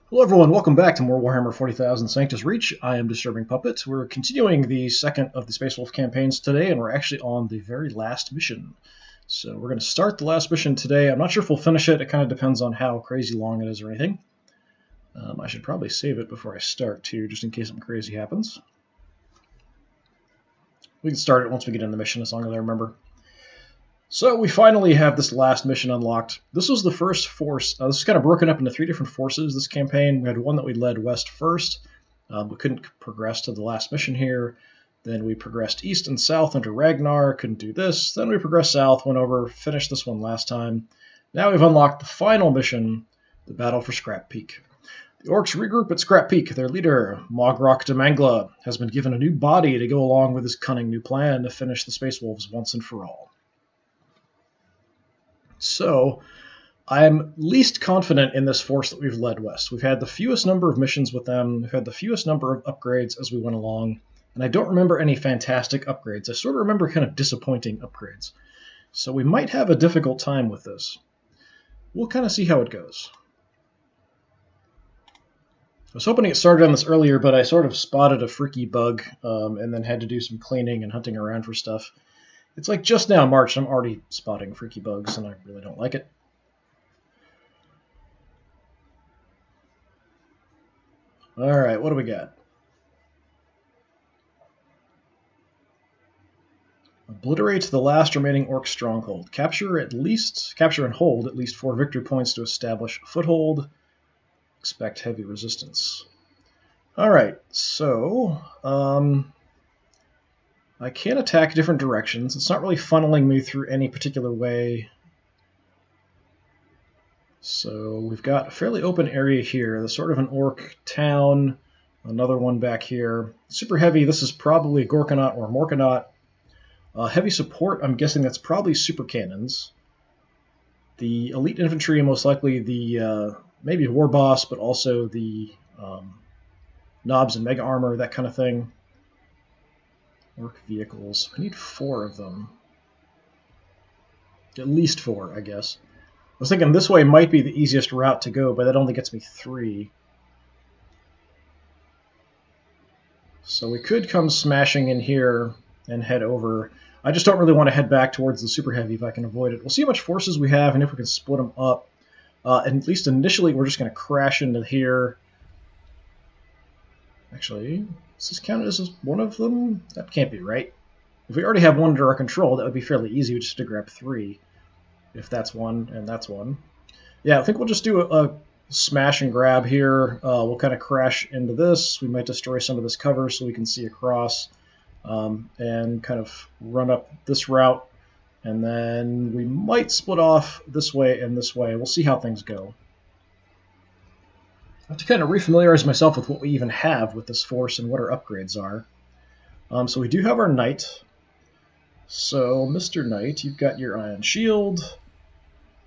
Hello everyone, welcome back to more Warhammer 40,000 Sanctus Reach. I am DisturbingPuppet. We're continuing the second of the Space Wolf campaigns today, and we're actually on the very last mission. So we're going to start the last mission today. I'm not sure if we'll finish it. It kind of depends on how crazy long it is or anything. I should probably save it before I start too, just in case something crazy happens. We can start it once we get in the mission, as long as I remember. So we finally have this last mission unlocked. This was the first force. This is kind of broken up into three different forces, this campaign. We had one that we led west first. We couldn't progress to the last mission here. Then we progressed east and south under Ragnar, couldn't do this. Then we progressed south, went over, finished this one last time. Now we've unlocked the final mission, the Battle for Scrap Peak. The orcs regroup at Scrap Peak. Their leader, Mogrock de Mangla, has been given a new body to go along with his cunning new plan to finish the Space Wolves once and for all. So, I'm least confident in this force that we've led west. We've had the fewest number of missions with them, we've had the fewest number of upgrades as we went along, and I don't remember any fantastic upgrades. I sort of remember kind of disappointing upgrades. So we might have a difficult time with this. We'll kind of see how it goes. I was hoping to get started on this earlier, but I sort of spotted a freaky bug and then had to do some cleaning and hunting around for stuff. It's like just now March, and I'm already spotting freaky bugs, and I really don't like it. Alright, what do we got? Obliterate the last remaining orc stronghold. Capture and hold at least 4 victory points to establish a foothold. Expect heavy resistance. Alright, so I can attack different directions. It's not really funneling me through any particular way. So we've got a fairly open area here. There's sort of an orc town, another one back here. Super heavy, this is probably Gorkanaut or Morkanaut. Heavy support, I'm guessing that's probably super cannons. The elite infantry, most likely the maybe war boss, but also the knobs and mega armor, that kind of thing. Orc vehicles. I need 4 of them. At least 4, I guess. I was thinking this way might be the easiest route to go, but that only gets me 3. So we could come smashing in here and head over. I just don't really want to head back towards the super heavy if I can avoid it. We'll see how much forces we have and if we can split them up. And at least initially, we're just going to crash into here. Actually, does this count as one of them? That can't be right. If we already have one under our control, that would be fairly easy just to grab 3. If that's one, and that's one. Yeah, I think we'll just do a smash and grab here. We'll kind of crash into this. We might destroy some of this cover so we can see across. And kind of run up this route. And then we might split off this way and this way. We'll see how things go. I have to kind of refamiliarize myself with what we even have with this force and what our upgrades are. So we do have our Knight. So, Mr. Knight, you've got your Iron Shield.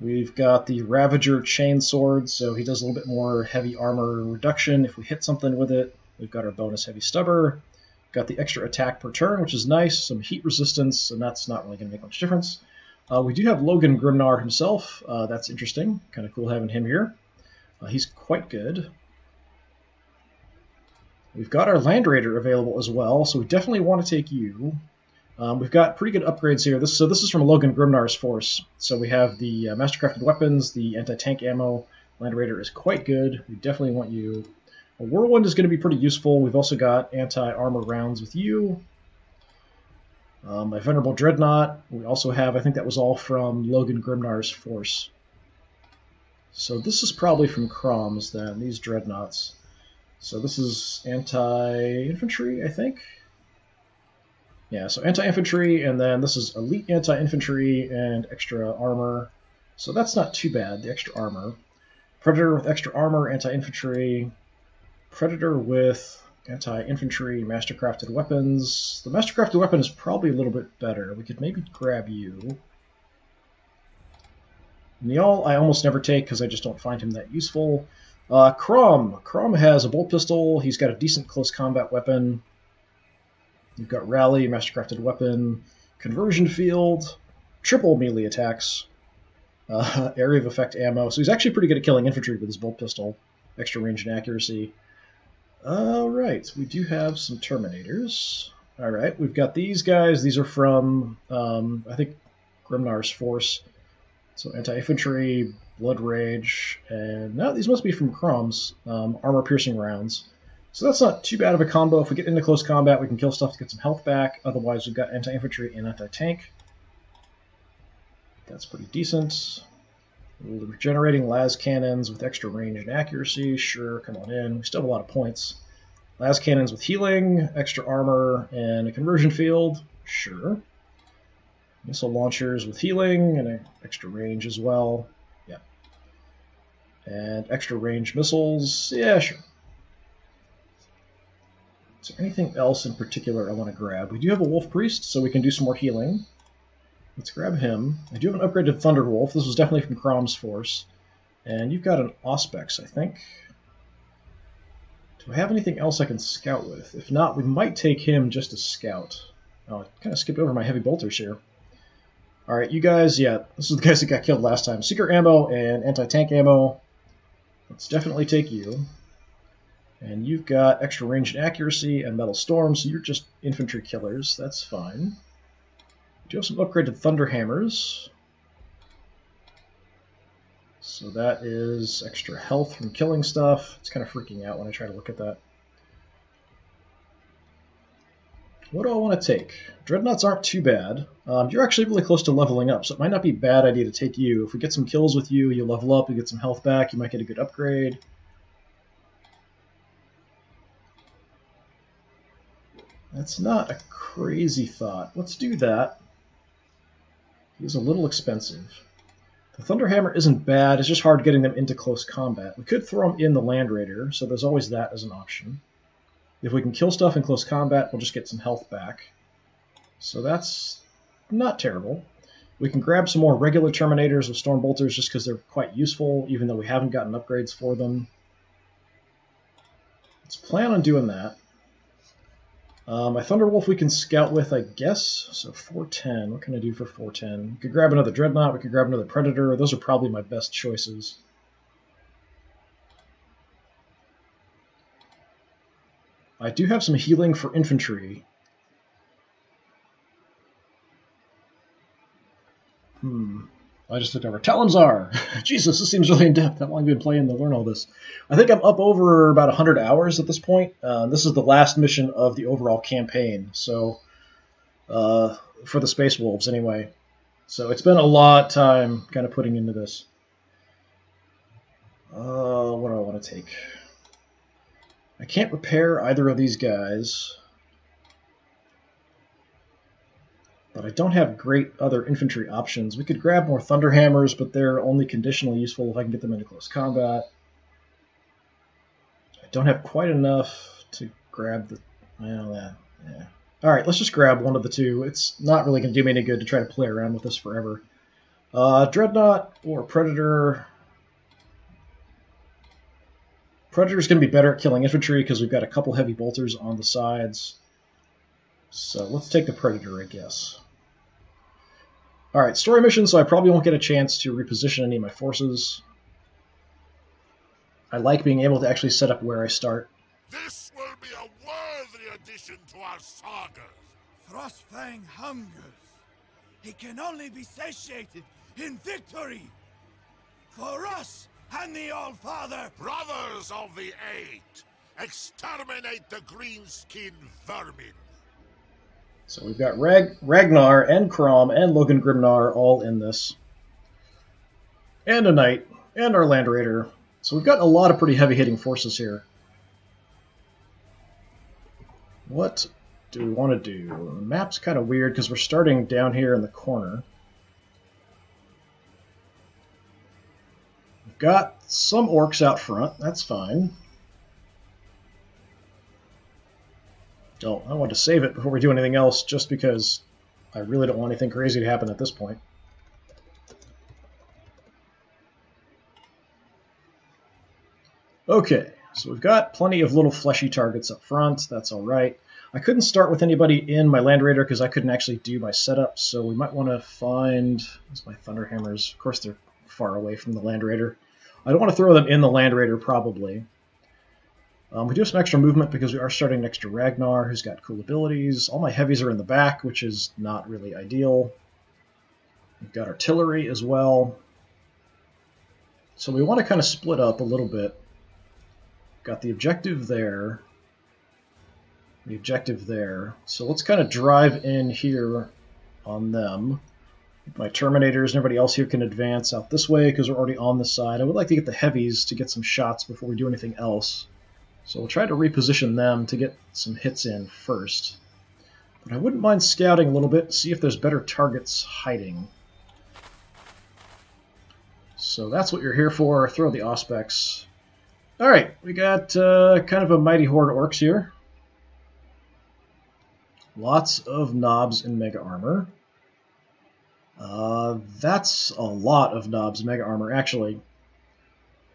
We've got the Ravager Chainsword, so he does a little bit more heavy armor reduction if we hit something with it. We've got our bonus Heavy Stubber. Got the extra attack per turn, which is nice. Some heat resistance, and that's not really going to make much difference. We do have Logan Grimnar himself. That's interesting. Kind of cool having him here. He's quite good. We've got our Land Raider available as well, so we definitely want to take you. We've got pretty good upgrades here. This is from Logan Grimnar's force. So we have the Mastercrafted weapons, the anti-tank ammo. Land Raider is quite good. We definitely want you. A Whirlwind is going to be pretty useful. We've also got anti-armor rounds with you. My Venerable Dreadnought. We also have, I think that was all from Logan Grimnar's force. So this is probably from Crom's then, these Dreadnoughts. So this is anti-infantry, I think. Yeah, so anti-infantry, and then this is elite anti-infantry and extra armor. So that's not too bad, the extra armor. Predator with extra armor, anti-infantry. Predator with anti-infantry, mastercrafted weapons. The mastercrafted weapon is probably a little bit better. We could maybe grab you. Niall I almost never take because I just don't find him that useful. Crom. Crom has a bolt pistol. He's got a decent close combat weapon. You've got Rally, Mastercrafted Weapon, Conversion Field, triple melee attacks, Area of Effect ammo. So he's actually pretty good at killing infantry with his bolt pistol. extra range and accuracy. Alright, we do have some Terminators. Alright, we've got these guys. These are from, I think, Grimnar's force. So anti-infantry, blood rage, and no, these must be from Crom's armor-piercing rounds. So that's not too bad of a combo. If we get into close combat, we can kill stuff to get some health back. Otherwise, we've got anti-infantry and anti-tank. That's pretty decent. Regenerating las cannons with extra range and accuracy. Sure, come on in. We still have a lot of points. Las cannons with healing, extra armor, and a conversion field. Sure. Missile launchers with healing and an extra range as well. Yeah. And extra range missiles. Yeah, sure. Is there anything else in particular I want to grab? We do have a Wolf Priest, so we can do some more healing. Let's grab him. I do have an upgraded Thunderwolf. This was definitely from Crom's force. And you've got an Auspex, I think. Do I have anything else I can scout with? If not, we might take him just to scout. Oh, I kind of skipped over my heavy bolters here. Alright, you guys, yeah, this is the guys that got killed last time. Seeker ammo and anti-tank ammo. Let's definitely take you. And you've got extra range and accuracy and metal storm, so you're just infantry killers. That's fine. We do have some upgraded thunder hammers. So that is extra health from killing stuff. It's kind of freaking out when I try to look at that. What do I want to take? Dreadnoughts aren't too bad. You're actually really close to leveling up, so it might not be a bad idea to take you. If we get some kills with you, you level up, you get some health back, you might get a good upgrade. That's not a crazy thought. Let's do that. He's a little expensive. The Thunderhammer isn't bad, it's just hard getting them into close combat. We could throw him in the Land Raider, so there's always that as an option. If we can kill stuff in close combat, we'll just get some health back. So that's not terrible. We can grab some more regular Terminators with Storm Bolters just because they're quite useful, even though we haven't gotten upgrades for them. Let's plan on doing that. My Thunderwolf we can scout with, I guess. So 410. What can I do for 410? We could grab another Dreadnought. We could grab another Predator. Those are probably my best choices. I do have some healing for infantry. I just looked over. Talonzar! Jesus, this seems really in-depth. How long have you been playing to learn all this? I think I'm up over about 100 hours at this point. This is the last mission of the overall campaign, so for the Space Wolves, anyway. So it's been a lot of time kind of putting into this. What do I want to take? I can't repair either of these guys. But I don't have great other infantry options. We could grab more Thunderhammers, but they're only conditionally useful if I can get them into close combat. I don't have quite enough to grab the... Well, yeah. Alright, let's just grab one of the two. It's not really going to do me any good to try to play around with this forever. Dreadnought or Predator... Predator's going to be better at killing infantry because we've got a couple heavy bolters on the sides. So let's take the Predator, I guess. Alright, story mission, so I probably won't get a chance to reposition any of my forces. I like being able to actually set up where I start. This will be a worthy addition to our sagas. Frostfang hungers. He can only be satiated in victory. For us and the All-Father. Brothers of the Eight, exterminate the green-skinned vermin. So we've got Ragnar and Crom and Logan Grimnar all in this. And a Knight, and our Land Raider. So we've got a lot of pretty heavy-hitting forces here. What do we want to do? The map's kind of weird because we're starting down here in the corner. We've got some orcs out front, that's fine. I want to save it before we do anything else, just because I really don't want anything crazy to happen at this point. Okay, so we've got plenty of little fleshy targets up front. That's all right. I couldn't start with anybody in my Land Raider because I couldn't actually do my setup, so we might want to find... Where's my Thunderhammers? Of course, they're far away from the Land Raider. I don't want to throw them in the Land Raider, probably. We do have some extra movement because we are starting next to Ragnar, who's got cool abilities. All my heavies are in the back, which is not really ideal. We've got artillery as well. So we want to kind of split up a little bit. Got the objective there. The objective there. So let's kind of drive in here on them. My Terminators and everybody else here can advance out this way because we're already on this side. I would like to get the heavies to get some shots before we do anything else. So we'll try to reposition them to get some hits in first. But I wouldn't mind scouting a little bit to see if there's better targets hiding. So that's what you're here for. Throw the Auspex. Alright, we got kind of a mighty horde of orcs here. Lots of knobs in Mega Armor. That's a lot of knobs in Mega Armor, actually.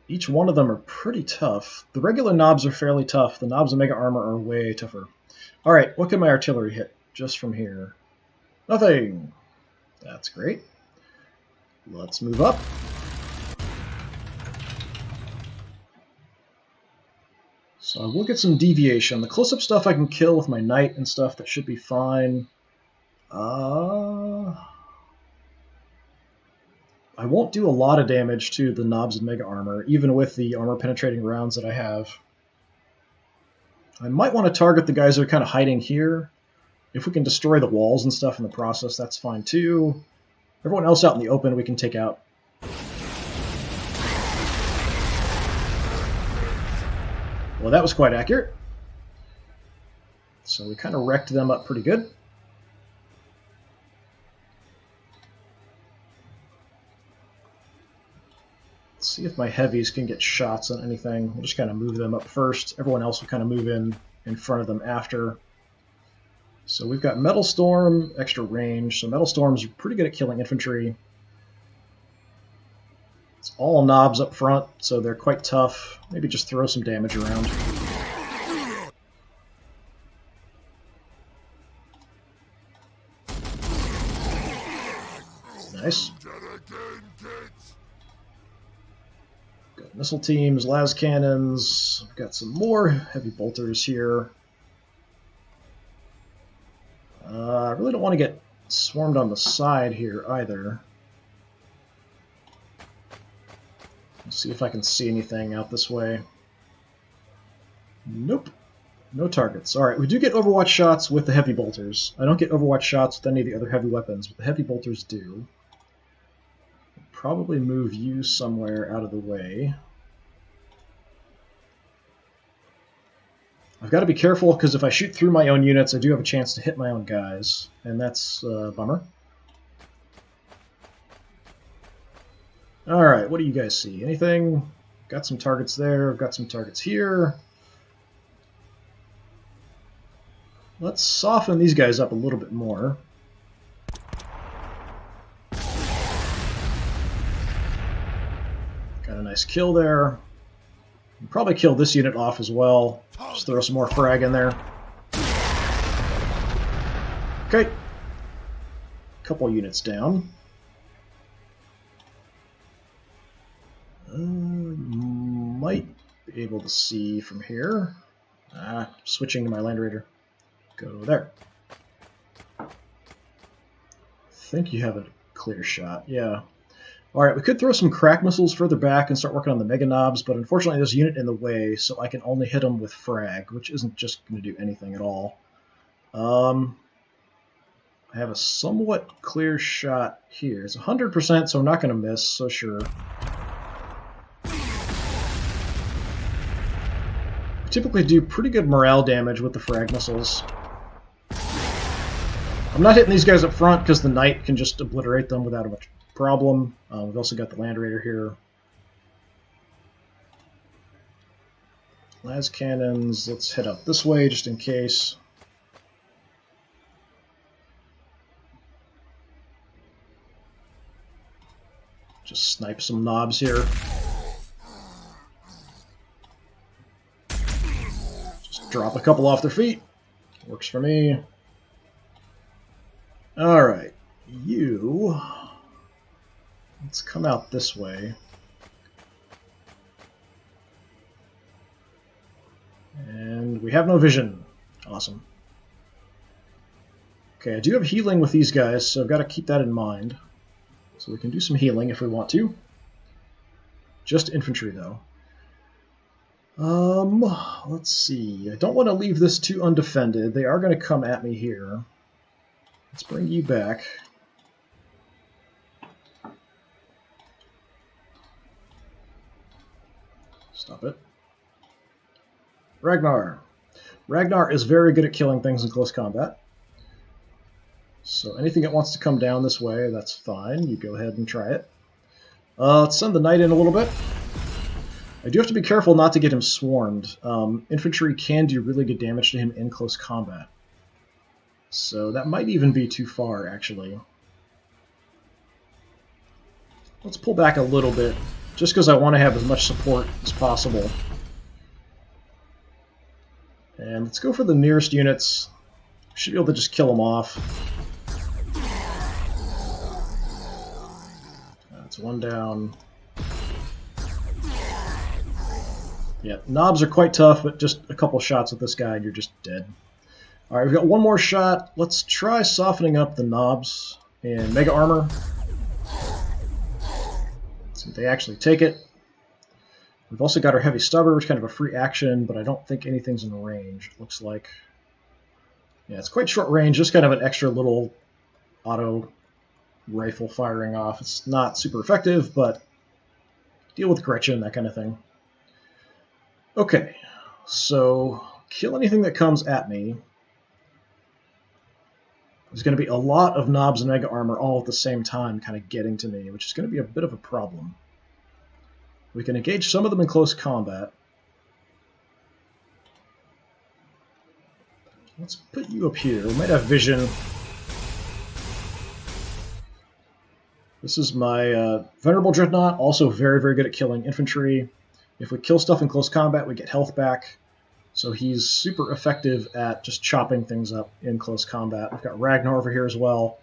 Each one of them are pretty tough. The regular knobs are fairly tough. The knobs in Mega Armor are way tougher. Alright, what can my artillery hit just from here? Nothing! That's great. Let's move up. So we'll get some deviation. The close-up stuff I can kill with my knight and stuff. That should be fine. I won't do a lot of damage to the knobs in Mega Armor, even with the armor-penetrating rounds that I have. I might want to target the guys that are kind of hiding here. If we can destroy the walls and stuff in the process, that's fine too. Everyone else out in the open we can take out. Well, that was quite accurate. So we kind of wrecked them up pretty good. Let's see if my heavies can get shots on anything. We'll just kind of move them up first. Everyone else will kind of move in front of them after. So we've got Metal Storm, extra range. So Metal Storms are pretty good at killing infantry. It's all knobs up front, so they're quite tough. Maybe just throw some damage around. Nice. Got missile teams, las cannons. We've got some more heavy bolters here. I really don't want to get swarmed on the side here either. Let's see if I can see anything out this way. Nope. No targets. Alright, we do get Overwatch shots with the heavy bolters. I don't get Overwatch shots with any of the other heavy weapons, but the heavy bolters do. Probably move you somewhere out of the way. I've got to be careful because if I shoot through my own units, I do have a chance to hit my own guys, and that's a bummer. Alright, what do you guys see? Anything? Got some targets there, got some targets here. Let's soften these guys up a little bit more. Got a nice kill there. We'll probably kill this unit off as well. Just throw some more frag in there. Okay. Couple units down. Might be able to see from here. Switching to my Land Raider. Go there. I think you have a clear shot. Yeah. Alright, we could throw some crack missiles further back and start working on the Mega Knobs, but unfortunately there's a unit in the way, so I can only hit them with frag, which isn't just going to do anything at all. I have a somewhat clear shot here. It's 100%, so I'm not going to miss, so sure. I typically do pretty good morale damage with the frag missiles. I'm not hitting these guys up front because the Knight can just obliterate them without much problem. We've also got the Land Raider here. Las cannons, let's head up this way just in case. Just snipe some knobs here. Just drop a couple off their feet. Works for me. Alright, you... let's come out this way. And we have no vision. Awesome. Okay, I do have healing with these guys, so I've got to keep that in mind. So we can do some healing if we want to. Just infantry, though. Let's see. I don't want to leave this too undefended. They are going to come at me here. Let's bring you back. Stop it. Ragnar. Ragnar is very good at killing things in close combat. So anything that wants to come down this way, that's fine. You go ahead and try it. Let's send the knight in a little bit. I do have to be careful not to get him swarmed. Infantry can do really good damage to him in close combat. So that might even be too far, actually. Let's pull back a little bit, just because I want to have as much support as possible. And let's go for the nearest units. Should be able to just kill them off. That's one down. Yeah, knobs are quite tough, but just a couple shots with this guy and you're just dead. Alright, we've got one more shot. Let's try softening up the knobs in Mega Armor. See if they actually take it. We've also got our Heavy Stubber, which is kind of a free action, but I don't think anything's in range, it looks like. Yeah, it's quite short range, just kind of an extra little auto rifle firing off. It's not super effective, but deal with Gretchen, that kind of thing. Okay, so kill anything that comes at me. There's going to be a lot of knobs and Mega Armor all at the same time kind of getting to me, which is going to be a bit of a problem. We can engage some of them in close combat. Let's put you up here. We might have vision. This is my Venerable Dreadnought, also very, very good at killing infantry. If we kill stuff in close combat, we get health back. So he's super effective at just chopping things up in close combat. We've got Ragnar over here as well.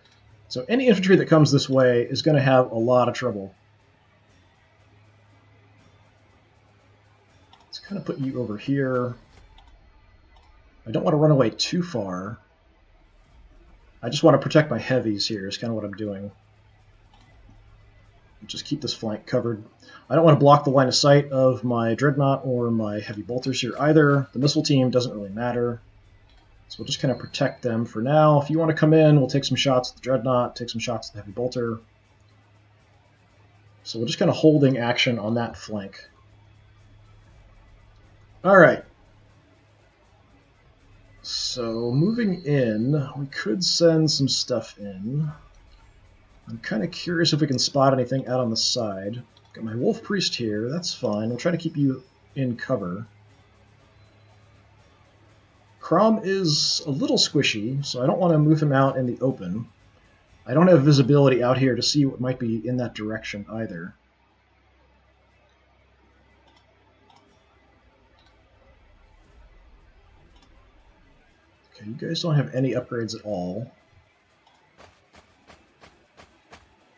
So any infantry that comes this way is going to have a lot of trouble. Let's kind of put you over here. I don't want to run away too far. I just want to protect my heavies here is kind of what I'm doing. Just keep this flank covered. I don't want to block the line of sight of my Dreadnought or my Heavy Bolters here either. The missile team doesn't really matter. So we'll just kind of protect them for now. If you want to come in, we'll take some shots at the Dreadnought, take some shots at the Heavy Bolter. So we're just kind of holding action on that flank. Alright. So moving in, we could send some stuff in. I'm kind of curious if we can spot anything out on the side. Got my Wolf Priest here, that's fine. We'll try to keep you in cover. Crom is a little squishy, so I don't want to move him out in the open. I don't have visibility out here to see what might be in that direction either. Okay, you guys don't have any upgrades at all.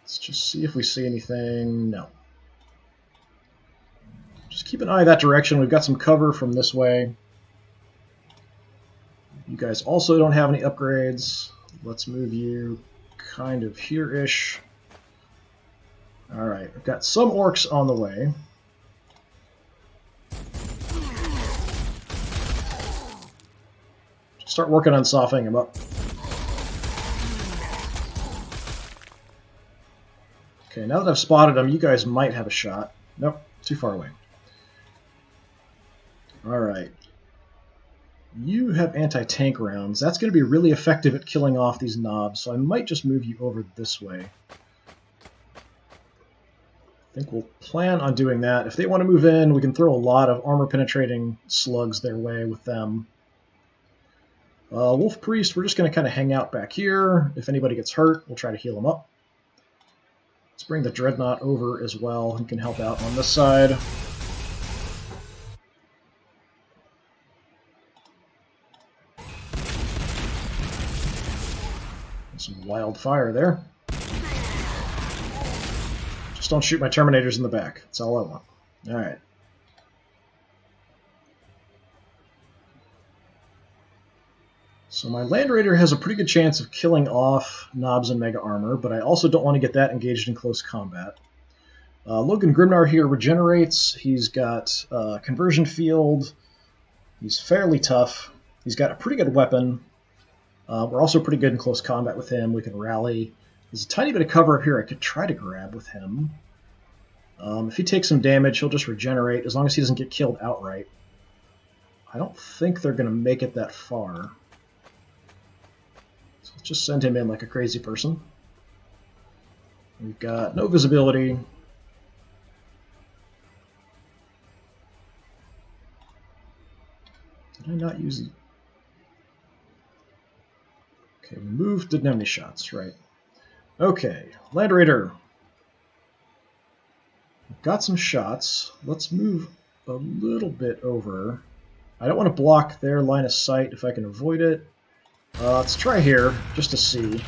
Let's just see if we see anything. No. Just keep an eye that direction. We've got some cover from this way. You guys also don't have any upgrades. Let's move you kind of here-ish. Alright, we've got some orcs on the way. Start working on softening them up. Okay, now that I've spotted them, you guys might have a shot. Nope, too far away. Alright. You have anti-tank rounds. That's going to be really effective at killing off these knobs, so I might just move you over this way. I think we'll plan on doing that. If they want to move in, we can throw a lot of armor-penetrating slugs their way with them. Wolf Priest, we're just going to kind of hang out back here. If anybody gets hurt, we'll try to heal them up. Let's bring the Dreadnought over as well. He can help out on this side. Some wild fire there. Just don't shoot my Terminators in the back. That's all I want. Alright. So my Land Raider has a pretty good chance of killing off Knobs and Mega Armor, but I also don't want to get that engaged in close combat. Logan Grimnar here regenerates. He's got Conversion Field. He's fairly tough. He's got a pretty good weapon. We're also pretty good in close combat with him. We can rally. There's a tiny bit of cover up here I could try to grab with him. If he takes some damage, he'll just regenerate, as long as he doesn't get killed outright. I don't think they're going to make it that far. So let's just send him in like a crazy person. We've got no visibility. Did I not use the... Okay, move, didn't have any shots, right. Okay, Land Raider. Got some shots. Let's move a little bit over. I don't want to block their line of sight if I can avoid it. Let's try here, just to see.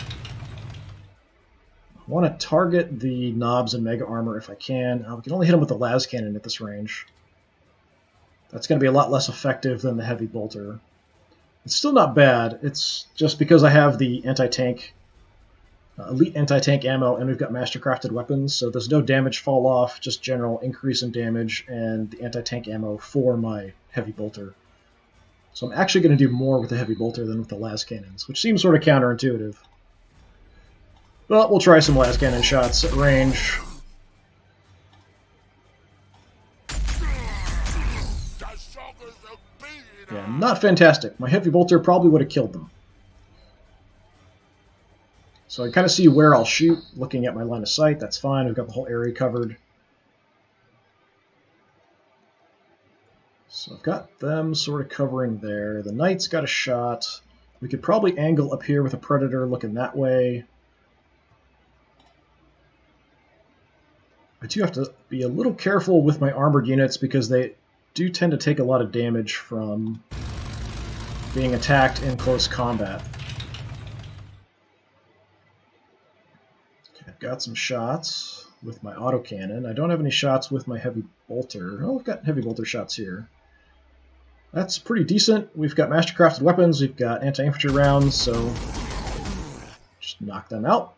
I want to target the Knobs and Mega Armor if I can. We can only hit them with the las cannon at this range. That's going to be a lot less effective than the Heavy Bolter. It's still not bad. It's just because I have the anti-tank, elite anti-tank ammo, and we've got mastercrafted weapons, so there's no damage fall off, just general increase in damage and the anti-tank ammo for my Heavy Bolter. So I'm actually going to do more with the Heavy Bolter than with the las cannons, which seems sort of counterintuitive. But we'll try some las cannon shots at range. Yeah, not fantastic. My Heavy Bolter probably would have killed them. So I kind of see where I'll shoot, looking at my line of sight. That's fine. We've got the whole area covered. So I've got them sort of covering there. The Knight's got a shot. We could probably angle up here with a Predator looking that way. I do have to be a little careful with my armored units because they do tend to take a lot of damage from being attacked in close combat. Okay, I've got some shots with my autocannon. I don't have any shots with my Heavy Bolter. Oh, we've got Heavy Bolter shots here. That's pretty decent. We've got mastercrafted weapons, we've got anti-infantry rounds, so just knock them out.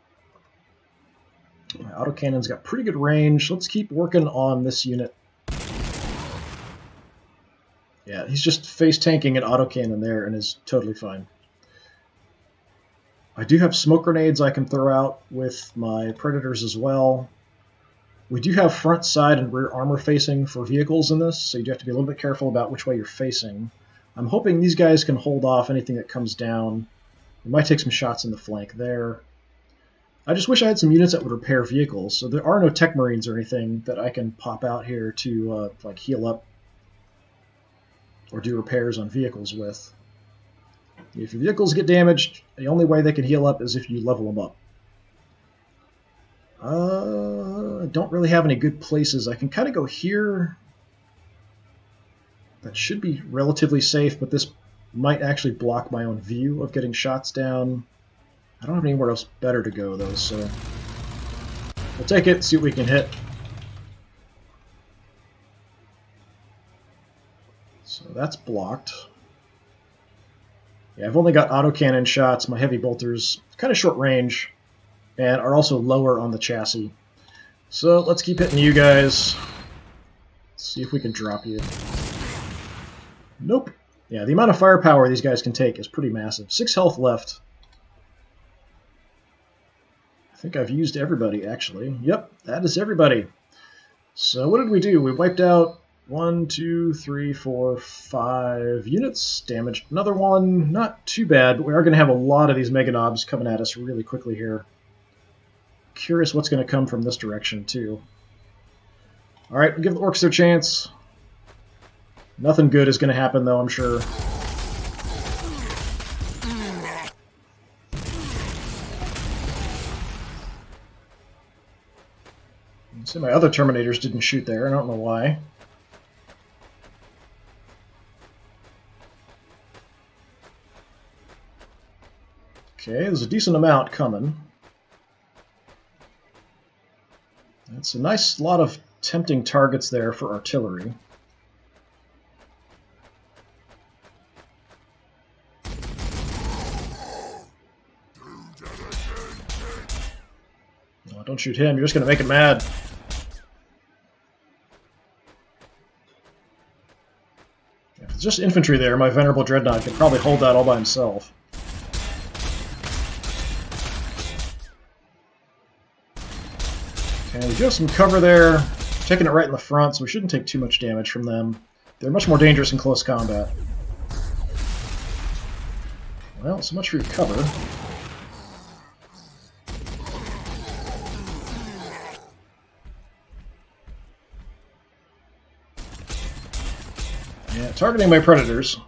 My autocannon's got pretty good range. Let's keep working on this unit. Yeah, he's just face tanking an autocannon there and is totally fine. I do have smoke grenades I can throw out with my Predators as well. We do have front, side, and rear armor facing for vehicles in this, so you do have to be a little bit careful about which way you're facing. I'm hoping these guys can hold off anything that comes down. We might take some shots in the flank there. I just wish I had some units that would repair vehicles, so there are no Tech Marines or anything that I can pop out here to like heal up or do repairs on vehicles with. If your vehicles get damaged, the only way they can heal up is if you level them up. I don't really have any good places. I can kind of go here. That should be relatively safe, but this might actually block my own view of getting shots down. I don't have anywhere else better to go, though, so we'll take it, see what we can hit. So that's blocked. Yeah, I've only got autocannon shots. My Heavy Bolters kind of short range and are also lower on the chassis. So let's keep hitting you guys. See if we can drop you. Nope. Yeah, the amount of firepower these guys can take is pretty massive. 6 health left. I think I've used everybody, actually. Yep, that is everybody. So what did we do? We wiped out 1, 2, 3, 4, 5 units. Damaged another one. Not too bad, but we are going to have a lot of these Mega Knobs coming at us really quickly here. Curious what's going to come from this direction, too. Alright, we'll give the Orcs their chance. Nothing good is going to happen, though, I'm sure. See, my other Terminators didn't shoot there. I don't know why. Okay, there's a decent amount coming. That's a nice lot of tempting targets there for artillery. Don't shoot him. You're just going to make him mad. If it's just infantry there, my Venerable Dreadnought can probably hold that all by himself. Okay, we do have some cover there. Taking it right in the front, so we shouldn't take too much damage from them. They're much more dangerous in close combat. Well, so much for your cover. Yeah, targeting my predators.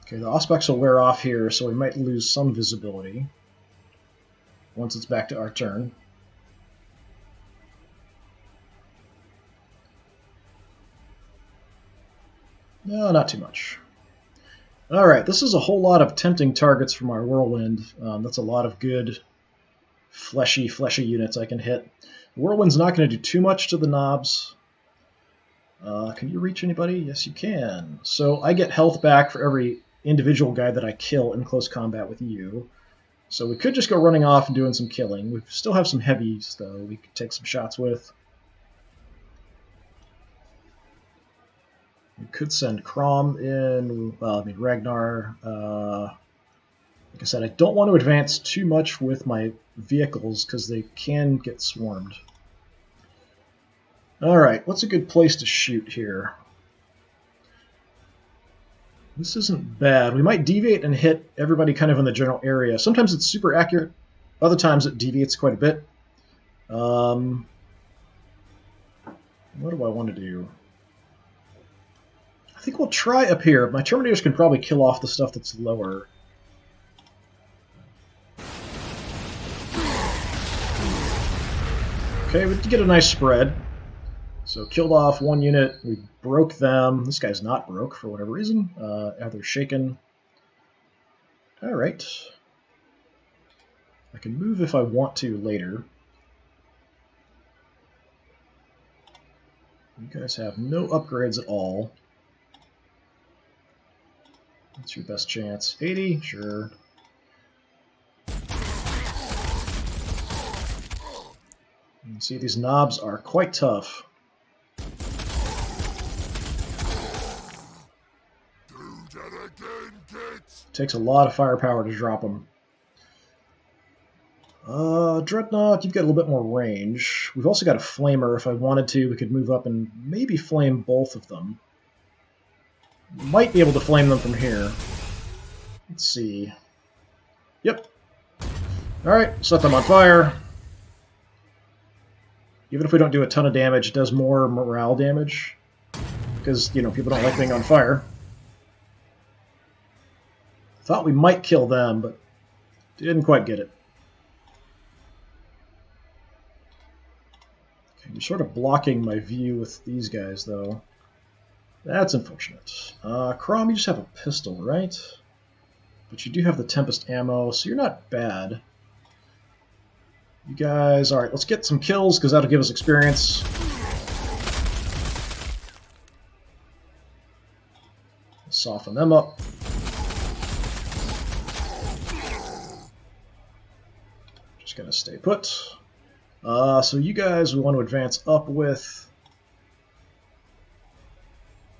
Okay, the Auspex will wear off here, so we might lose some visibility once it's back to our turn. No, not too much. Alright, this is a whole lot of tempting targets from our Whirlwind. That's a lot of good, fleshy units I can hit. Whirlwind's not going to do too much to the knobs. Can you reach anybody? Yes, you can. So I get health back for every individual guy that I kill in close combat with you. So we could just go running off and doing some killing. We still have some heavies, though, we could take some shots with. We could send Crom in, well, I mean, Ragnar. Like I said, I don't want to advance too much with my vehicles because they can get swarmed. Alright, what's a good place to shoot here? This isn't bad. We might deviate and hit everybody kind of in the general area. Sometimes it's super accurate. Other times it deviates quite a bit. What do I want to do? I think we'll try up here. My Terminators can probably kill off the stuff that's lower. Okay, we did get a nice spread. So killed off one unit, we broke them. This guy's not broke for whatever reason. They're shaken. Alright. I can move if I want to later. You guys have no upgrades at all. What's your best chance? 80? Sure. You can see these knobs are quite tough. Takes a lot of firepower to drop them. Dreadnought, you've got a little bit more range. We've also got a flamer. If I wanted to, we could move up and maybe flame both of them. Might be able to flame them from here. Let's see. Yep. Alright, set them on fire. Even if we don't do a ton of damage, it does more morale damage. Because, you know, people don't like being on fire. Thought we might kill them, but didn't quite get it. Okay, you're sort of blocking my view with these guys, though. That's unfortunate. Crom, you just have a pistol, right? But you do have the Tempest ammo, so you're not bad. You guys, alright, let's get some kills, because that'll give us experience. Soften them up. Just gonna stay put. So you guys we want to advance up with.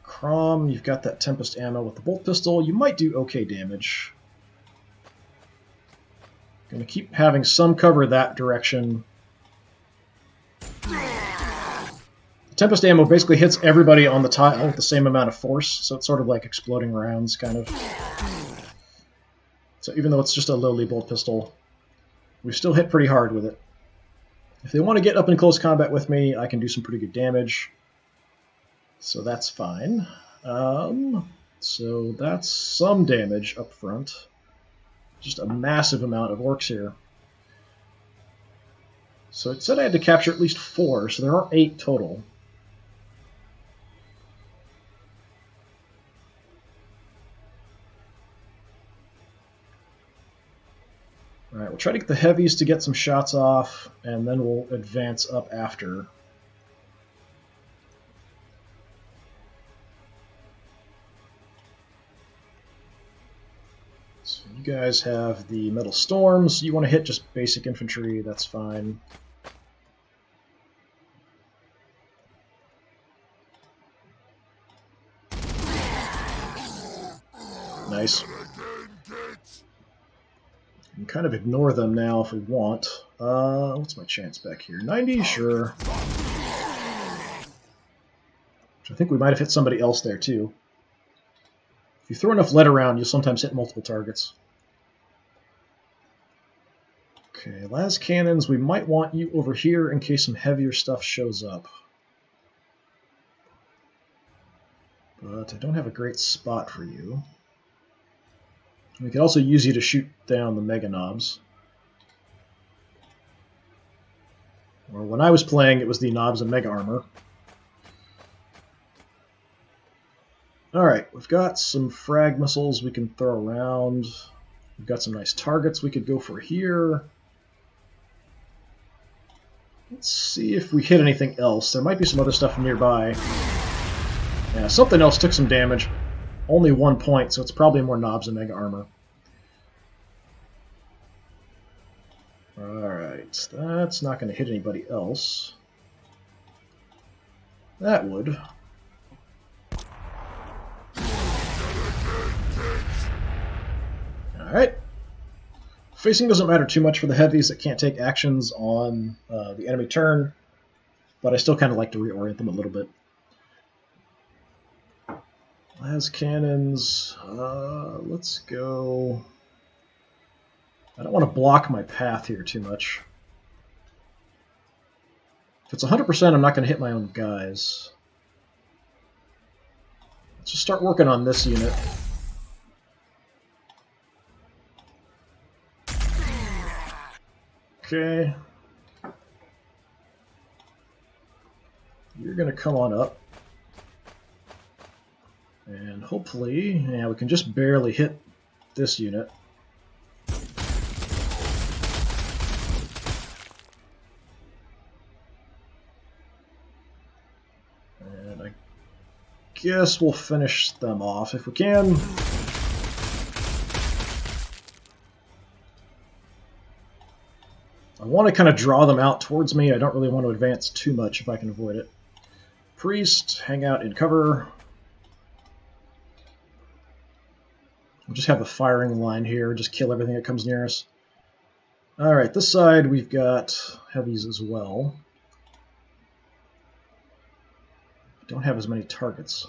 Crom, you've got that Tempest ammo with the bolt pistol. You might do okay damage. Gonna keep having some cover that direction. The Tempest ammo basically hits everybody on the tile with the same amount of force, so it's sort of like exploding rounds, kind of. So even though it's just a lowly bolt pistol, we still hit pretty hard with it. If they want to get up in close combat with me, I can do some pretty good damage. So that's fine. So that's some damage up front. Just a massive amount of orcs here. So it said I had to capture at least 4, so there are 8 total. Alright, we'll try to get the heavies to get some shots off, and then we'll advance up after. So you guys have the metal storms. You want to hit just basic infantry, that's fine. Nice. We can kind of ignore them now if we want. What's my chance back here? 90? Sure. Which I think we might have hit somebody else there, too. If you throw enough lead around, you'll sometimes hit multiple targets. Okay, las cannons, we might want you over here in case some heavier stuff shows up. But I don't have a great spot for you. We could also use you to shoot down the mega knobs. Or when I was playing, it was the knobs and mega armor. Alright, we've got some frag missiles we can throw around. We've got some nice targets we could go for here. Let's see if we hit anything else. There might be some other stuff nearby. Yeah, something else took some damage. Only 1 point, so it's probably more knobs and mega armor. Alright, that's not going to hit anybody else. That would. Alright. Facing doesn't matter too much for the heavies that can't take actions on the enemy turn, but I still kind of like to reorient them a little bit. Las cannons, let's go... I don't want to block my path here too much. If it's 100%, I'm not going to hit my own guys. Let's just start working on this unit. Okay. You're going to come on up. And hopefully, yeah, we can just barely hit this unit. And I guess we'll finish them off if we can. I want to kind of draw them out towards me. I don't really want to advance too much if I can avoid it. Priest, hang out in cover. We'll just have a firing line here, just kill everything that comes near us. Alright, this side we've got heavies as well. Don't have as many targets.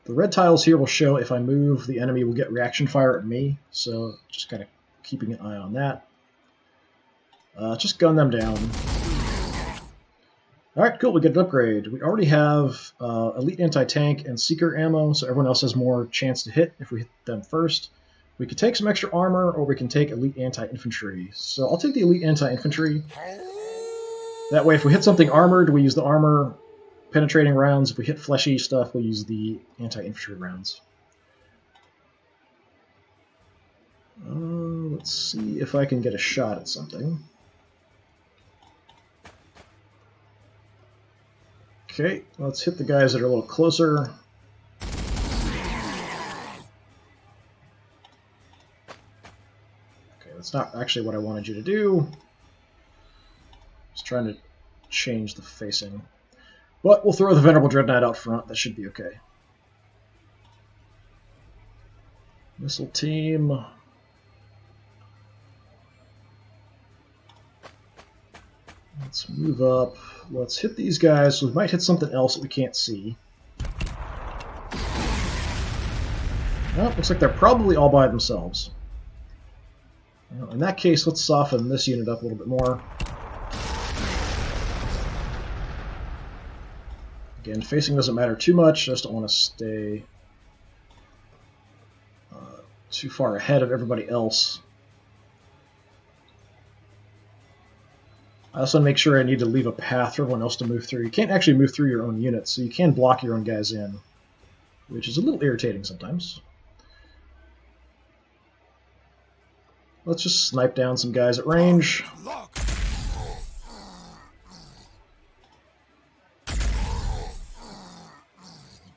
The red tiles here will show if I move, the enemy will get reaction fire at me, so just kind of keeping an eye on that. Just gun them down. Alright, cool, we get an upgrade. We already have elite anti-tank and seeker ammo, so everyone else has more chance to hit if we hit them first. We could take some extra armor, or we can take elite anti-infantry. So I'll take the elite anti-infantry. That way, if we hit something armored, we use the armor penetrating rounds. If we hit fleshy stuff, we'll use the anti-infantry rounds. Let's see if I can get a shot at something. Okay, let's hit the guys that are a little closer. Okay, that's not actually what I wanted you to do. Just trying to change the facing. But we'll throw the Venerable Dreadnought out front. That should be okay. Missile team. Let's move up. Let's hit these guys. We might hit something else that we can't see. Well, looks like they're probably all by themselves. Well, in that case, let's soften this unit up a little bit more. Again, facing doesn't matter too much. Just don't want to stay too far ahead of everybody else. I also want to make sure I need to leave a path for everyone else to move through. You can't actually move through your own units, so you can block your own guys in, which is a little irritating sometimes. Let's just snipe down some guys at range. Lock.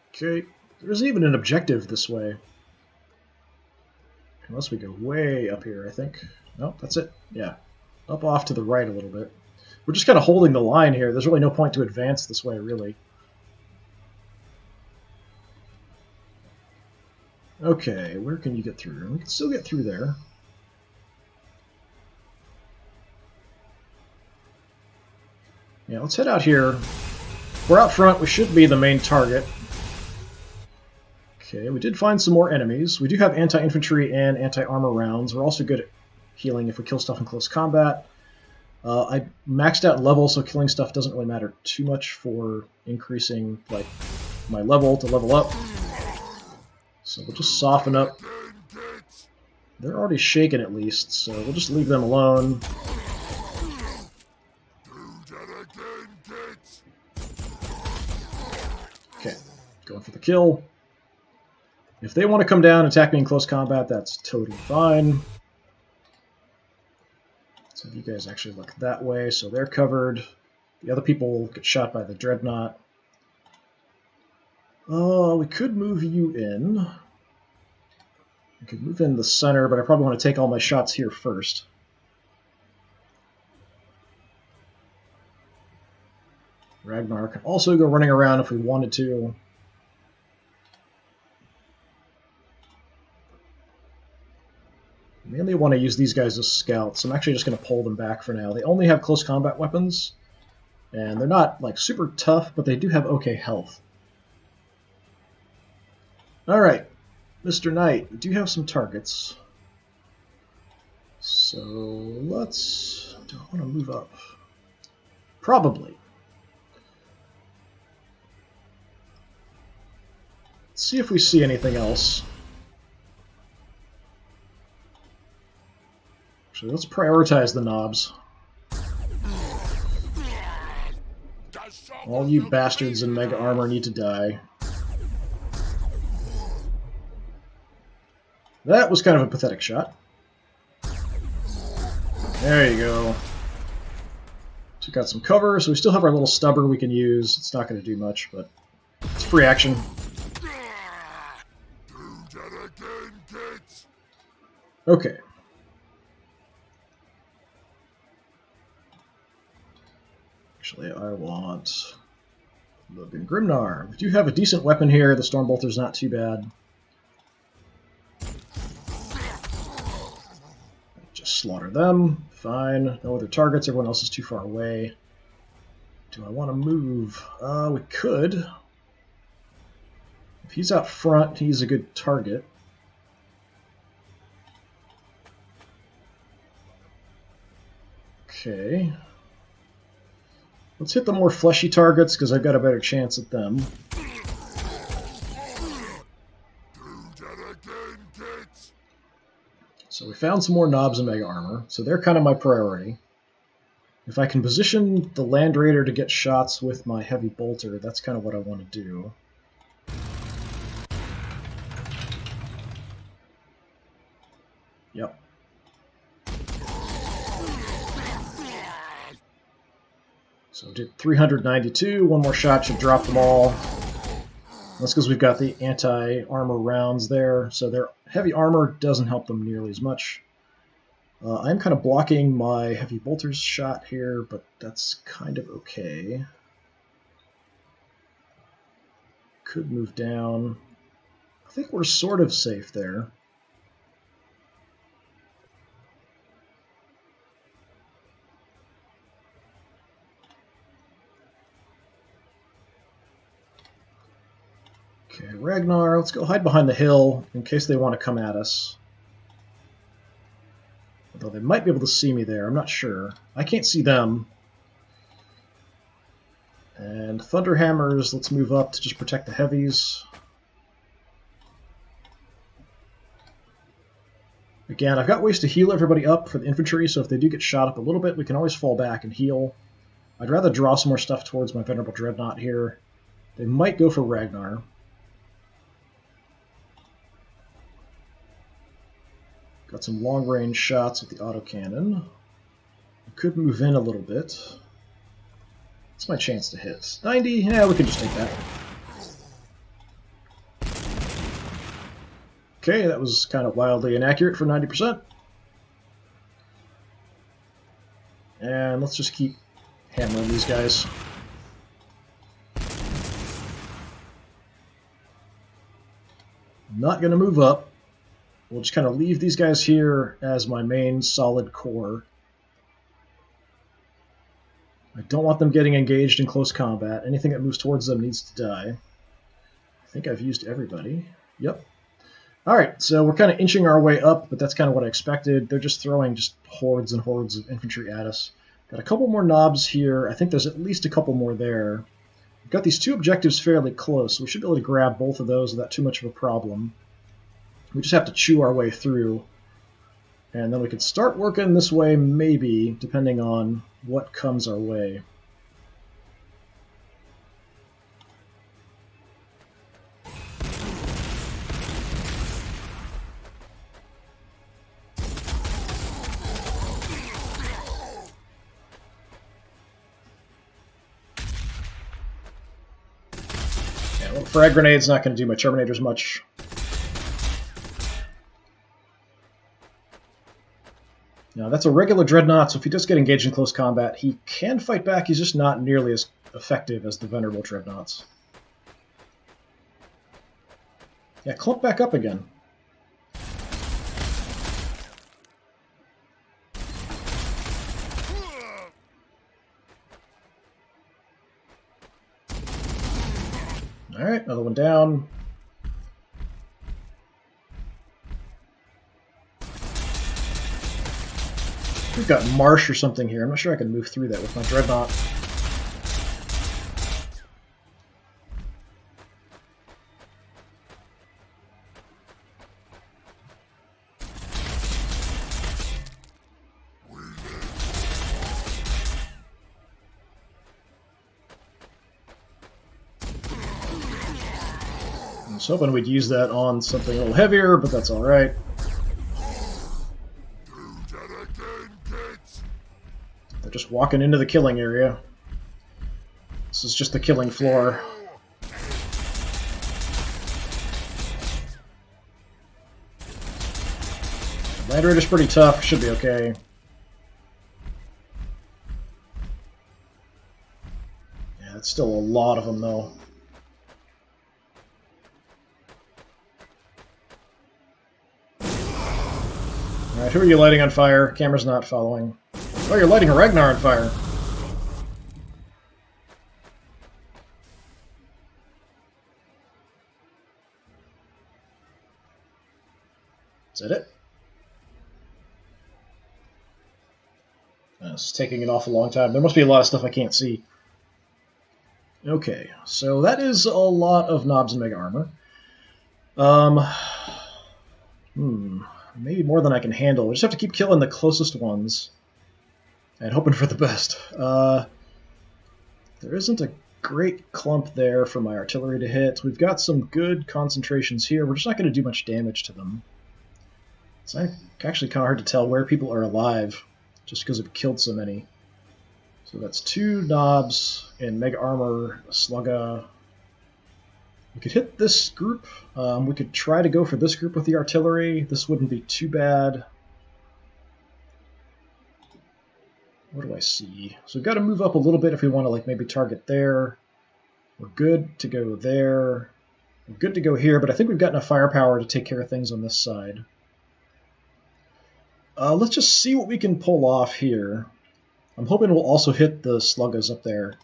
Okay, there isn't even an objective this way. Unless we go way up here, I think. Nope, that's it. Yeah. Up off to the right a little bit. We're just kind of holding the line here. There's really no point to advance this way, really. Okay, where can you get through? We can still get through there. Yeah, let's head out here. We're out front. We should be the main target. Okay, we did find some more enemies. We do have anti-infantry and anti-armor rounds. We're also good at healing if we kill stuff in close combat. I maxed out level, so killing stuff doesn't really matter too much for increasing like my level to level up. So we'll just soften up. They're already shaken at least, so we'll just leave them alone. Okay, going for the kill. If they want to come down and attack me in close combat, that's totally fine. Let's have you guys actually look that way, so they're covered. The other people get shot by the dreadnought. We could move you in. I could move in the center, but I probably want to take all my shots here first. Ragnar can also go running around if we wanted to. Mainly want to use these guys as scouts. I'm actually just going to pull them back for now. They only have close combat weapons, and they're not like super tough, but they do have okay health. Alright, Mr. Knight, we do have some targets. So let's... do I want to move up? Probably. Let's see if we see anything else. Actually, let's prioritize the knobs. All you bastards in mega armor need to die. That was kind of a pathetic shot. There you go. So we got some cover, so we still have our little stubber we can use. It's not going to do much, but it's free action. Okay. Actually, I want Logan Grimnar. We do have a decent weapon here. The Stormbolter's not too bad. Just slaughter them. Fine. No other targets. Everyone else is too far away. Do I want to move? We could. If he's out front, he's a good target. Okay. Let's hit the more fleshy targets, because I've got a better chance at them. So we found some more knobs and mega armor, so they're kind of my priority. If I can position the Land Raider to get shots with my heavy bolter, that's kind of what I want to do. Yep. So did 392, one more shot should drop them all. That's because we've got the anti-armor rounds there, so their heavy armor doesn't help them nearly as much. I'm kind of blocking my heavy bolter's shot here, but that's kind of okay. Could move down. I think we're sort of safe there. Okay, Ragnar, let's go hide behind the hill in case they want to come at us. Although they might be able to see me there, I'm not sure. I can't see them. And Thunderhammers, let's move up to just protect the heavies. Again, I've got ways to heal everybody up for the infantry, so if they do get shot up a little bit, we can always fall back and heal. I'd rather draw some more stuff towards my Venerable Dreadnought here. They might go for Ragnar. Got some long-range shots with the autocannon. We could move in a little bit. What's my chance to hit? 90? Yeah, we can just take that. Okay, that was kind of wildly inaccurate for 90%. And let's just keep hammering these guys. I'm not going to move up. We'll just kind of leave these guys here as my main solid core. I don't want them getting engaged in close combat. Anything that moves towards them needs to die. I think I've used everybody. Yep. Alright, so we're kind of inching our way up, but that's kind of what I expected. They're just throwing just hordes and hordes of infantry at us. Got a couple more knobs here. I think there's at least a couple more there. We've got these two objectives fairly close, so we should be able to grab both of those without too much of a problem. We just have to chew our way through. And then we could start working this way, maybe, depending on what comes our way. Yeah, well, frag grenade's not going to do my Terminators much. Now, that's a regular Dreadnought, so if he does get engaged in close combat, he can fight back. He's just not nearly as effective as the Venerable Dreadnoughts. Yeah, clump back up again. Alright, another one down. We've got marsh or something here. I'm not sure I can move through that with my Dreadnought. I was hoping we'd use that on something a little heavier, but that's alright. They're just walking into the killing area. This is just the killing floor. Land Raider's pretty tough, should be okay. Yeah, it's still a lot of them, though. Alright, who are you lighting on fire? Camera's not following. Oh, you're lighting a Ragnar on fire. Is that it? It's taking an awful long time. There must be a lot of stuff I can't see. Okay, so that is a lot of knobs and mega armor. Maybe more than I can handle. We just have to keep killing the closest ones. And hoping for the best. There isn't a great clump there for my artillery to hit. We've got some good concentrations here. We're just not going to do much damage to them. It's actually kind of hard to tell where people are alive, just because I've killed so many. So that's 2 knobs and mega armor, a slugga. We could hit this group. We could try to go for this group with the artillery. This wouldn't be too bad. What do I see? So we've got to move up a little bit if we want to like maybe target there. We're good to go there. We're good to go here, but I think we've got enough firepower to take care of things on this side. Let's just see what we can pull off here. I'm hoping we'll also hit the sluggas up there.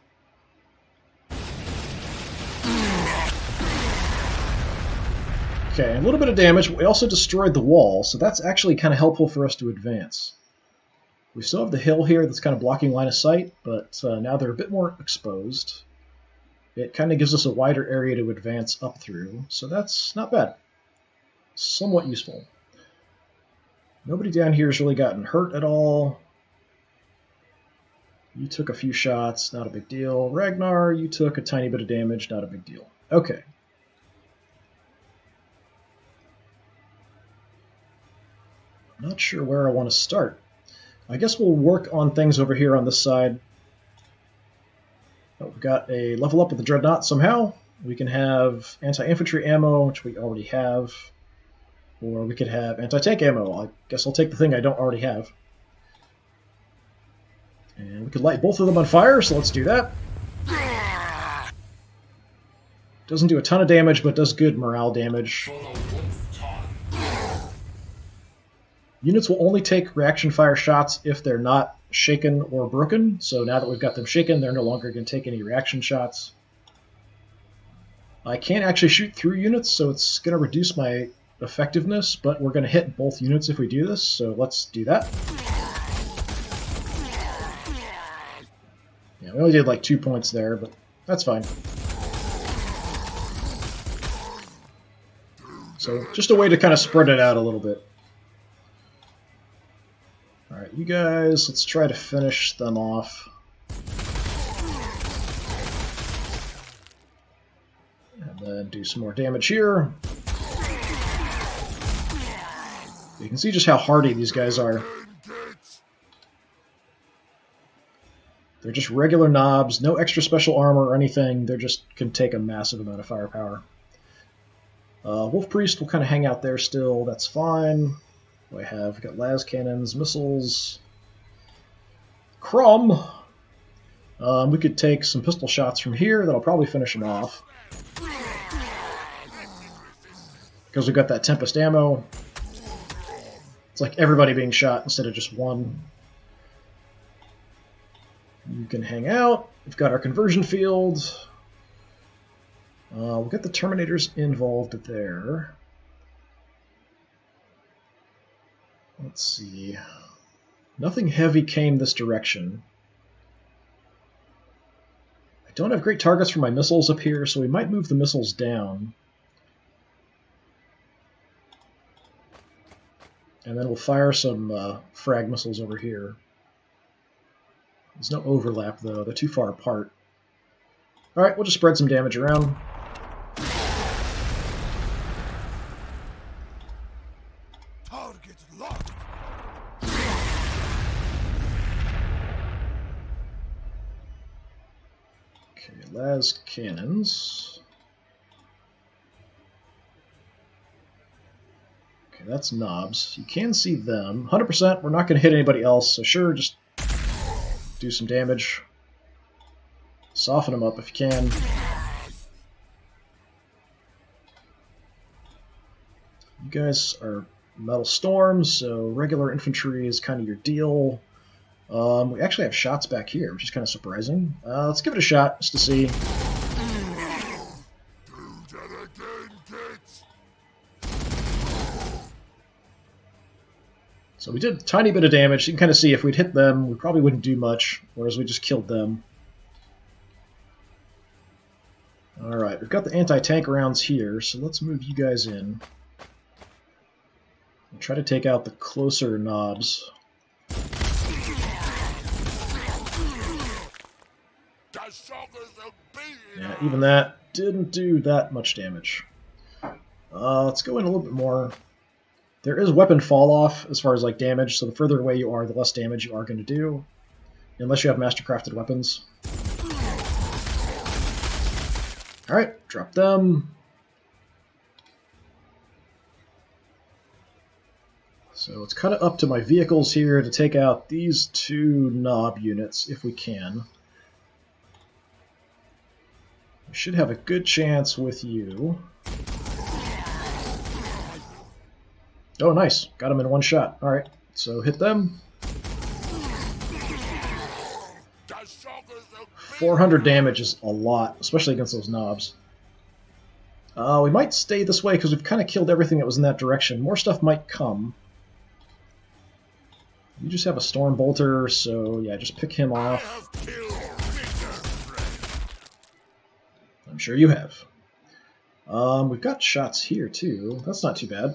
Okay, a little bit of damage. We also destroyed the wall, so that's actually kind of helpful for us to advance. We still have the hill here that's kind of blocking line of sight, but now they're a bit more exposed. It kind of gives us a wider area to advance up through, so that's not bad. Somewhat useful. Nobody down here has really gotten hurt at all. You took a few shots, not a big deal. Ragnar, you took a tiny bit of damage, not a big deal. Okay. Not sure where I want to start. I guess we'll work on things over here on this side. Oh, we've got a level up with the Dreadnought somehow. We can have anti-infantry ammo, which we already have. Or we could have anti-tank ammo. I guess I'll take the thing I don't already have. And we could light both of them on fire, so let's do that. Doesn't do a ton of damage, but does good morale damage. Units will only take reaction fire shots if they're not shaken or broken. So now that we've got them shaken, they're no longer going to take any reaction shots. I can't actually shoot through units, so it's going to reduce my effectiveness, but we're going to hit both units if we do this, so let's do that. Yeah, we only did like 2 points there, but that's fine. So just a way to kind of spread it out a little bit. Alright, you guys, let's try to finish them off. And then do some more damage here. You can see just how hardy these guys are. They're just regular knobs, no extra special armor or anything. They just can take a massive amount of firepower. Wolf Priest will kind of hang out there still. That's fine. What do I have? We've got las cannons, missiles, Crumb. We could take some pistol shots from here. That'll probably finish him off. Because we've got that Tempest ammo. It's like everybody being shot instead of just one. You can hang out. We've got our conversion field. We'll get the Terminators involved there. Let's see. Nothing heavy came this direction. I don't have great targets for my missiles up here, so we might move the missiles down. And then we'll fire some frag missiles over here. There's no overlap, though. They're too far apart. Alright, we'll just spread some damage around. Target locked. Okay, las cannons. Okay, that's knobs. You can see them. 100%, we're not going to hit anybody else, so sure, just do some damage. Soften them up if you can. You guys are Metal Storms, so regular infantry is kind of your deal. We actually have shots back here, which is kind of surprising. Let's give it a shot, just to see. So we did a tiny bit of damage. You can kind of see if we'd hit them, we probably wouldn't do much, whereas we just killed them. Alright, we've got the anti-tank rounds here, so let's move you guys in. We'll try to take out the closer knobs. Yeah, even that didn't do that much damage. Let's go in a little bit more. There is weapon fall-off as far as like damage, so the further away you are, the less damage you are going to do. Unless you have mastercrafted weapons. Alright, drop them. So it's kind of up to my vehicles here to take out these two knob units, if we can. We should have a good chance with you. Oh, nice. Got them in one shot. Alright, so hit them. 400 damage is a lot, especially against those knobs. We might stay this way because we've kind of killed everything that was in that direction. More stuff might come. You just have a Storm Bolter, so yeah, just pick him off. I'm sure you have. We've got shots here too. That's not too bad.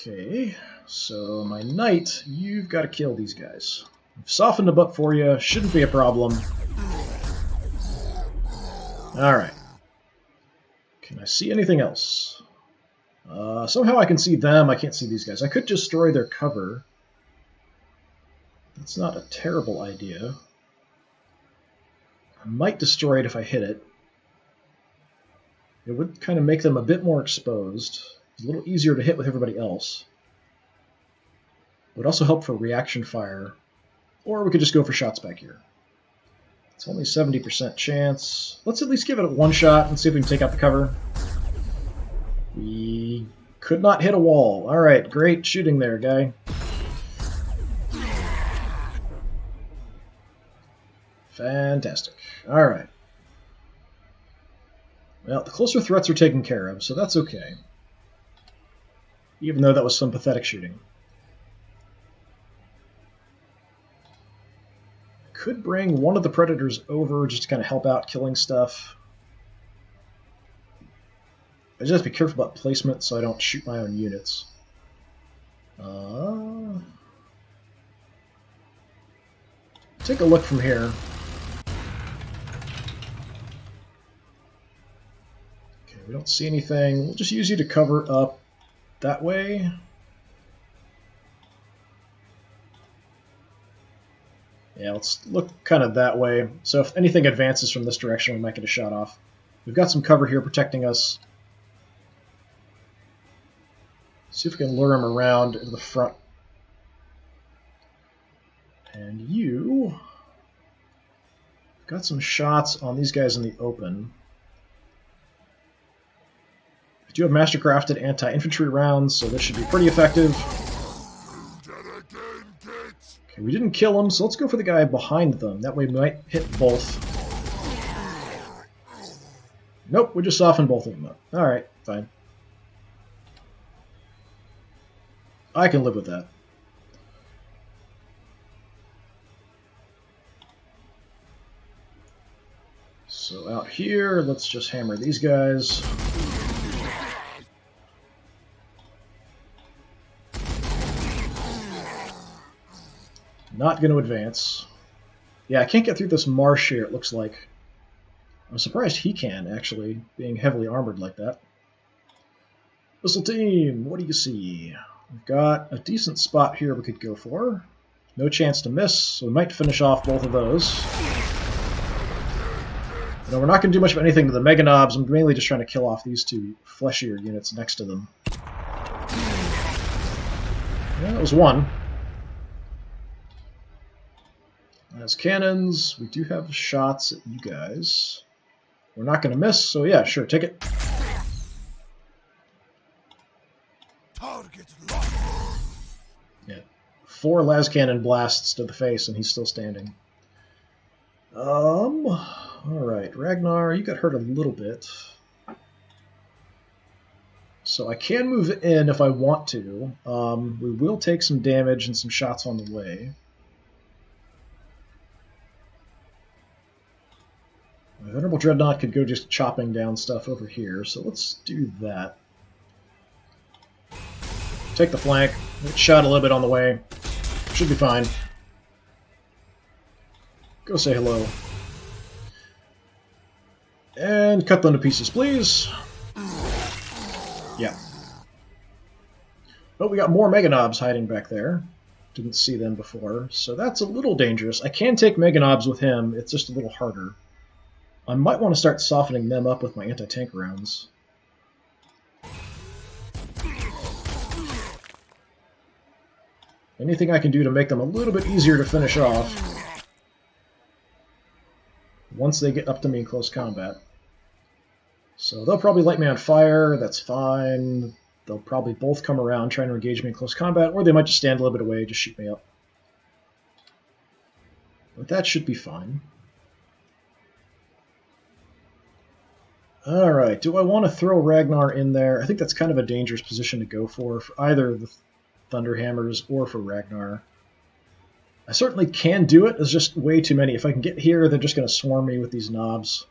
Okay, so my knight, you've got to kill these guys. I've softened them up for you, shouldn't be a problem. Alright. Can I see anything else? Somehow I can see them. I can't see these guys. I could destroy their cover. That's not a terrible idea. I might destroy it if I hit it. It would kind of make them a bit more exposed. It's a little easier to hit with everybody else. It would also help for reaction fire. Or we could just go for shots back here. It's only 70% chance. Let's at least give it one shot and see if we can take out the cover. We could not hit a wall. Alright, great shooting there, guy. Fantastic. Alright. Well, the closer threats are taken care of, so that's okay. Even though that was some pathetic shooting. Could bring one of the predators over just to kind of help out killing stuff. I just have to be careful about placement so I don't shoot my own units. Take a look from here. Okay, we don't see anything. We'll just use you to cover up that way. Yeah, let's look kind of that way. So if anything advances from this direction, we might get a shot off. We've got some cover here protecting us. See if we can lure him around into the front. And you got some shots on these guys in the open. I do have mastercrafted anti-infantry rounds, so this should be pretty effective. Okay, we didn't kill him, so let's go for the guy behind them. That way we might hit both. Nope, we just softened both of them up. Alright, fine. I can live with that. So out here, let's just hammer these guys. Not going to advance. Yeah, I can't get through this marsh here, it looks like. I'm surprised he can, actually, being heavily armored like that. Missile team, what do you see? We've got a decent spot here we could go for. No chance to miss, so we might finish off both of those. You know, we're not going to do much of anything to the Mega Knobs. I'm mainly just trying to kill off these two fleshier units next to them. Yeah, that was one. As cannons, we do have shots at you guys. We're not going to miss, so yeah, sure, take it. Target locked. Yeah, 4 las cannon blasts to the face, and he's still standing. Alright, Ragnar, you got hurt a little bit. So I can move in if I want to. We will take some damage and some shots on the way. My Venerable Dreadnought could go just chopping down stuff over here, so let's do that. Take the flank. Get shot a little bit on the way. Should be fine. Go say hello. And cut them to pieces, please. Yeah. Oh, we got more Mega Knobs hiding back there. Didn't see them before, so that's a little dangerous. I can take Mega Knobs with him, it's just a little harder. I might want to start softening them up with my anti-tank rounds. Anything I can do to make them a little bit easier to finish off once they get up to me in close combat. So they'll probably light me on fire, that's fine. They'll probably both come around trying to engage me in close combat, or they might just stand a little bit away, just shoot me up. But that should be fine. Alright, do I want to throw Ragnar in there? I think that's kind of a dangerous position to go for either the Thunderhammers or for Ragnar. I certainly can do it, there's just way too many. If I can get here, they're just going to swarm me with these knobs.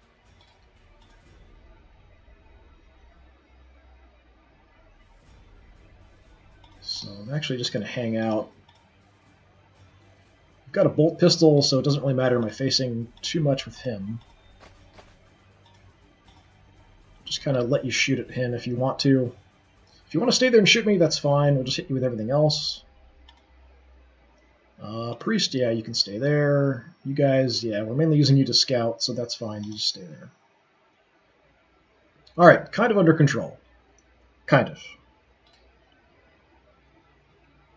So I'm actually just going to hang out. I've got a bolt pistol, so it doesn't really matter am I facing too much with him. just kind of let you shoot at him if you want to. If you want to stay there and shoot me, that's fine. We'll just hit you with everything else. Priest, yeah, you can stay there. You guys, yeah, we're mainly using you to scout, so that's fine. You just stay there. Alright, kind of under control. Kind of.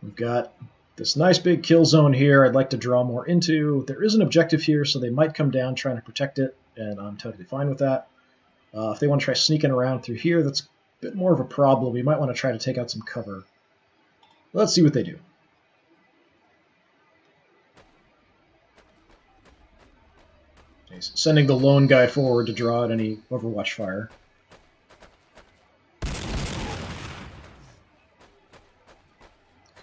We've got this nice big kill zone here I'd like to draw more into. There is an objective here, so they might come down trying to protect it, and I'm totally fine with that. If they want to try sneaking around through here, that's a bit more of a problem. We might want to try to take out some cover. Let's see what they do. Okay, so sending the lone guy forward to draw at any Overwatch fire.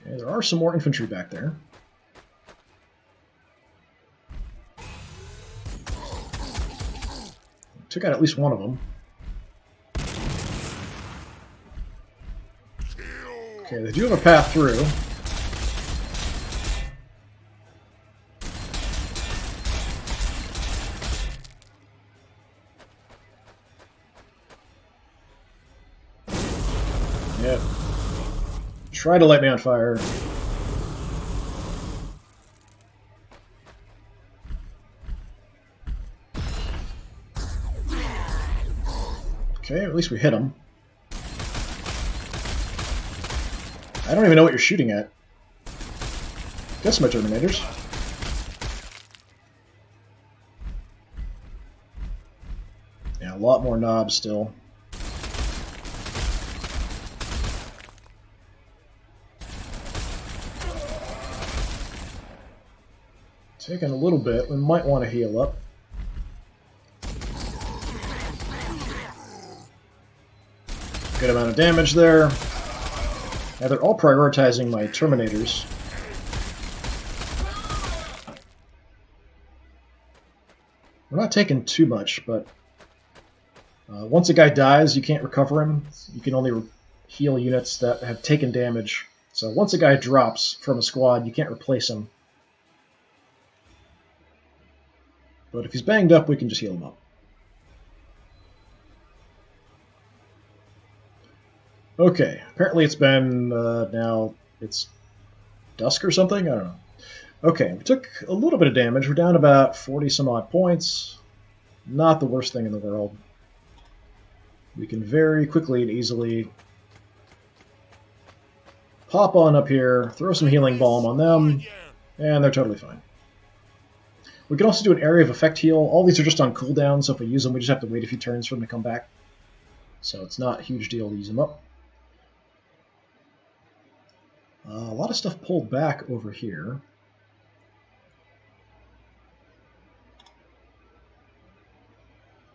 Okay, there are some more infantry back there. Took out at least one of them. Okay, they do have a path through. Yep. Try to light me on fire. Okay, at least we hit him. I don't even know what you're shooting at. Guess my Terminators. Yeah, a lot more knobs still. Taking a little bit. We might want to heal up. Good amount of damage there. Now they're all prioritizing my Terminators. We're not taking too much, but once a guy dies, you can't recover him. You can only heal units that have taken damage. So once a guy drops from a squad, you can't replace him. But if he's banged up, we can just heal him up. Okay, apparently it's been, now it's dusk or something? I don't know. Okay, we took a little bit of damage. We're down about 40 some odd points. Not the worst thing in the world. We can very quickly and easily pop on up here, throw some healing balm on them, and they're totally fine. We can also do an area of effect heal. All these are just on cooldown, so if we use them, we just have to wait a few turns for them to come back. So it's not a huge deal to use them up. A lot of stuff pulled back over here.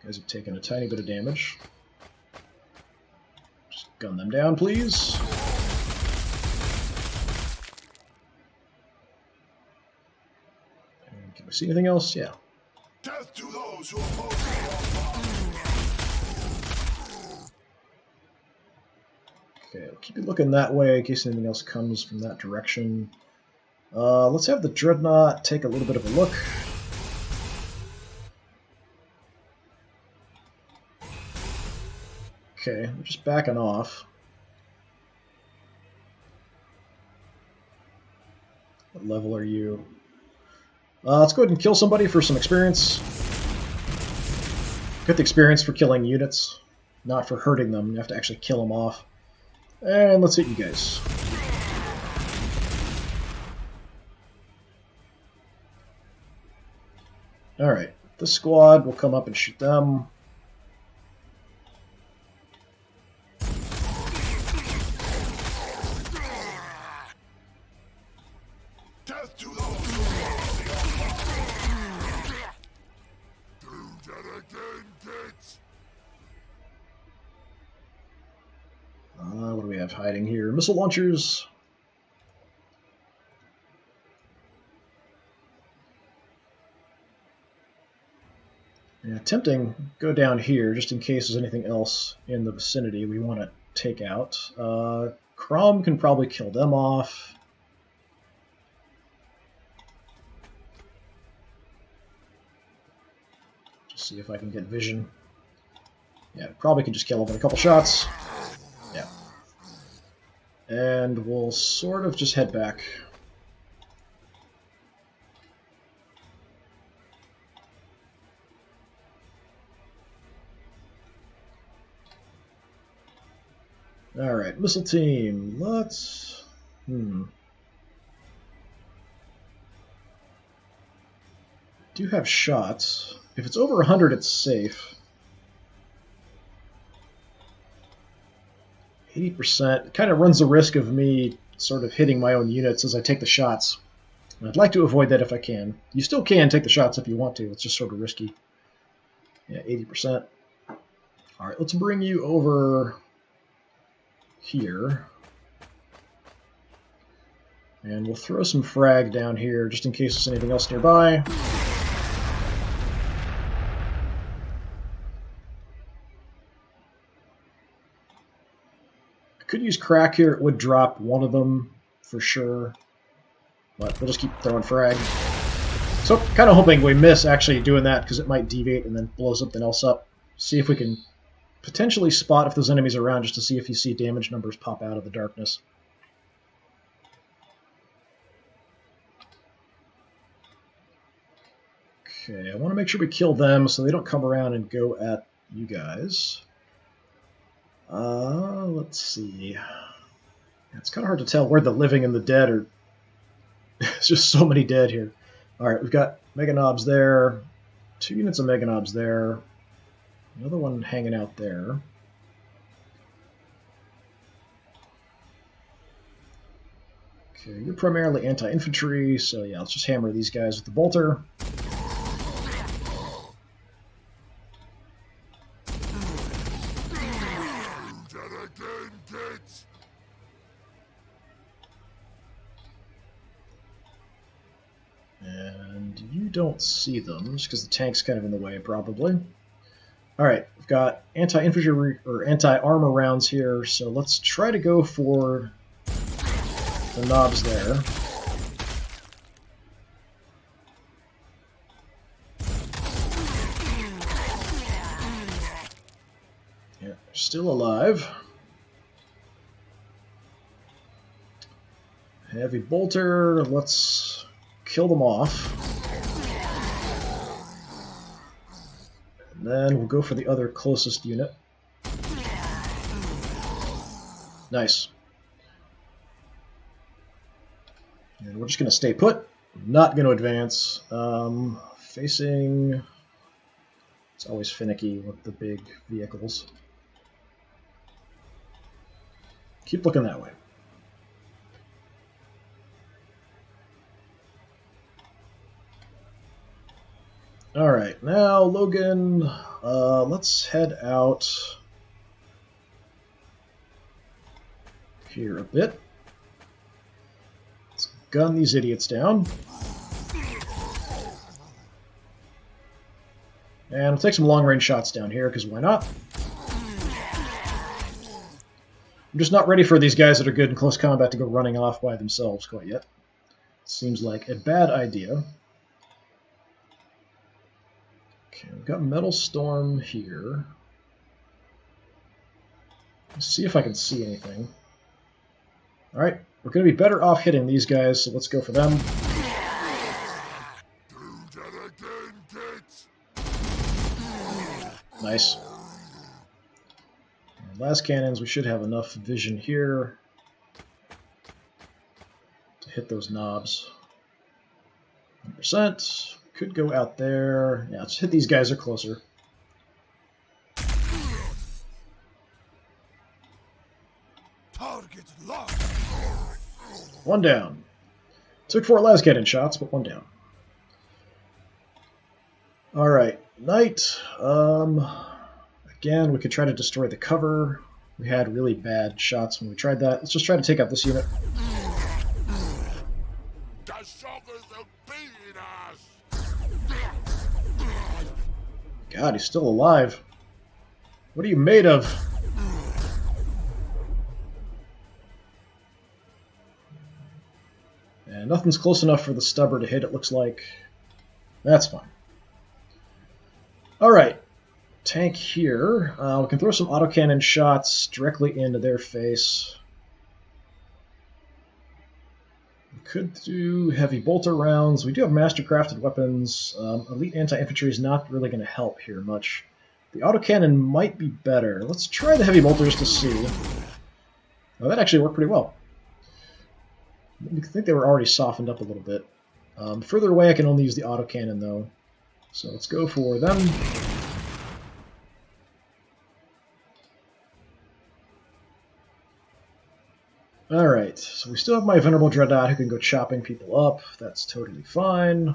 Guys have taken a tiny bit of damage. Just gun them down, please. And can we see anything else? Yeah. Death to those who oppose Okay, I'll keep you looking that way in case anything else comes from that direction. Let's have the Dreadnought take a little bit of a look. Okay, we're just backing off. What level are you? Let's go ahead and kill somebody for some experience. Get the experience for killing units, not for hurting them. You have to actually kill them off. And let's hit you guys. Alright, this squad will come up and shoot them. death to those who oppose do that again, kids. What do we have hiding here? Missile launchers. Yeah, tempting, go down here just in case there's anything else in the vicinity we want to take out. Crom can probably kill them off. Just see if I can get vision. Yeah, probably can just kill him with a couple shots. Yeah. And we'll sort of just head back. Alright, missile team. Let's... Do have shots. If it's over 100, it's safe. 80% kind of runs the risk of me sort of hitting my own units as I take the shots. And I'd like to avoid that if I can. You still can take the shots if you want to. It's just sort of risky. Yeah, 80%. All right, let's bring you over here. And we'll throw some frag down here just in case there's anything else nearby. Could use crack here. It would drop one of them for sure. But we'll just keep throwing frag. So, kind of hoping we miss actually doing that because it might deviate and then blow something else up. See if we can potentially spot if there's enemies around just to see if you see damage numbers pop out of the darkness. Okay, I want to make sure we kill them so they don't come around and go at you guys. Let's see. It's kind of hard to tell where the living and the dead are. There's just so many dead here. Alright, we've got Mega Knobs there. 2 units of Mega Knobs there. Another one hanging out there. Okay, you're primarily anti-infantry, so yeah, let's just hammer these guys with the bolter. And you don't see them, just because the tank's kind of in the way, probably. Alright, we've got anti-infantry or anti-armor rounds here, so let's try to go for the knobs there. Yeah, still alive. Heavy bolter, let's kill them off. And then we'll go for the other closest unit. Nice. And we're just going to stay put. Not going to advance. Facing... It's always finicky with the big vehicles. Keep looking that way. Alright, now Logan, let's head out here a bit. Let's gun these idiots down. And we'll take some long-range shots down here, because why not? I'm just not ready for these guys that are good in close combat to go running off by themselves quite yet. Seems like a bad idea. Okay, we've got Metal Storm here. Let's see if I can see anything. Alright, we're going to be better off hitting these guys, so let's go for them. Nice. And last cannons, we should have enough vision here to hit those knobs. 100%. Could go out there. Yeah, let's hit these guys. Are closer. Target locked. One down. Took 4 las cannon shots, but 1 down. Alright, Knight. Again, we could try to destroy the cover. We had really bad shots when we tried that. Let's just try to take out this unit. God, he's still alive. What are you made of? And nothing's close enough for the stubber to hit, it looks like. That's fine. Alright. tank here. We can throw some autocannon shots directly into their face. We could do heavy bolter rounds. We do have mastercrafted weapons. Elite anti-infantry is not really going to help here much. The autocannon might be better. Let's try the heavy bolters to see. Oh, that actually worked pretty well. I think they were already softened up a little bit. Further away, I can only use the autocannon, though. So let's go for them. Alright, so we still have my Venerable Dreadnought who can go chopping people up. That's totally fine.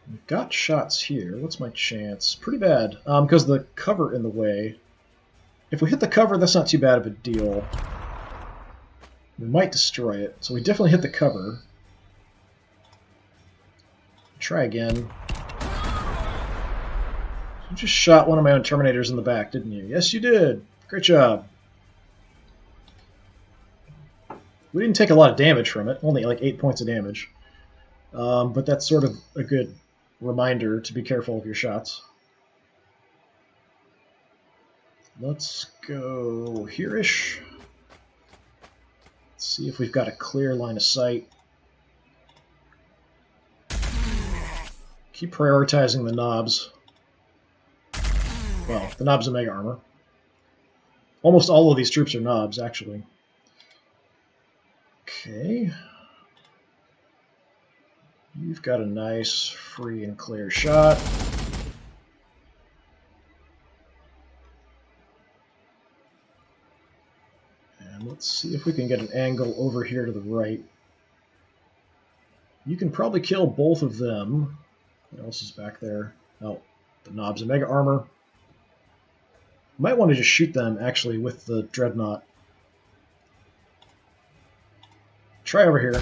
We've got shots here. What's my chance? Pretty bad, because of the cover in the way. If we hit the cover, that's not too bad of a deal. We might destroy it, so we definitely hit the cover. Try again. You just shot one of my own Terminators in the back, didn't you? Yes, you did. Great job. We didn't take a lot of damage from it, only like 8 points of damage. But that's sort of a good reminder to be careful of your shots. Let's go here-ish. Let's see if we've got a clear line of sight. Keep prioritizing the knobs. Well, the knobs of Mega Armor. Almost all of these troops are knobs, actually. Okay. You've got a nice, free and clear shot. And let's see if we can get an angle over here to the right. You can probably kill both of them. What else is back there? Oh, the knobs of Mega Armor. Might want to just shoot them, actually, with the Dreadnought. Try over here.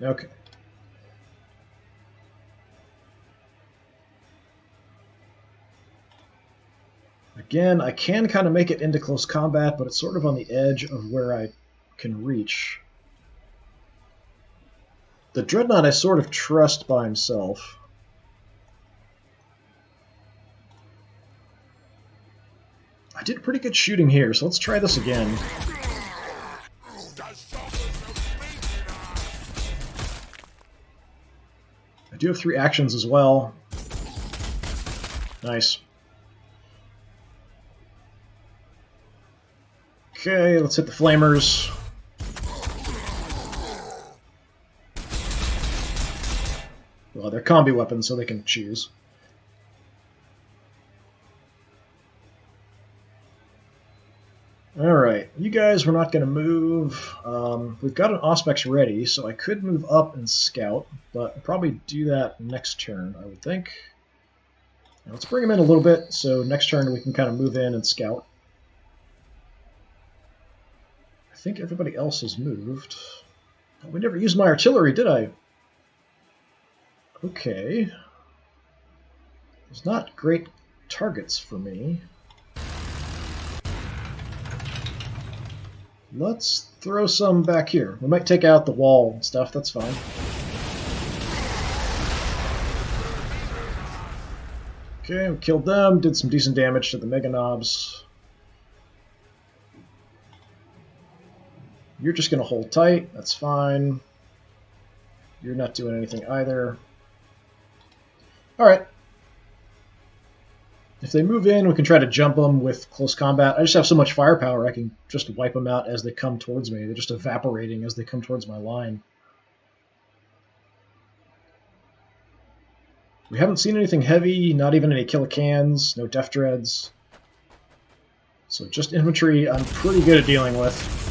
Okay. Again, I can kind of make it into close combat, but it's sort of on the edge of where I can reach. The Dreadnought I sort of trust by himself. I did pretty good shooting here, so let's try this again. I do have 3 actions as well. Nice. Okay, let's hit the flamers. Well, they're combi weapons, so they can choose. Alright, you guys, we're not going to move. We've got an Auspex ready, so I could move up and scout, but I'll probably do that next turn, I would think. Now let's bring him in a little bit, so next turn we can kind of move in and scout. I think everybody else has moved. Oh, we never used my artillery, did I? Okay. There's not great targets for me. Let's throw some back here. We might take out the wall and stuff, that's fine. Okay, we killed them, did some decent damage to the Mega Knobs. You're just going to hold tight, that's fine. You're not doing anything either. Alright. If they move in, we can try to jump them with close combat. I just have so much firepower, I can just wipe them out as they come towards me. They're just evaporating as they come towards my line. We haven't seen anything heavy, not even any Killicans, no Def Dreads. So just infantry I'm pretty good at dealing with.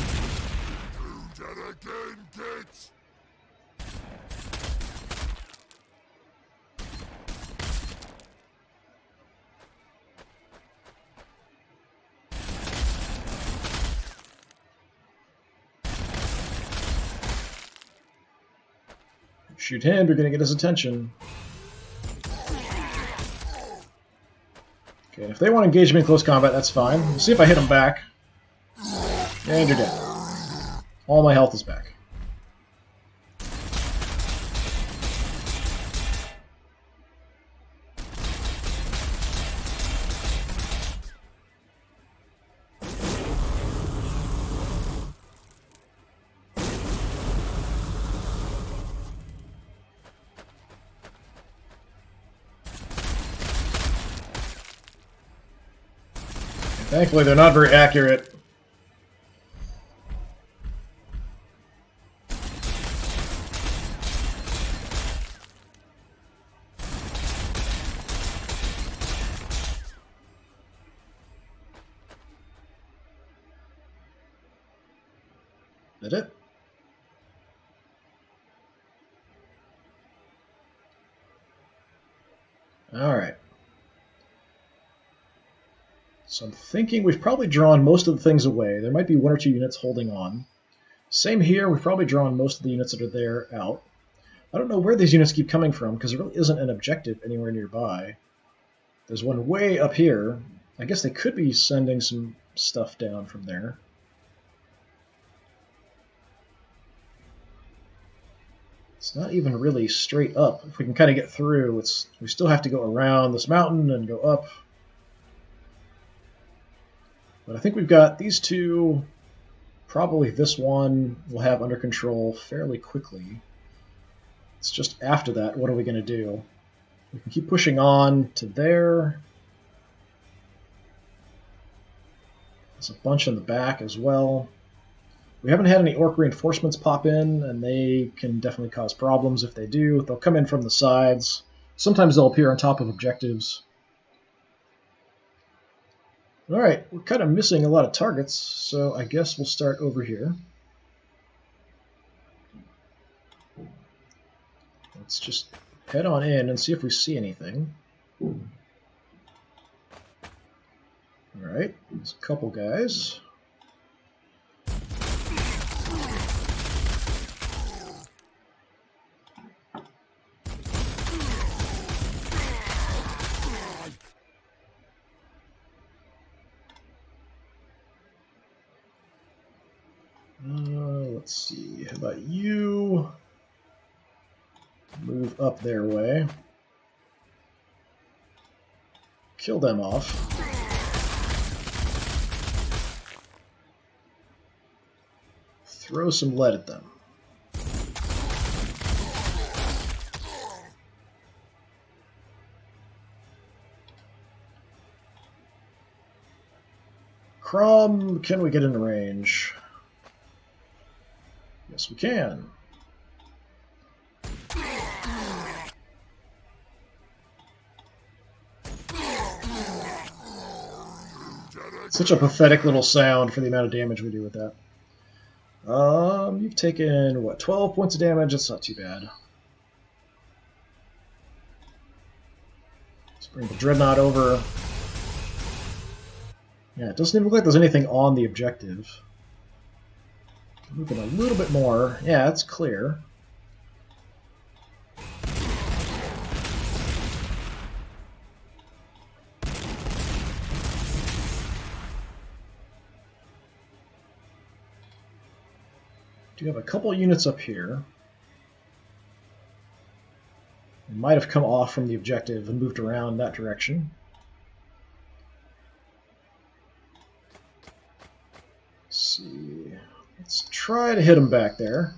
Shoot him, you're going to get his attention. Okay, if they want to engage me in close combat, that's fine. We'll see if I hit them back. And you're dead. All my health is back. Thankfully, they're not very accurate. That it? Alright. So I'm thinking we've probably drawn most of the things away. There might be one or two units holding on. Same here, we've probably drawn most of the units that are there out. I don't know where these units keep coming from, because there really isn't an objective anywhere nearby. There's one way up here. I guess they could be sending some stuff down from there. It's not even really straight up. If we can kind of get through, we still have to go around this mountain and go up. But I think we've got these two. Probably this one we'll have under control fairly quickly. It's just after that, what are we going to do? We can keep pushing on to there. There's a bunch in the back as well. We haven't had any orc reinforcements pop in, and they can definitely cause problems if they do. They'll come in from the sides. Sometimes they'll appear on top of objectives. Alright, we're kind of missing a lot of targets, so I guess we'll start over here. Let's just head on in and see if we see anything. Alright, there's a couple guys. Let's see, how about you? Move up their way. Kill them off. Throw some lead at them. Crom, can we get in range? Yes, we can. Such a pathetic little sound for the amount of damage we do with that. You've taken, what, 12 points of damage? That's not too bad. Let's bring the Dreadnought over. Yeah, it doesn't even look like there's anything on the objective. Moving a little bit more. Yeah, it's clear. Do have a couple units up here. They might have come off from the objective and moved around that direction. Let's see. Let's try to hit them back there.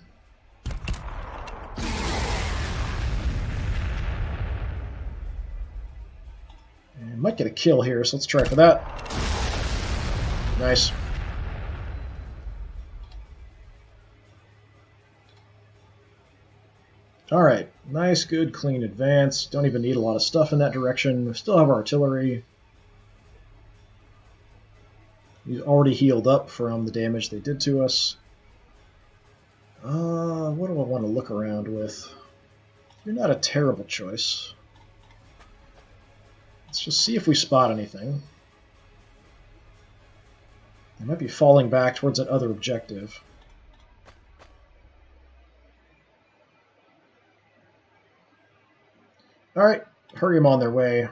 And might get a kill here, so let's try for that. Nice. Alright, nice, good, clean advance. Don't even need a lot of stuff in that direction. We still have artillery. He's already healed up from the damage they did to us. What do I want to look around with? You're not a terrible choice. Let's just see if we spot anything. They might be falling back towards that other objective. Alright, hurry them on their way.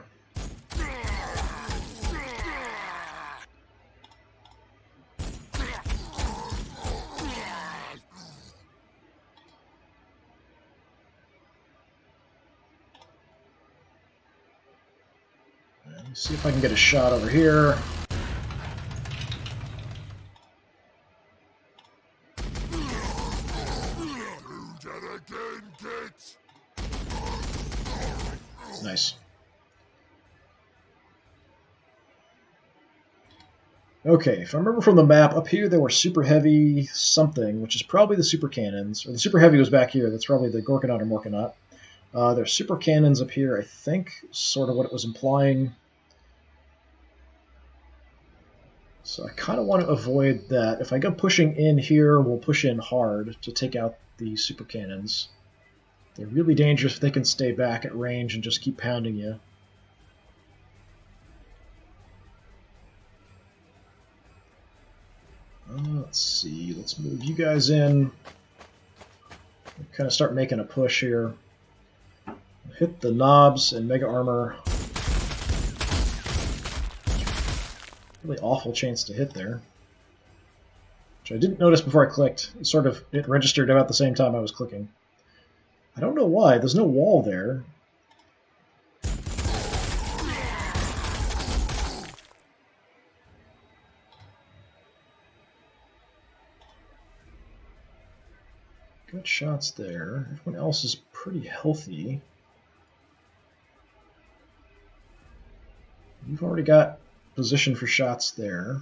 Let's see if I can get a shot over here. Nice. Okay, if I remember from the map, up here they were super heavy something, which is probably the super cannons. Or the super heavy was back here. That's probably the Gorkanaut or Morkanaut. There's super cannons up here, I think, sort of what it was implying. So I kind of want to avoid that. If I go pushing in here, we'll push in hard to take out the super cannons. They're really dangerous if they can stay back at range and just keep pounding you. Let's see, let's move you guys in. Kind of start making a push here. Hit the knobs and mega armor. Really awful chance to hit there. Which I didn't notice before I clicked. It registered about the same time I was clicking. I don't know why, there's no wall there. Good shots there. Everyone else is pretty healthy. You've already got position for shots there.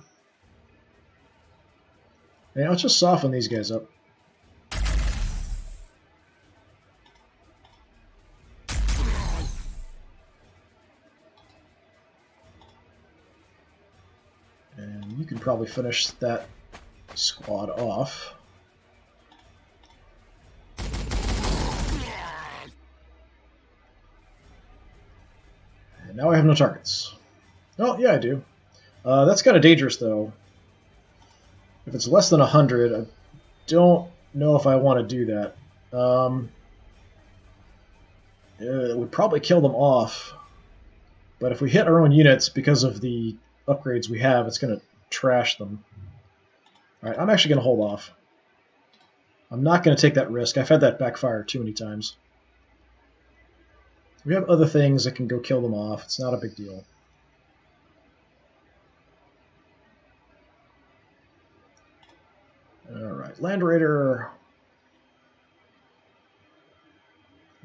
And let's just soften these guys up. And you can probably finish that squad off. And now I have no targets. Oh, yeah, I do. That's kind of dangerous, though. If it's less than 100, I don't know if I want to do that. It would probably kill them off. But if we hit our own units because of the upgrades we have, it's going to trash them. Alright, I'm actually going to hold off. I'm not going to take that risk. I've had that backfire too many times. We have other things that can go kill them off. It's not a big deal. Alright, Land Raider.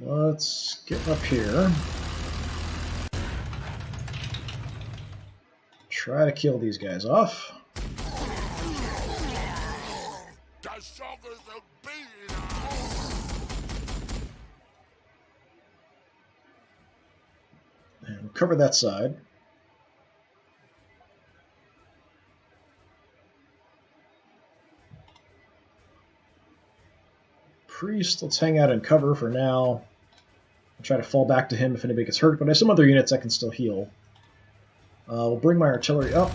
Let's get up here. Try to kill these guys off. And we'll cover that side. Priest, let's hang out and cover for now. I'll try to fall back to him if anybody gets hurt, but I have some other units I can still heal. We'll bring my artillery up.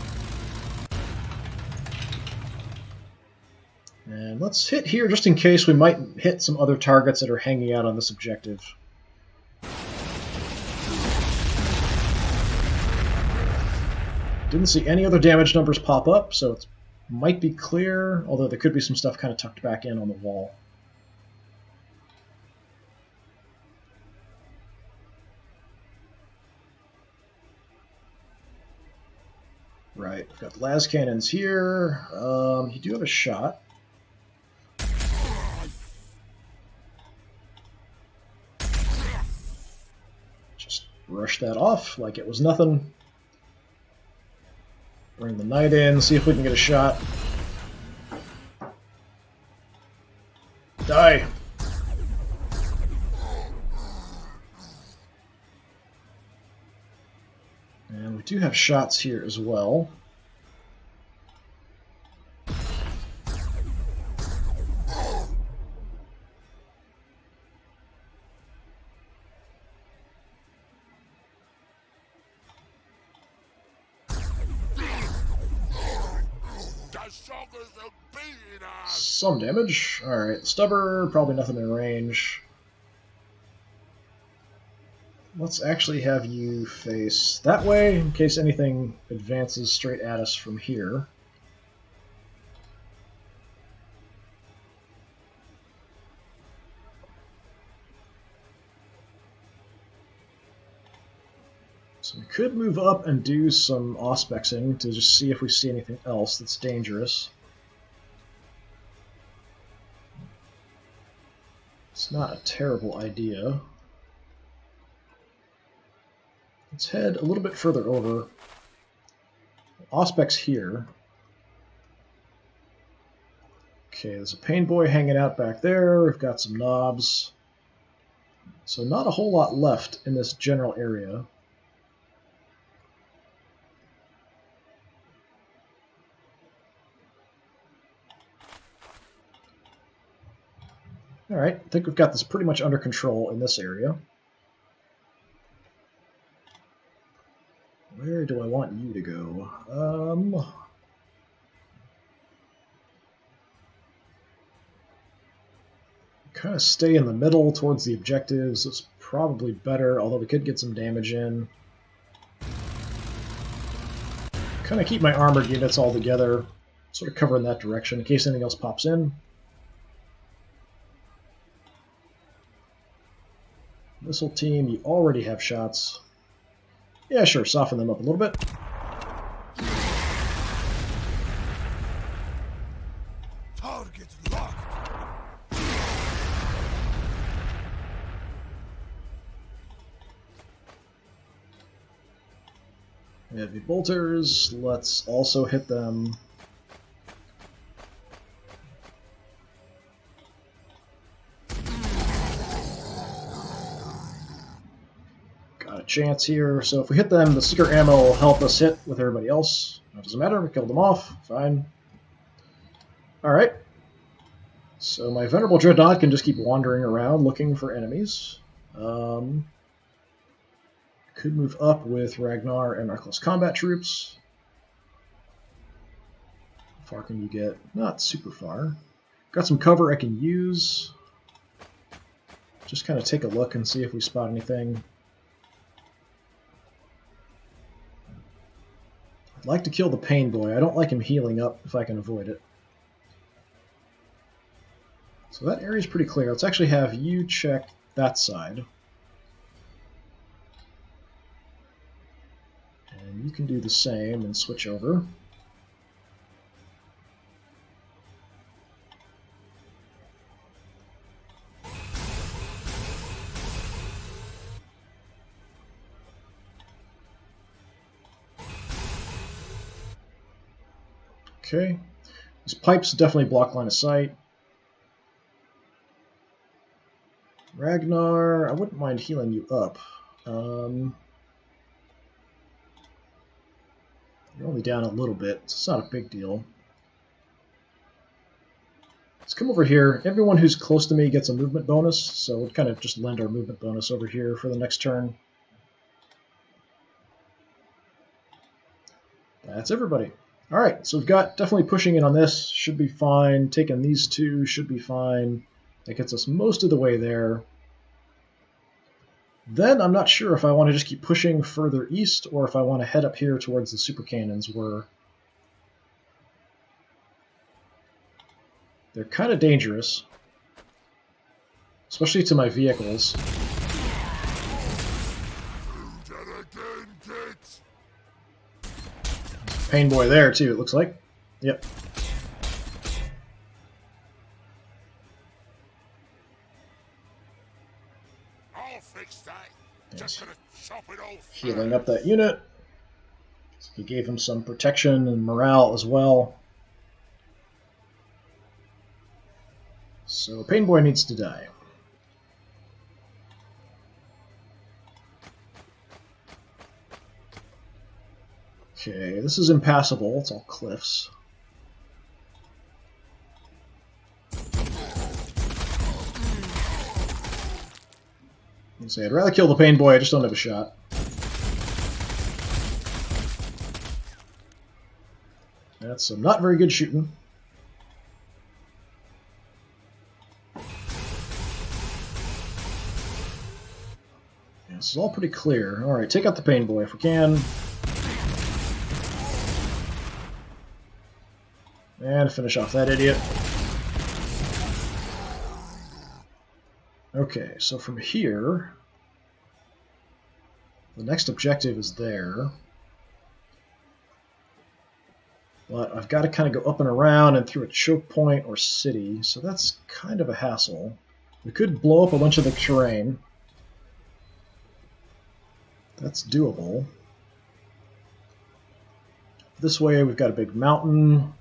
And let's hit here just in case we might hit some other targets that are hanging out on this objective. Didn't see any other damage numbers pop up, so it might be clear, although there could be some stuff kind of tucked back in on the wall. Right, we've got las cannons here. You do have a shot. Just brush that off like it was nothing. Bring the knight in, see if we can get a shot. Die! And we do have shots here as well. Some damage. Alright, the stubber, probably nothing in range. Let's actually have you face that way, in case anything advances straight at us from here. So we could move up and do some auspexing to just see if we see anything else that's dangerous. It's not a terrible idea. Let's head a little bit further over. Auspex here. Okay, there's a pain boy hanging out back there. We've got some knobs. So not a whole lot left in this general area. Alright, I think we've got this pretty much under control in this area. Where do I want you to go? Kind of stay in the middle towards the objectives. It's probably better, although we could get some damage in. Kind of keep my armored units all together, sort of cover in that direction in case anything else pops in. Missile team, you already have shots. Yeah, sure, soften them up a little bit. Target locked. Heavy bolters, let's also hit them. Got a chance here, so if we hit them, the seeker ammo will help us hit with everybody else. It doesn't matter, we killed them off, fine. Alright. So my Venerable Dreadnought can just keep wandering around looking for enemies. Could move up with Ragnar and our close combat troops. How far can you get? Not super far. Got some cover I can use. Just kind of take a look and see if we spot anything. I'd like to kill the Pain Boy. I don't like him healing up if I can avoid it. So that area's pretty clear. Let's actually have you check that side. And you can do the same and switch over. Okay. These pipes definitely block line of sight. Ragnar, I wouldn't mind healing you up. You're only down a little bit. It's not a big deal. Let's come over here. Everyone who's close to me gets a movement bonus, so we'll kind of just lend our movement bonus over here for the next turn. That's everybody. Alright, so we've got definitely pushing in on this. Should be fine. Taking these two should be fine. That gets us most of the way there. Then I'm not sure if I want to just keep pushing further east or if I want to head up here towards the super cannons where they're kind of dangerous, especially to my vehicles. Pain Boy there too, it looks like. Yep. I'll fix that. Just gonna chop it off. Healing up that unit. So he gave him some protection and morale as well. So Pain Boy needs to die. Okay, this is impassable. It's all cliffs. I'd rather kill the Pain Boy, I just don't have a shot. That's some not very good shooting. Yeah, this is all pretty clear. Alright, take out the Pain Boy if we can. And finish off that idiot. Okay, so from here, the next objective is there. But I've got to kind of go up and around and through a choke point or city, so that's kind of a hassle. We could blow up a bunch of the terrain. That's doable. This way we've got a big mountain.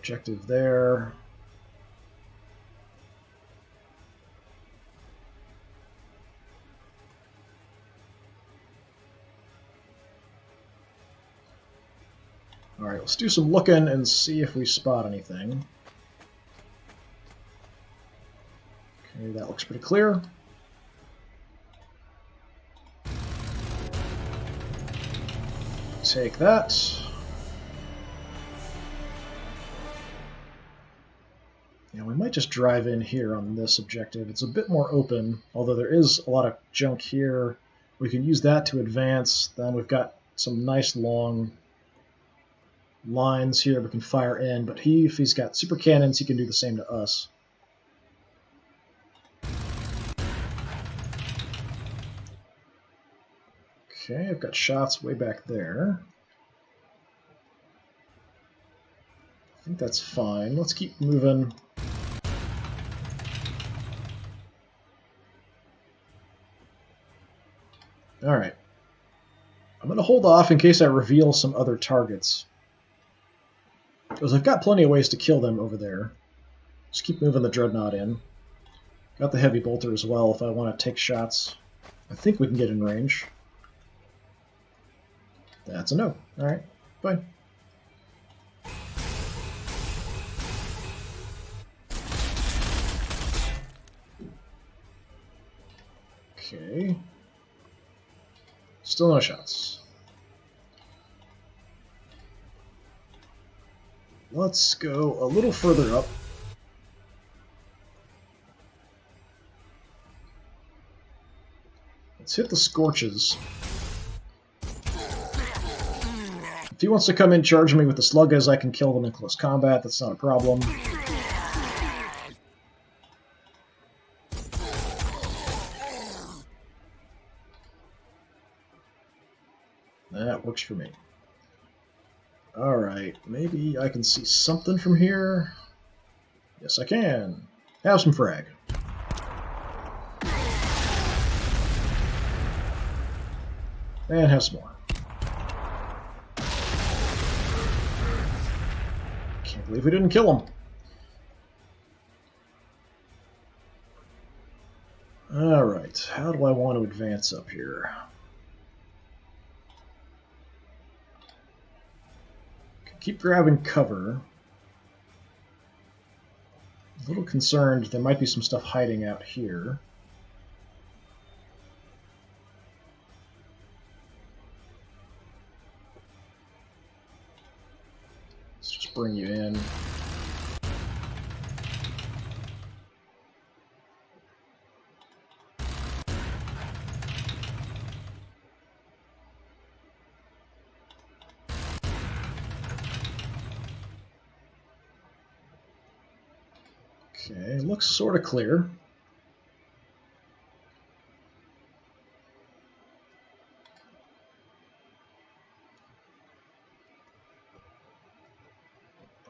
objective there. Alright, let's do some looking and see if we spot anything. Okay, that looks pretty clear. Take that. Yeah, we might just drive in here on this objective. It's a bit more open, although there is a lot of junk here. We can use that to advance. Then we've got some nice long lines here we can fire in, but if he's got super cannons, he can do the same to us. Okay, I've got shots way back there. I think that's fine. Let's keep moving. Alright. I'm going to hold off in case I reveal some other targets. Because I've got plenty of ways to kill them over there. Just keep moving the Dreadnought in. Got the Heavy Bolter as well if I want to take shots. I think we can get in range. That's a no. Alright, fine. Okay. Still no shots. Let's go a little further up. Let's hit the Scorches. If he wants to come in charging me with the Sluggas, I can kill them in close combat. That's not a problem. That works for me. Alright, maybe I can see something from here. Yes, I can. Have some frag. And have some more. Can't believe we didn't kill him. Alright, how do I want to advance up here? Keep grabbing cover. A little concerned there might be some stuff hiding out here. Let's just bring you in. Okay, looks sort of clear.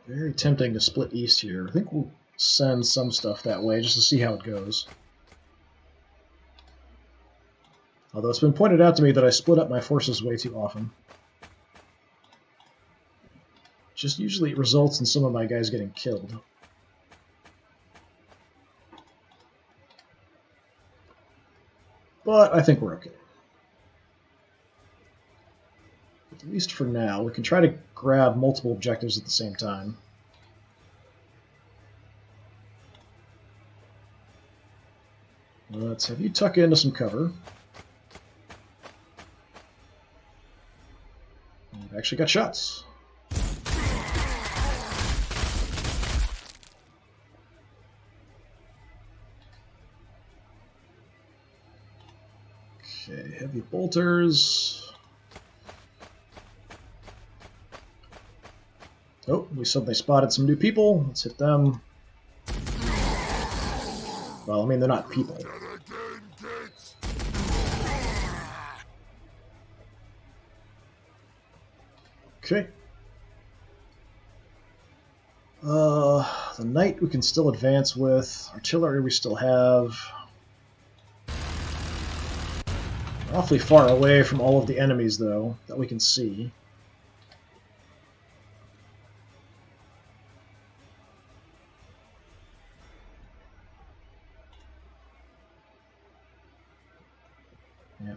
Very tempting to split east here. I think we'll send some stuff that way just to see how it goes. Although it's been pointed out to me that I split up my forces way too often. Just usually it results in some of my guys getting killed. But I think we're okay. At least for now. We can try to grab multiple objectives at the same time. Let's have you tuck into some cover. We've actually got shots. Okay, heavy bolters. Oh, we suddenly spotted some new people. Let's hit them. Well, I mean, they're not people. Okay. The knight we can still advance with. Artillery we still have. We're awfully far away from all of the enemies, though, that we can see.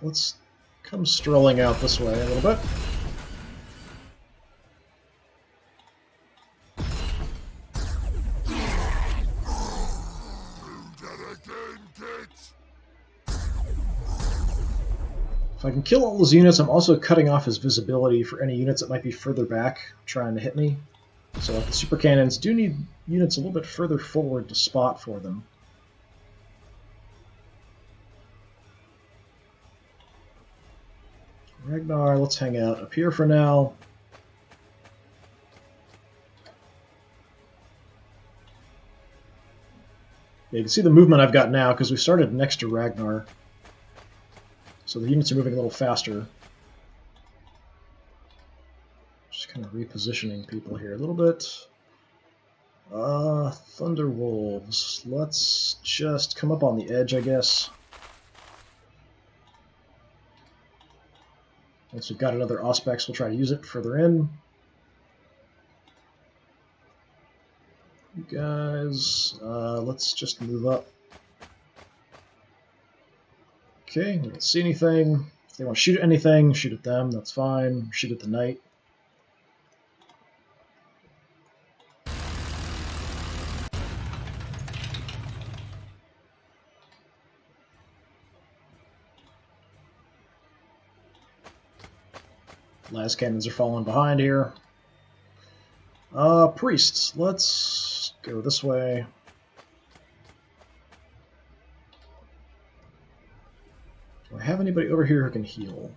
let's come strolling out this way a little bit. If I can kill all those units, I'm also cutting off his visibility for any units that might be further back trying to hit me. So like the super cannons do need units a little bit further forward to spot for them. Ragnar, let's hang out up here for now. Yeah, you can see the movement I've got now because we started next to Ragnar. So the units are moving a little faster. Just kind of repositioning people here a little bit. Thunderwolves. Let's just come up on the edge, I guess. Once we've got another Auspex, we'll try to use it further in. You guys, let's just move up. Okay, we don't see anything. If they want to shoot at anything, shoot at them, that's fine. Shoot at the knight. Las cannons are falling behind here. Priests, let's go this way. Do I have anybody over here who can heal?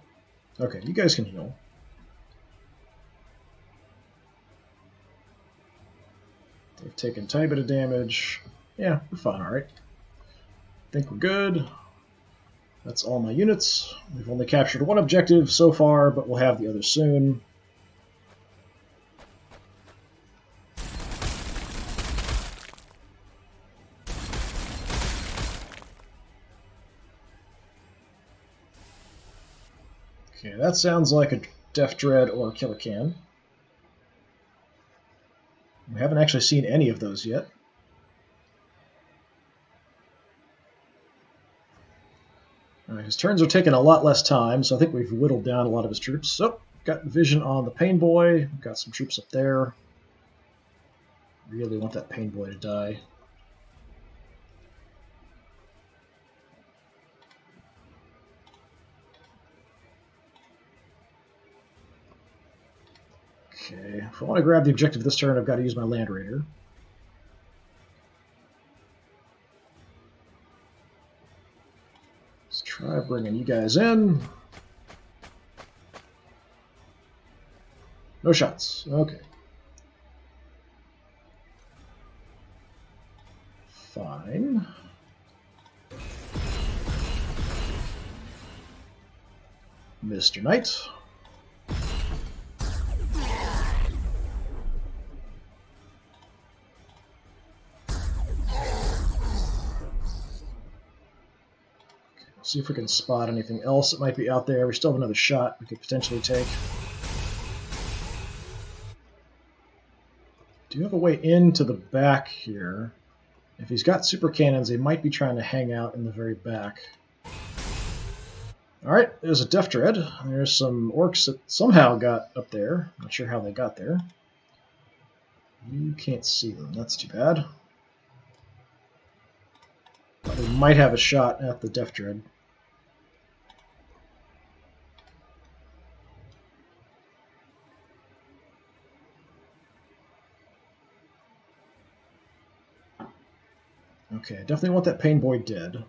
Okay, you guys can heal. They've taken a tiny bit of damage. Yeah, we're fine, alright. Think we're good. That's all my units. We've only captured one objective so far, but we'll have the other soon. Okay, that sounds like a Death Dread or a Killer Can. We haven't actually seen any of those yet. Alright, his turns are taking a lot less time, so I think we've whittled down a lot of his troops. So, got vision on the Pain Boy. Got some troops up there. Really want that Pain Boy to die. Okay, if I want to grab the objective this turn, I've got to use my Land Raider. Let's try bringing you guys in. No shots. Okay. Fine. Mr. Knight. See if we can spot anything else that might be out there. We still have another shot we could potentially take. Do you have a way into the back here? If he's got super cannons, they might be trying to hang out in the very back. Alright, there's a Death Dread. There's some orcs that somehow got up there. Not sure how they got there. You can't see them. That's too bad. But we might have a shot at the Death Dread. Okay, I definitely want that Pain Boy dead.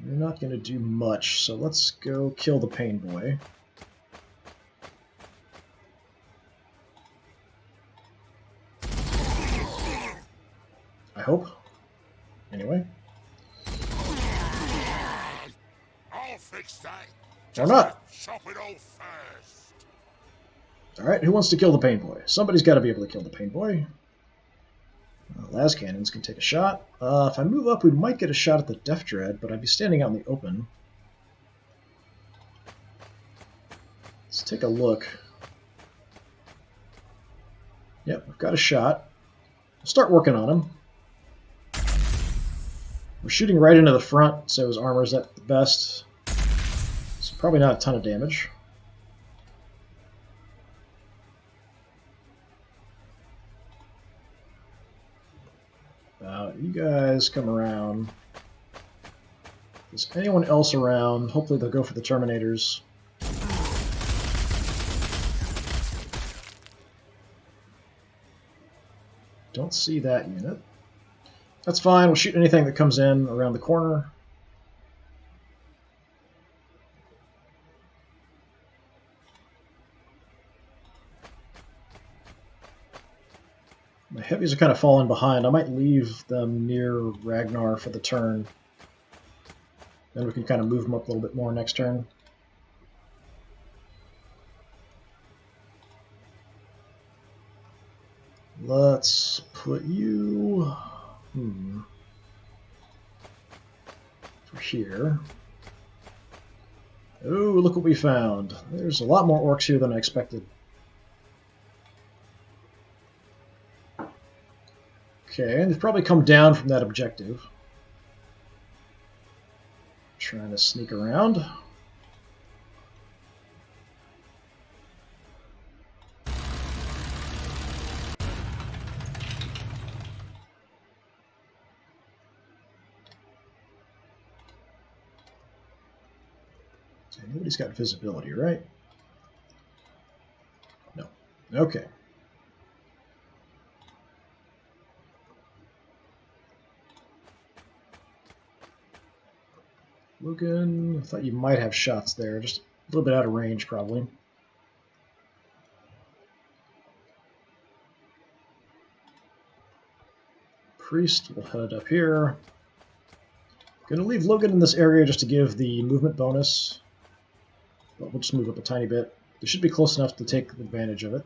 You're not going to do much, so let's go kill the Pain Boy. I hope. Anyway. I'll fix that. Or not. Chop it all first. Alright, who wants to kill the Pain Boy? Somebody's got to be able to kill the Pain Boy. Las cannons can take a shot. If I move up, we might get a shot at the Death Dread, but I'd be standing out in the open. Let's take a look. Yep, we've got a shot. We'll start working on him. We're shooting right into the front, so his armor's at the best. So probably not a ton of damage. You guys come around. Is anyone else around? Hopefully they'll go for the Terminators. Don't see that unit. That's fine. We'll shoot anything that comes in around the corner. My heavies are kind of falling behind. I might leave them near Ragnar for the turn. Then we can kind of move them up a little bit more next turn. Let's put you for here. Oh, look what we found. There's a lot more orcs here than I expected. Okay, and they've probably come down from that objective. Trying to sneak around. So nobody's got visibility, right? No. Okay. Logan, I thought you might have shots there, just a little bit out of range probably. Priest will head up here. Gonna leave Logan in this area just to give the movement bonus. But we'll just move up a tiny bit. They should be close enough to take advantage of it.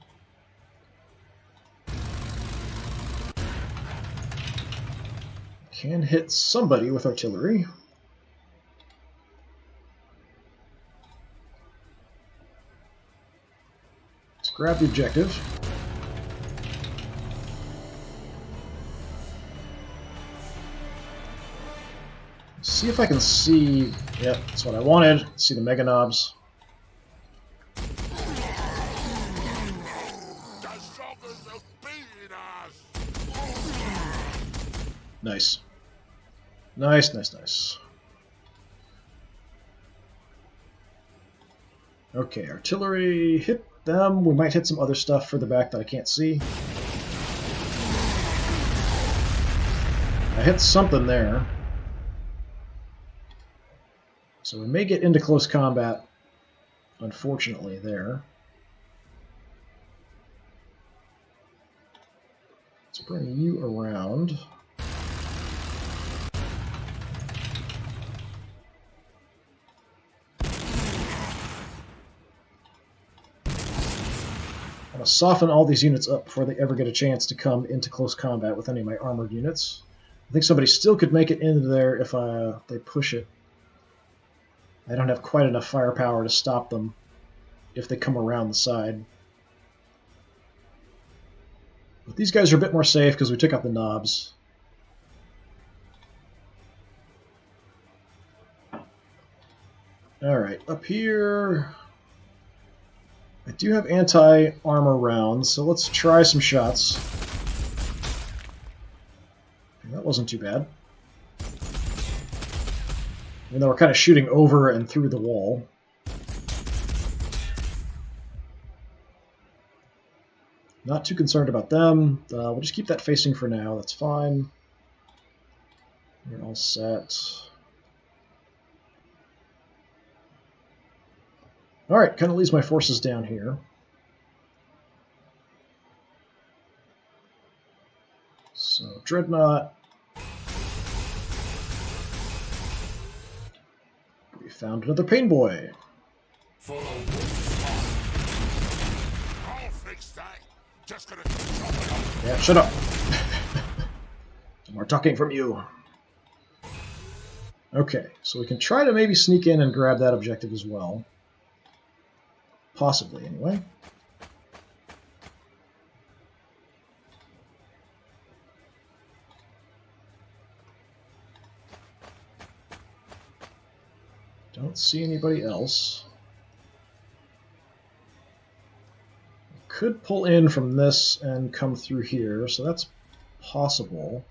Can hit somebody with artillery. Let's grab the objective. See if I can see. Yep, that's what I wanted. See the mega knobs. Nice. Nice, nice, nice. Okay, artillery hit them. We might hit some other stuff further back that I can't see. I hit something there. So we may get into close combat, unfortunately, there. Let's bring you around. I'm going to soften all these units up before they ever get a chance to come into close combat with any of my armored units. I think somebody still could make it into there if they push it. I don't have quite enough firepower to stop them if they come around the side. But these guys are a bit more safe because we took out the knobs. Alright, up here I do have anti-armor rounds, so let's try some shots. That wasn't too bad. Even though we're kind of shooting over and through the wall. Not too concerned about them. We'll just keep that facing for now. That's fine. We're all set. Alright, kind of leaves my forces down here. So, Dreadnought. We found another Pain Boy. I'll fix that. Just gonna... Yeah, shut up. More talking from you. Okay, so we can try to maybe sneak in and grab that objective as well. Possibly, anyway. Don't see anybody else. Could pull in from this and come through here, so that's possible.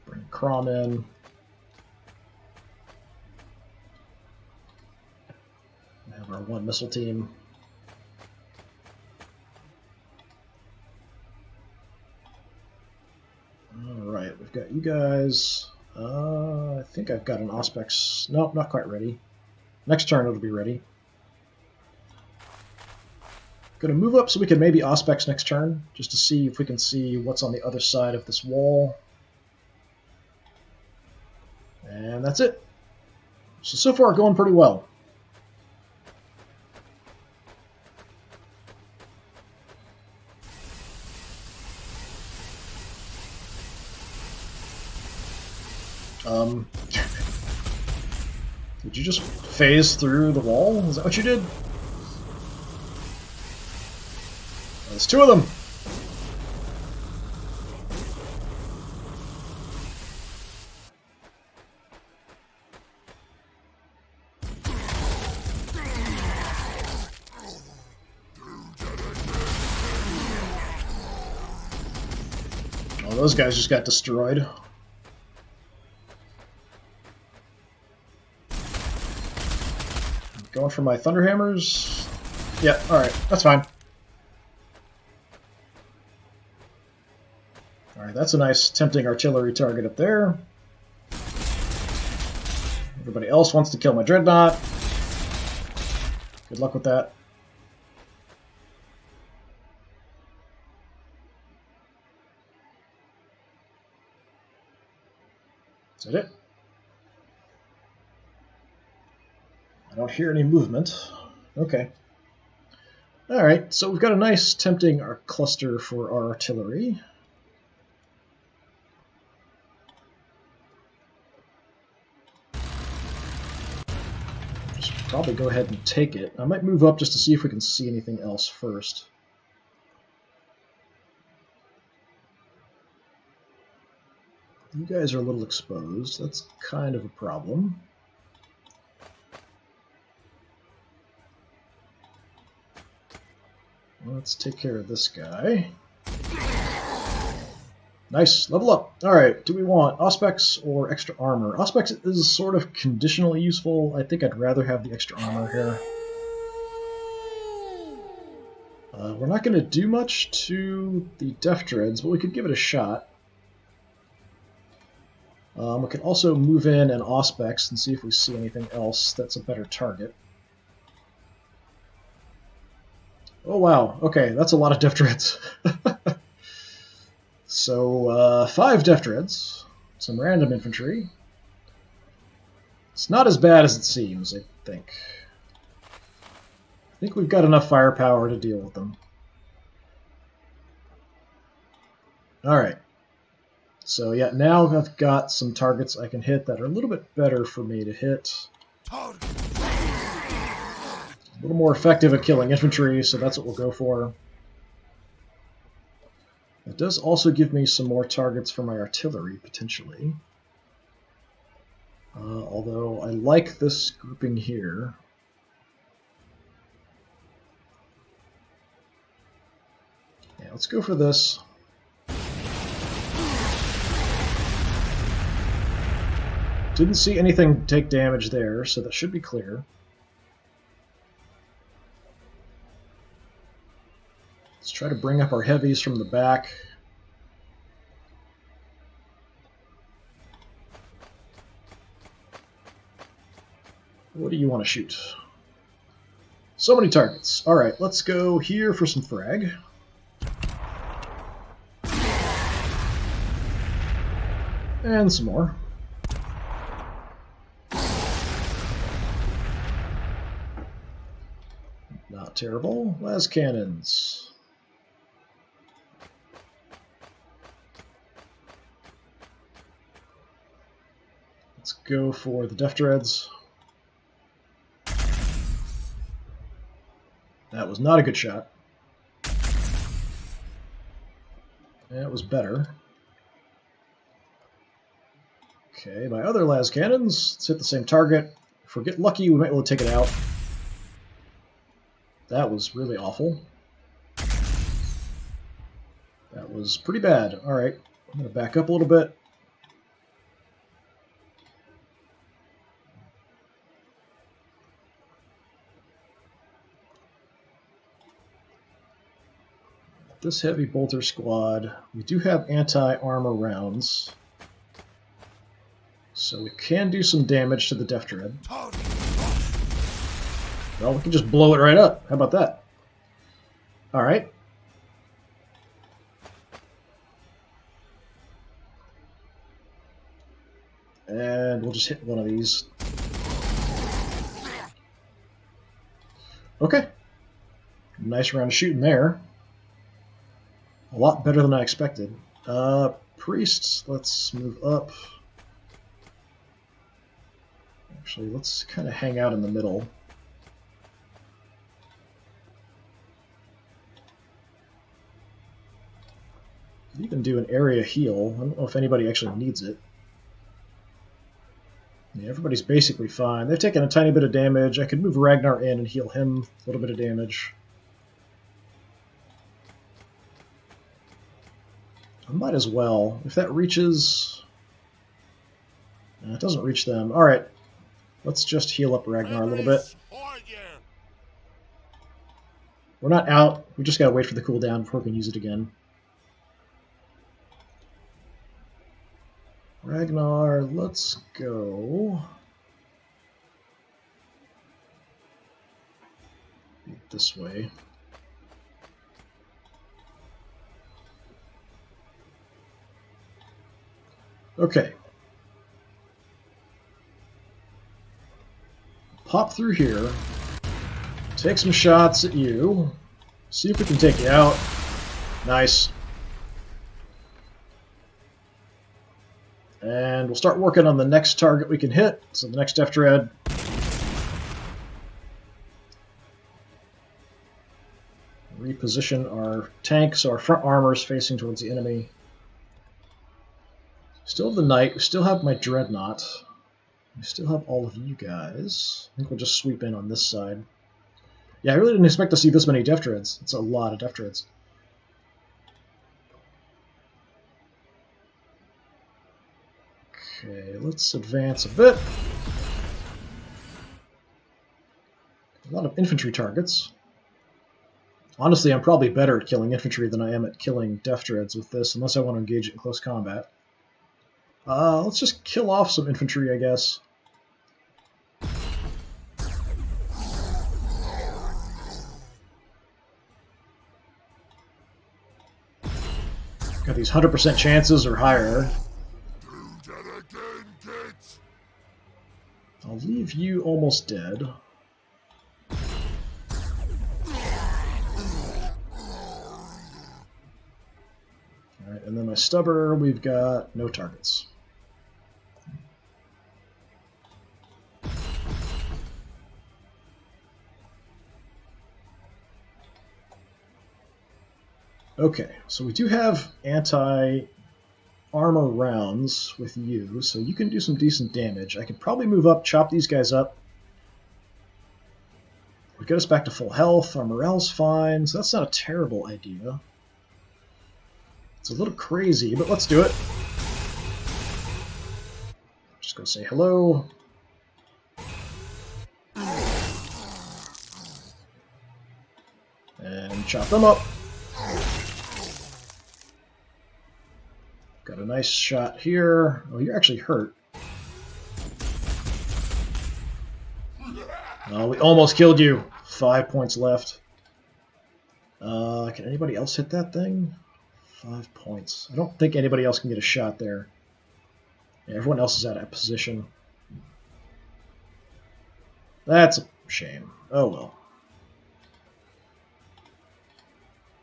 Bring Crom in. Have our one missile team. Alright, we've got you guys. I think I've got an Auspex. Nope, not quite ready. Next turn it'll be ready. Going to move up so we can maybe Auspex next turn, just to see if we can see what's on the other side of this wall. And that's it. So far going pretty well. Did you just phase through the wall? Is that what you did? There's two of them! Oh, those guys just got destroyed. Going for my Thunderhammers? Yeah, alright, that's fine. Alright, that's a nice tempting artillery target up there. Everybody else wants to kill my Dreadnought. Good luck with that. Is that it? I don't hear any movement. Okay. Alright, so we've got a nice tempting cluster for our artillery. Just probably go ahead and take it. I might move up just to see if we can see anything else first. You guys are a little exposed. That's kind of a problem. Let's take care of this guy. Nice, level up. Alright, do we want Auspex or extra armor? Auspex is sort of conditionally useful. I think I'd rather have the extra armor here. We're not going to do much to the Def Dreads, but we could give it a shot. We can also move in and Auspex and see if we see anything else that's a better target. Oh wow, okay, that's a lot of Def Dreads. So, 5 Def Dreads, some random infantry. It's not as bad as it seems, I think. I think we've got enough firepower to deal with them. Alright. So yeah, now I've got some targets I can hit that are a little bit better for me to hit. A little more effective at killing infantry, so that's what we'll go for. It does also give me some more targets for my artillery, potentially. Although I like this grouping here. Yeah, let's go for this. Didn't see anything take damage there, so that should be clear. Let's try to bring up our heavies from the back. What do you want to shoot? So many targets. Alright, let's go here for some frag. And some more. Not terrible. Las cannons. Let's go for the Def Dreads. That was not a good shot. That was better. Okay, my other las cannons. Let's hit the same target. If we get lucky, we might be able to take it out. That was really awful. That was pretty bad. Alright, I'm going to back up a little bit. This heavy bolter squad, we do have anti-armor rounds, so we can do some damage to the Death Dread. Well, we can just blow it right up. How about that? Alright. And we'll just hit one of these. Okay. Nice round of shooting there. A lot better than I expected. Priests, let's move up. Actually, let's kind of hang out in the middle. You can do an area heal. I don't know if anybody actually needs it. Yeah, everybody's basically fine. They've taken a tiny bit of damage. I could move Ragnar in and heal him a little bit of damage. I might as well. If that reaches... it doesn't reach them. Alright. Let's just heal up Ragnar a little bit. We're not out. We just gotta wait for the cooldown before we can use it again. Ragnar, let's go this way. Okay. Pop through here. Take some shots at you. See if we can take you out. Nice. And we'll start working on the next target we can hit. So the next Death Dread. Reposition our tank so our front armor is facing towards the enemy. Still have the Knight. We still have my Dreadnought. We still have all of you guys. I think we'll just sweep in on this side. Yeah, I really didn't expect to see this many Death Dreads. It's a lot of Death Dreads. Okay, let's advance a bit. A lot of infantry targets. Honestly, I'm probably better at killing infantry than I am at killing Death Dreads with this, unless I want to engage it in close combat. Let's just kill off some infantry, I guess. Got these 100% chances or higher. I'll leave you almost dead. Alright, and then my stubber, we've got no targets. Okay, so we do have anti-armor rounds with you, so you can do some decent damage. I could probably move up, chop these guys up. Would get us back to full health. Our morale's fine, so that's not a terrible idea. It's a little crazy, but let's do it. Just go say hello. And chop them up. Got a nice shot here. Oh, you're actually hurt. Oh, we almost killed you. 5 points left. Can anybody else hit that thing? 5 points. I don't think anybody else can get a shot there. Yeah, everyone else is out of position. That's a shame. Oh well.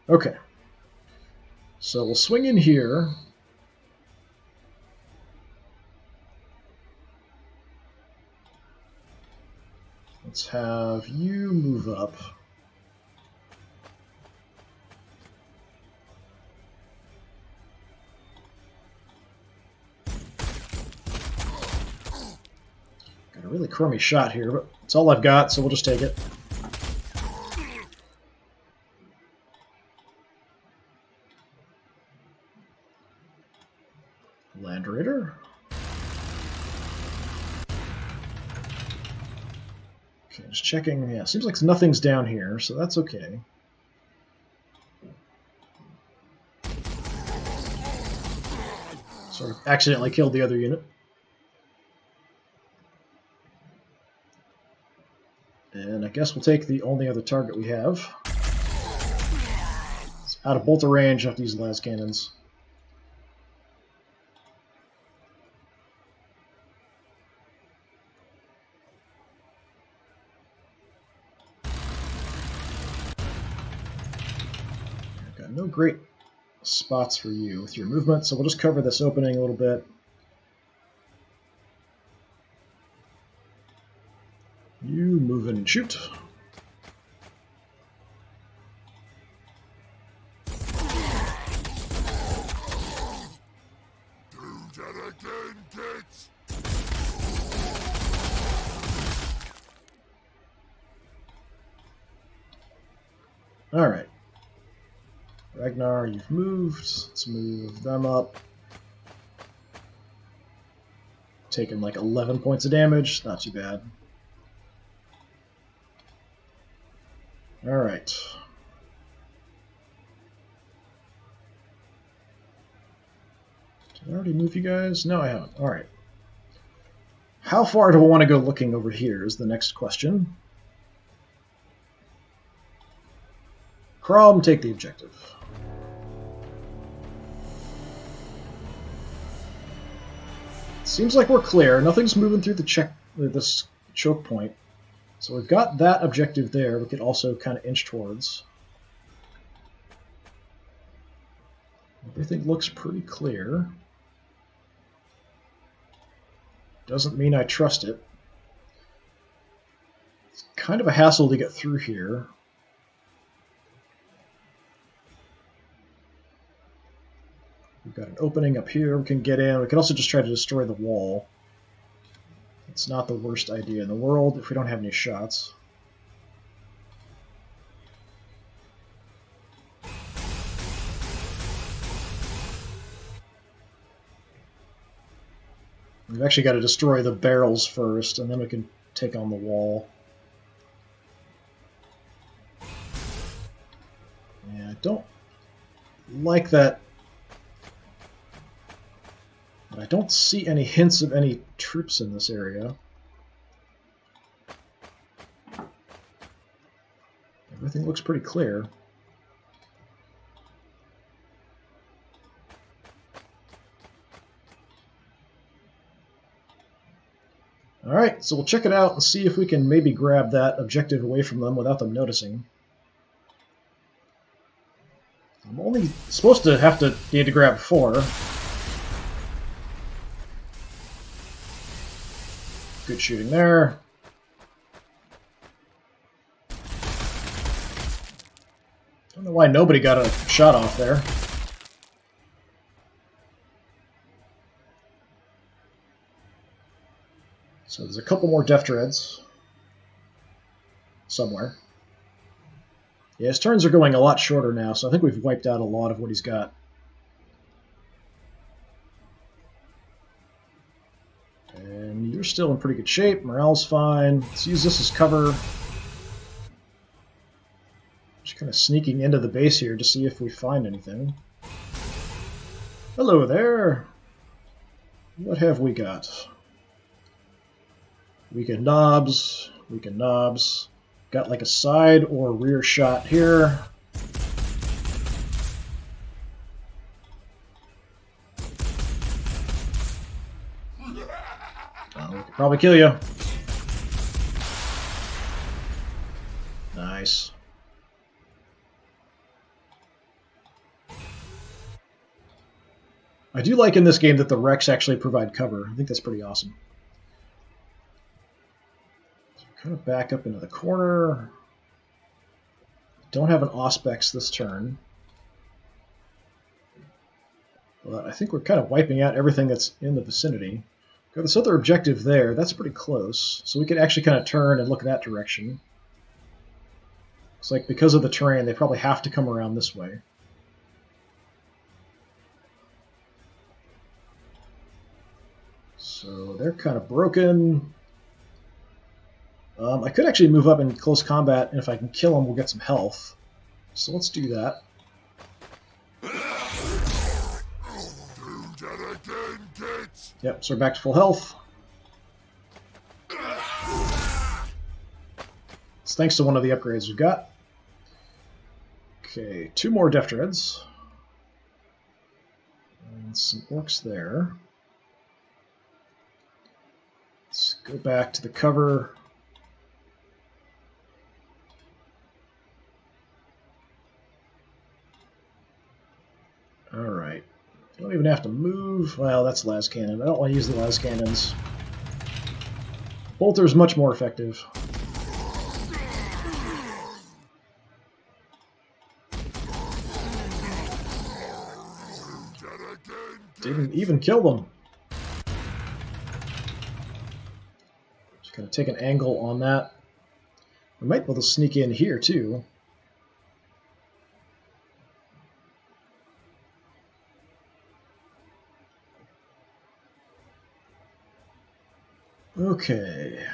Okay. So we'll swing in here. Let's have you move up. crummy shot here, but it's all I've got, so we'll just take it. Land Raider. Okay, just checking. Yeah, seems like nothing's down here, so that's okay. Sort of accidentally killed the other unit. And I guess we'll take the only other target we have. It's out of bolter range of these las cannons. I've got no great spots for you with your movement, so we'll just cover this opening a little bit. You move in and shoot. Do that again, kids! Alright. Ragnar, you've moved. Let's move them up. Taking like 11 points of damage. Not too bad. Alright. Did I already move you guys? No, I haven't. Alright. How far do I want to go looking over here is the next question. Crom, take the objective. Seems like we're clear. Nothing's moving through this choke point. So we've got that objective there. We could also kind of inch towards. Everything looks pretty clear. Doesn't mean I trust it. It's kind of a hassle to get through here. We've got an opening up here we can get in. We can also just try to destroy the wall. It's not the worst idea in the world if we don't have any shots. We've actually got to destroy the barrels first, and then we can take on the wall. Yeah, I don't like that. But I don't see any hints of any troops in this area. Everything looks pretty clear. Alright, so we'll check it out and see if we can maybe grab that objective away from them without them noticing. I'm only supposed to need to grab 4. Good shooting there. Don't know why nobody got a shot off there. So there's a couple more Death Dreads somewhere. Yeah, his turns are going a lot shorter now, so I think we've wiped out a lot of what he's got. And you're still in pretty good shape. Morale's fine. Let's use this as cover. Just kind of sneaking into the base here to see if we find anything. Hello there. What have we got? Weakened knobs. Weakened knobs. Got like a side or rear shot here. We could probably kill you. Nice. I do like in this game that the wrecks actually provide cover. I think that's pretty awesome. So kind of back up into the corner. Don't have an Auspex this turn. But I think we're kind of wiping out everything that's in the vicinity. Got this other objective there. That's pretty close. So we could actually kind of turn and look that direction. Looks like because of the terrain, they probably have to come around this way. So they're kind of broken. I could actually move up in close combat, and if I can kill them, we'll get some health. So let's do that. Yep, so we're back to full health. It's thanks to one of the upgrades we've got. Okay, 2 more Death Dreads. And some orcs there. Let's go back to the cover. Alright. Don't even have to move. Well, that's las cannon. I don't want to use the las cannons. Bolter's much more effective. Didn't even kill them. Just gonna take an angle on that. We might be able to sneak in here too. Okay.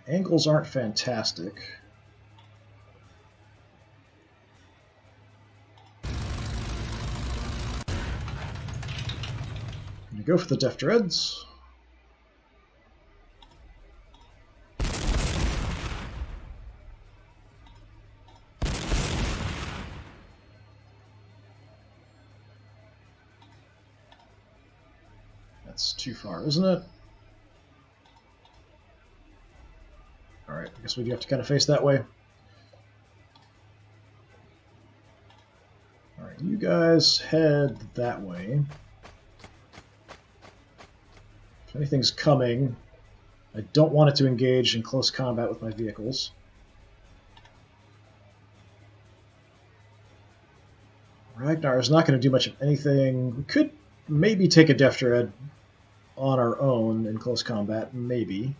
Angles aren't fantastic. I'm gonna go for the Death Dreads. That's too far, isn't it? Alright, I guess we do have to kind of face that way. Alright, you guys head that way. If anything's coming, I don't want it to engage in close combat with my vehicles. Ragnar is not going to do much of anything. We could maybe take a Death Dread on our own in close combat, maybe.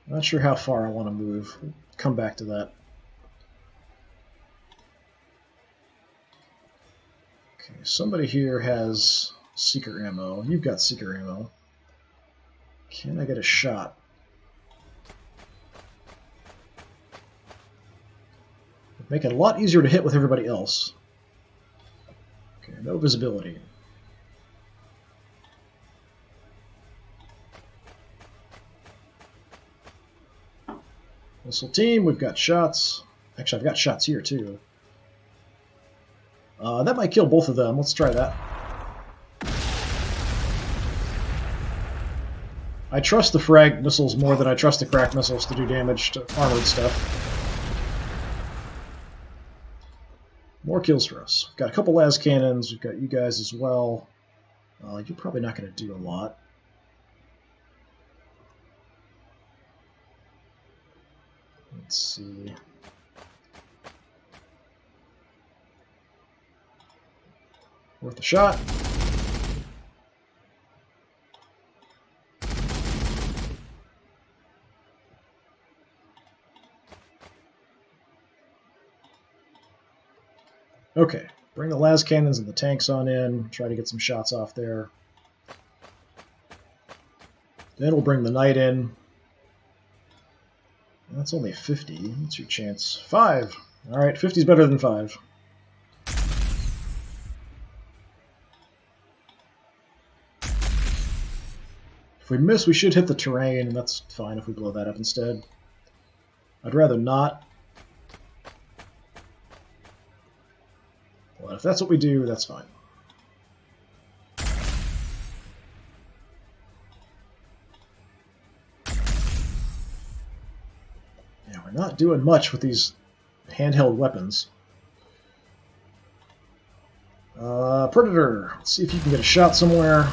Not sure how far I want to move. We'll come back to that. Okay, somebody here has Seeker ammo. You've got Seeker ammo. Can I get a shot? It'd make it a lot easier to hit with everybody else. Okay, no visibility. Missile team, we've got shots. Actually, I've got shots here, too. That might kill both of them. Let's try that. I trust the frag missiles more than I trust the crack missiles to do damage to armored stuff. More kills for us. We've got a couple las cannons. We've got you guys as well. You're probably not going to do a lot. Let's see. Worth a shot. Okay, bring the las cannons and the tanks on in. Try to get some shots off there. Then we'll bring the knight in. That's only 50. What's your chance? 5. Alright, 50's better than 5. If we miss, we should hit the terrain, and that's fine if we blow that up instead. I'd rather not. Well, if that's what we do, that's fine. Yeah, we're not doing much with these handheld weapons. Predator, let's see if you can get a shot somewhere.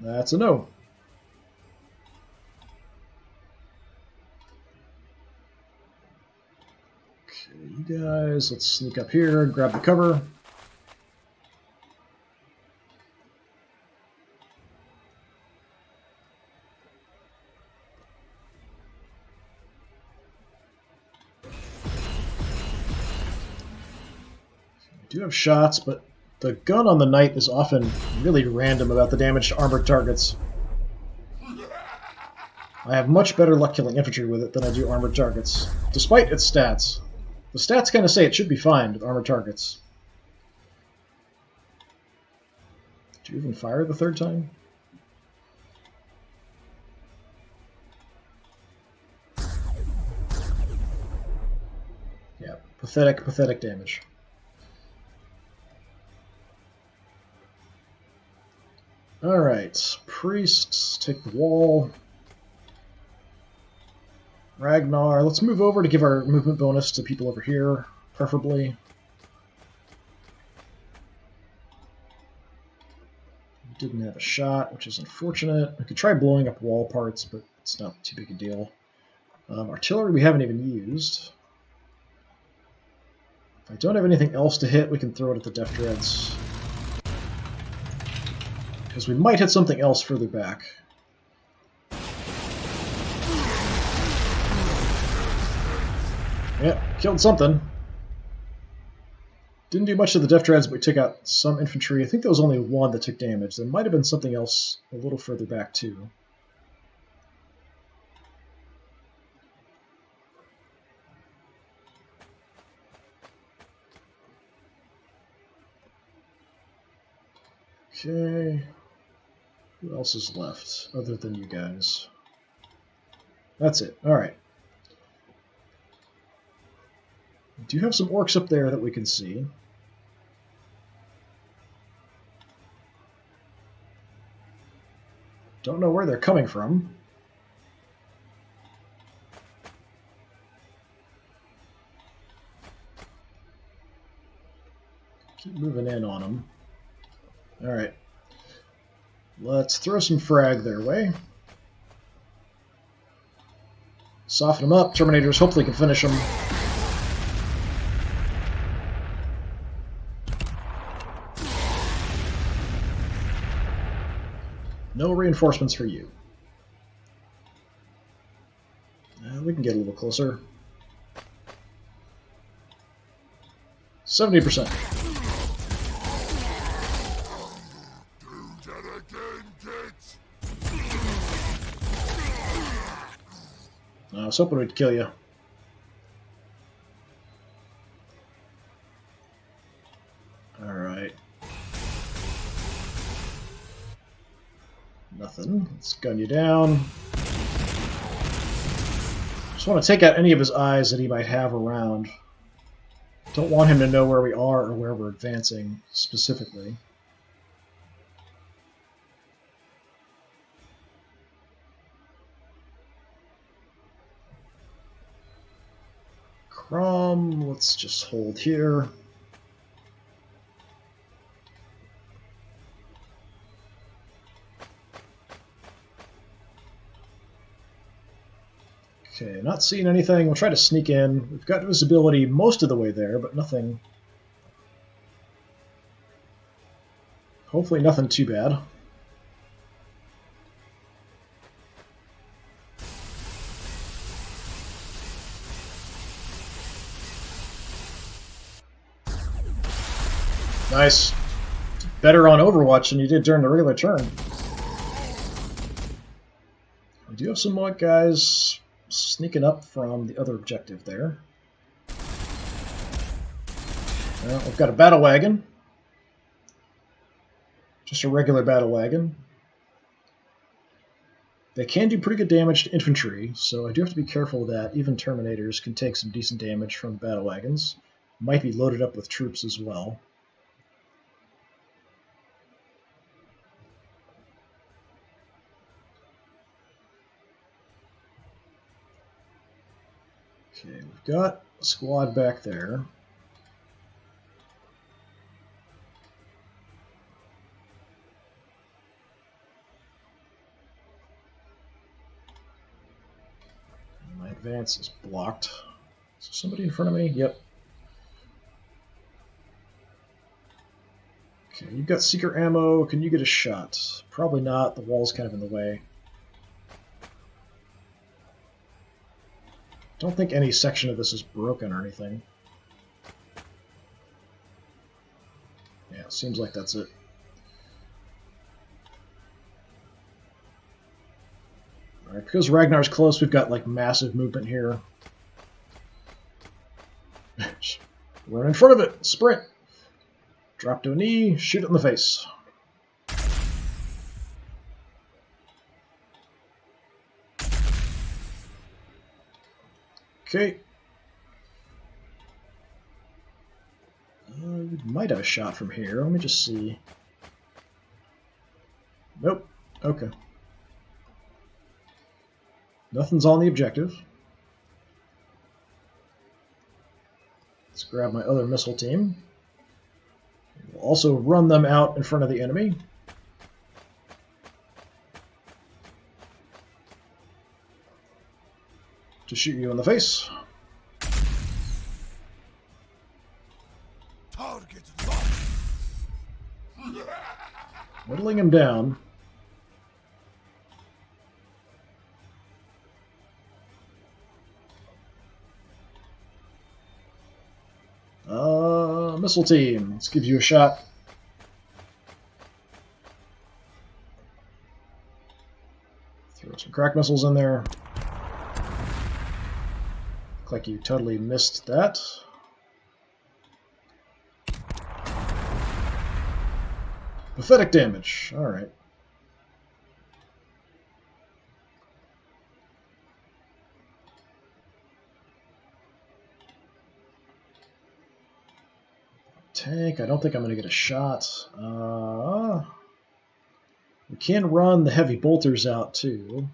That's a no. Okay, you guys, let's sneak up here, grab the cover. We do have shots, but the gun on the knight is often really random about the damage to armored targets. I have much better luck killing infantry with it than I do armored targets, despite its stats. The stats kind of say it should be fine with armored targets. Did you even fire the third time? Yeah, pathetic, pathetic damage. Alright, priests, take the wall. Ragnar, let's move over to give our movement bonus to people over here, preferably. We didn't have a shot, which is unfortunate. We could try blowing up wall parts, but it's not too big a deal. Artillery we haven't even used. If I don't have anything else to hit, we can throw it at the Death Dreads. Because we might hit something else further back. Yep, killed something. Didn't do much to the Death Dreads, but we took out some infantry. I think there was only one that took damage. There might have been something else a little further back, too. Okay. Who else is left, other than you guys? That's it. Alright. We do have some orcs up there that we can see. Don't know where they're coming from. Keep moving in on them. Alright. Let's throw some frag their way. Soften them up. Terminators hopefully can finish them. No reinforcements for you. We can get a little closer. 70%. I was hoping we'd kill you. Alright. Nothing. Let's gun you down. Just want to take out any of his eyes that he might have around. Don't want him to know where we are or where we're advancing specifically. Crom, let's just hold here. Okay, not seeing anything. We'll try to sneak in. We've got visibility most of the way there, but nothing. Hopefully nothing too bad. Nice. Better on Overwatch than you did during the regular turn. We do have some more guys sneaking up from the other objective there. Well, we've got a battle wagon. Just a regular battle wagon. They can do pretty good damage to infantry, so I do have to be careful of that. Even Terminators can take some decent damage from battle wagons. Might be loaded up with troops as well. Okay, we've got a squad back there. My advance is blocked. Is there somebody in front of me? Yep. Okay, you've got seeker ammo. Can you get a shot? Probably not. The wall's kind of in the way. Don't think any section of this is broken or anything. Yeah, it seems like that's it. Alright, because Ragnar's close, we've got like massive movement here. Run in front of it! Sprint! Drop to a knee, shoot it in the face. Okay. We might have a shot from here. Let me just see. Nope. Okay. Nothing's on the objective. Let's grab my other missile team. We'll also run them out in front of the enemy. To shoot you in the face. Target locked. Whittling him down. Missile team, let's give you a shot. Throw some crack missiles in there. Look like you totally missed that. Pathetic damage. Alright. Tank, I don't think I'm going to get a shot. We can run the heavy bolters out too.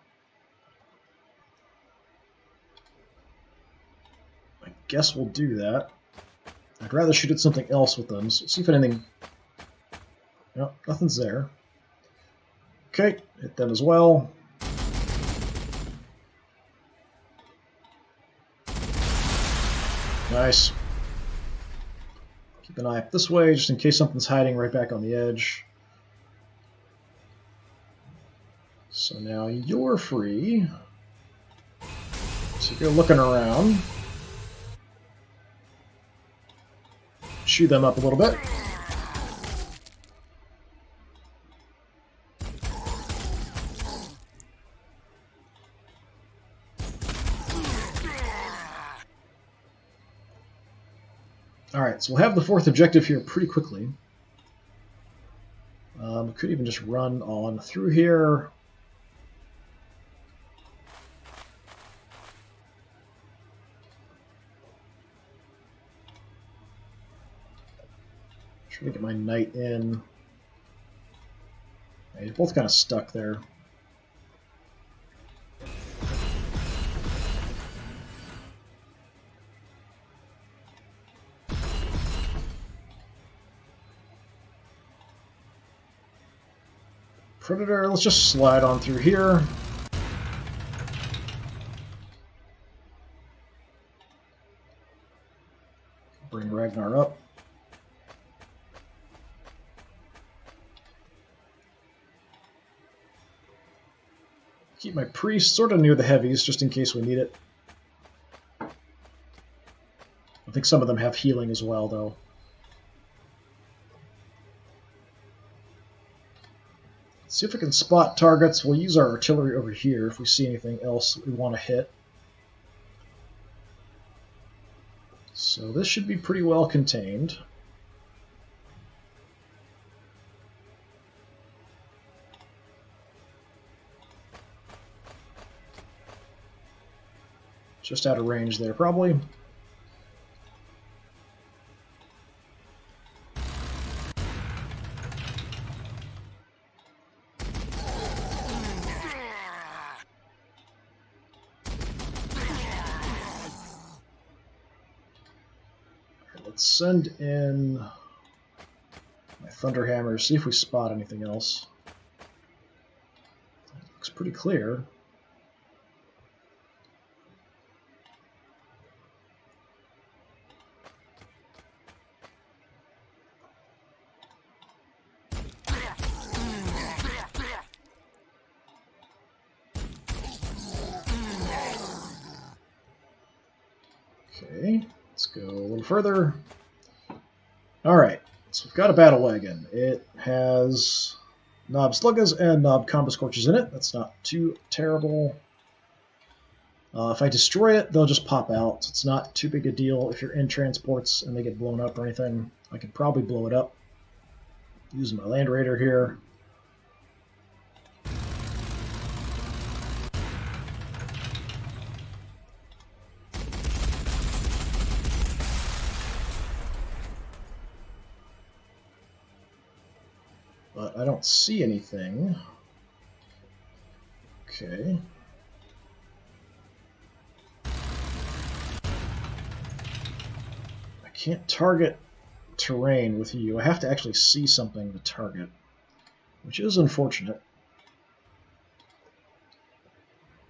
I guess we'll do that. I'd rather shoot at something else with them, so see if anything... No, nothing's there. Okay, hit them as well. Nice. Keep an eye up this way, just in case something's hiding right back on the edge. So now you're free. So you're looking around. Chew them up a little bit. Alright, so we'll have the fourth objective here pretty quickly. We could even just run on through here. Try to get my knight in. Yeah, you're both kind of stuck there. Predator, let's just slide on through here. Bring Ragnar up. Keep my priest sort of near the heavies, just in case we need it. I think some of them have healing as well, though. See if we can spot targets. We'll use our artillery over here if we see anything else that we want to hit. So this should be pretty well contained. Just out of range there, probably. Let's send in my Thunderhammer, see if we spot anything else. Looks pretty clear. Okay, let's go a little further. Alright, so we've got a battle wagon. It has Knob Sluggas and Knob Combo Scorches in it. That's not too terrible. If I destroy it, they'll just pop out. It's not too big a deal if you're in transports and they get blown up or anything. I could probably blow it up using my Land Raider here. But I don't see anything. Okay. I can't target terrain with you. I have to actually see something to target, which is unfortunate.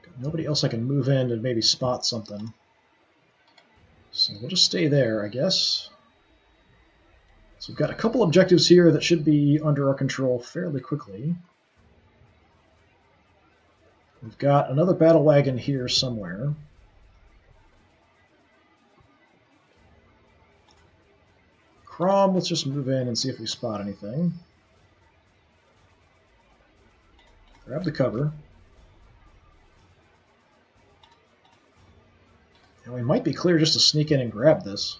Got nobody else I can move in and maybe spot something. So we'll just stay there, I guess. So we've got a couple objectives here that should be under our control fairly quickly. We've got another battle wagon here somewhere. Crom, let's just move in and see if we spot anything. Grab the cover. And we might be clear just to sneak in and grab this.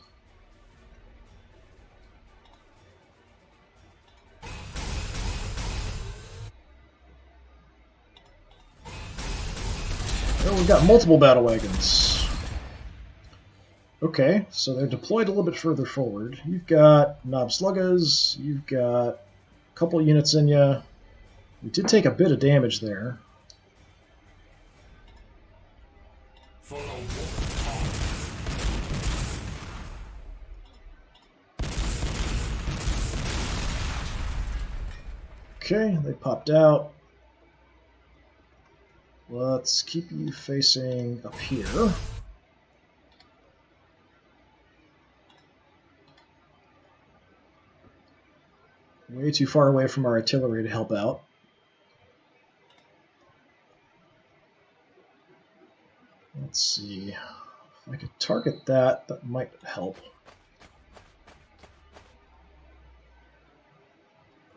Well, we've got multiple battle wagons. Okay, so they're deployed a little bit further forward. You've got Knob Sluggas, you've got a couple units in you. We did take a bit of damage there. Okay, they popped out. Let's keep you facing up here. Way too far away from our artillery to help out. Let's see. If I could target that, that might help.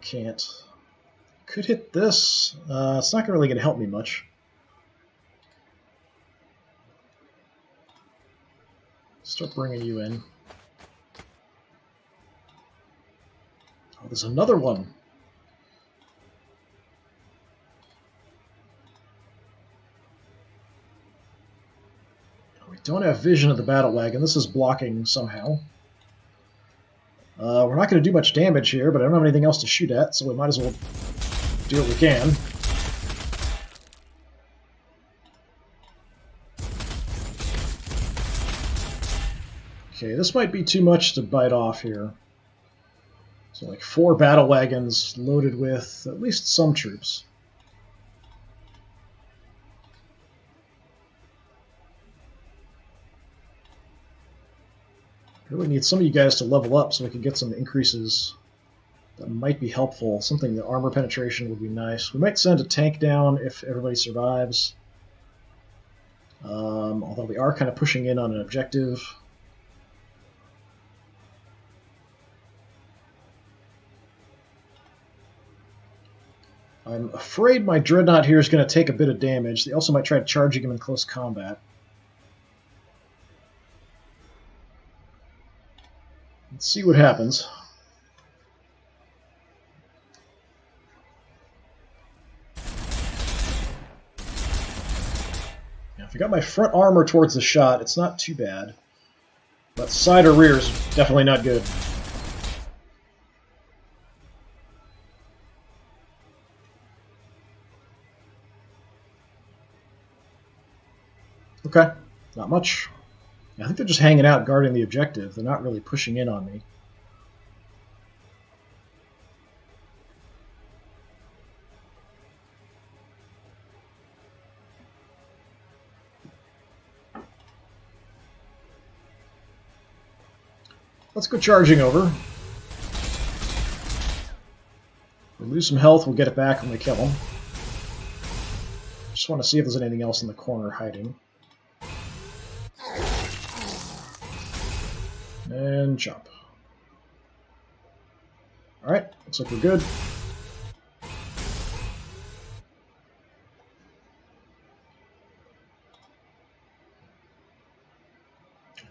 Can't. Could hit this. It's not really going to help me much. Start bringing you in. Oh, there's another one. We don't have vision of the battle wagon. This is blocking somehow. We're not going to do much damage here, but I don't have anything else to shoot at, so we might as well do what we can. Okay, this might be too much to bite off here. So like 4 battle wagons loaded with at least some troops. Really need some of you guys to level up so we can get some increases that might be helpful. Something that armor penetration would be nice. We might send a tank down if everybody survives. Although we are kind of pushing in on an objective. I'm afraid my Dreadnought here is going to take a bit of damage. They also might try charging him in close combat. Let's see what happens. Now, if I got my front armor towards the shot, it's not too bad. But side or rear is definitely not good. Okay, not much. I think they're just hanging out guarding the objective. They're not really pushing in on me. Let's go charging over. We lose some health, we'll get it back when we kill them. Just want to see if there's anything else in the corner hiding. And jump. Alright, looks like we're good. I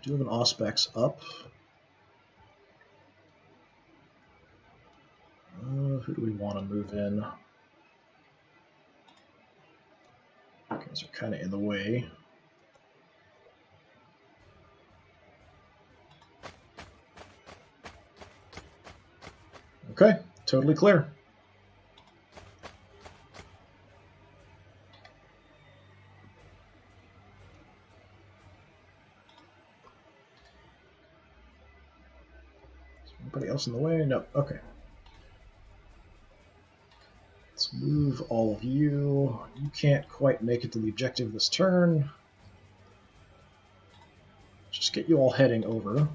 do have an Auspex up. Who do we want to move in? Guys are kind of in the way. Okay, totally clear. Is anybody else in the way? No. Okay. Let's move all of you. You can't quite make it to the objective this turn. Just get you all heading over.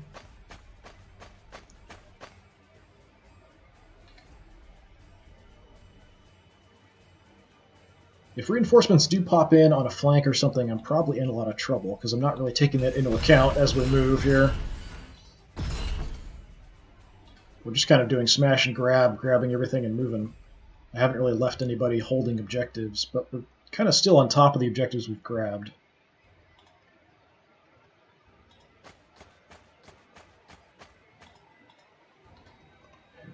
If reinforcements do pop in on a flank or something, I'm probably in a lot of trouble, because I'm not really taking that into account as we move here. We're just kind of doing smash and grab, grabbing everything and moving. I haven't really left anybody holding objectives, but we're kind of still on top of the objectives we've grabbed.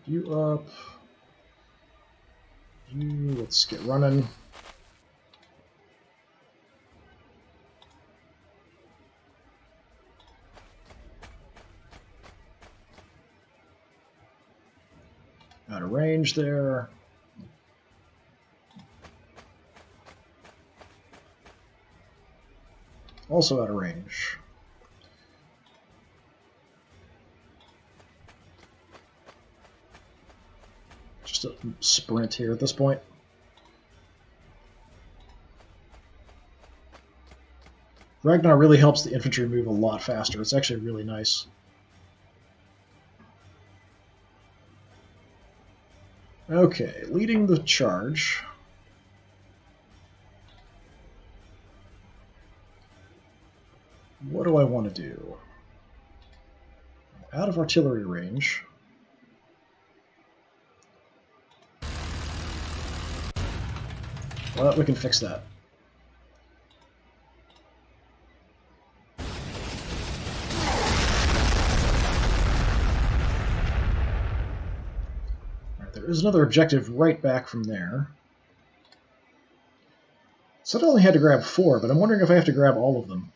You up. You, let's get running. Out of range there. Also out of range. Just a sprint here at this point. Ragnar really helps the infantry move a lot faster. It's actually really nice. Okay, leading the charge. What do I want to do? Out of artillery range. Well, we can fix that. Alright, there is another objective right back from there. So I only had to grab 4, but I'm wondering if I have to grab all of them.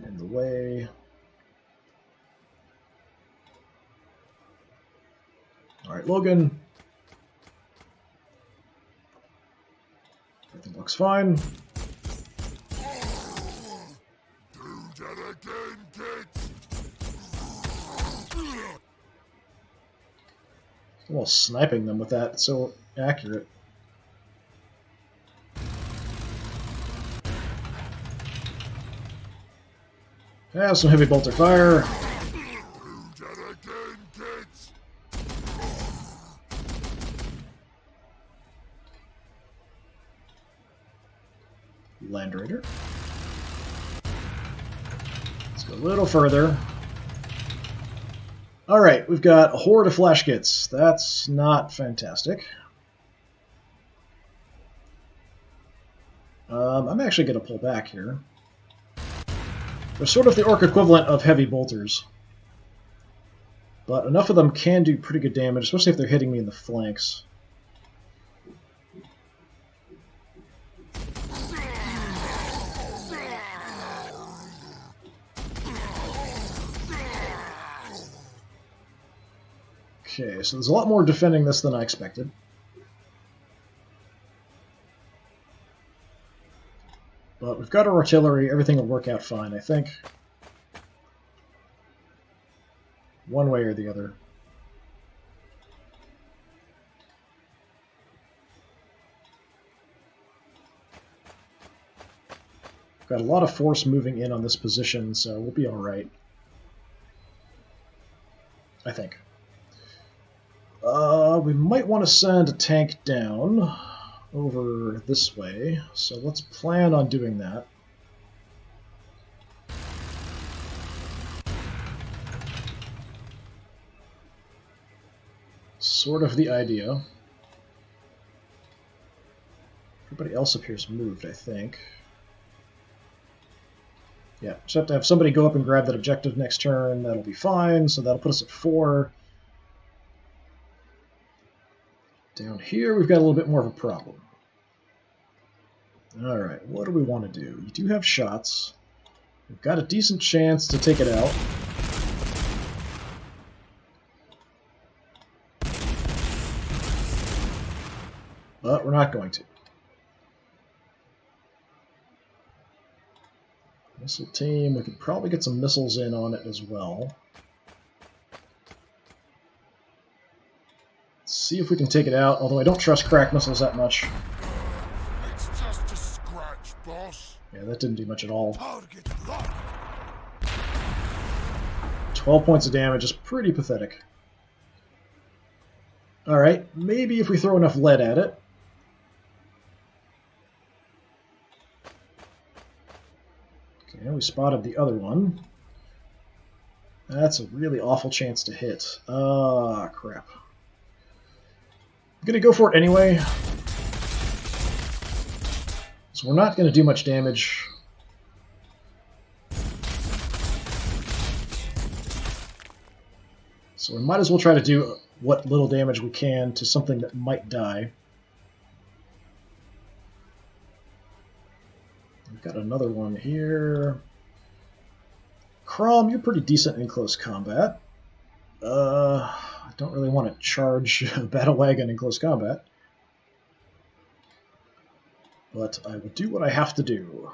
In the way. Alright, Logan. Everything looks fine. Well, sniping them with that, it's so accurate. Have some heavy bolter fire. Land Raider. Let's go a little further. Alright, we've got a horde of flash kits. That's not fantastic. I'm actually going to pull back here. They're sort of the orc equivalent of heavy bolters. But enough of them can do pretty good damage, especially if they're hitting me in the flanks. Okay, so there's a lot more defending this than I expected. But we've got our artillery, everything will work out fine, I think. One way or the other. Got a lot of force moving in on this position, so we'll be alright. I think. We might want to send a tank down. over this way, so let's plan on doing that. Sort of the idea. Everybody else appears moved, I think. Yeah, just have to have somebody go up and grab that objective next turn. That'll be fine, so that'll put us at 4. Down here, we've got a little bit more of a problem. Alright, what do we want to do? You do have shots. We've got a decent chance to take it out. But we're not going to. Missile team, we could probably get some missiles in on it as well. Let's see if we can take it out, although I don't trust crack missiles that much. It's just a scratch, boss. Yeah, that didn't do much at all. Target locked. 12 points of damage is pretty pathetic. Alright, maybe if we throw enough lead at it. Okay, we spotted the other one. That's a really awful chance to hit. Ah, crap. I'm gonna go for it anyway. So we're not gonna do much damage. So we might as well try to do what little damage we can to something that might die. We've got another one here. Crom, you're pretty decent in close combat. I don't really want to charge a battle wagon in close combat. But I will do what I have to do.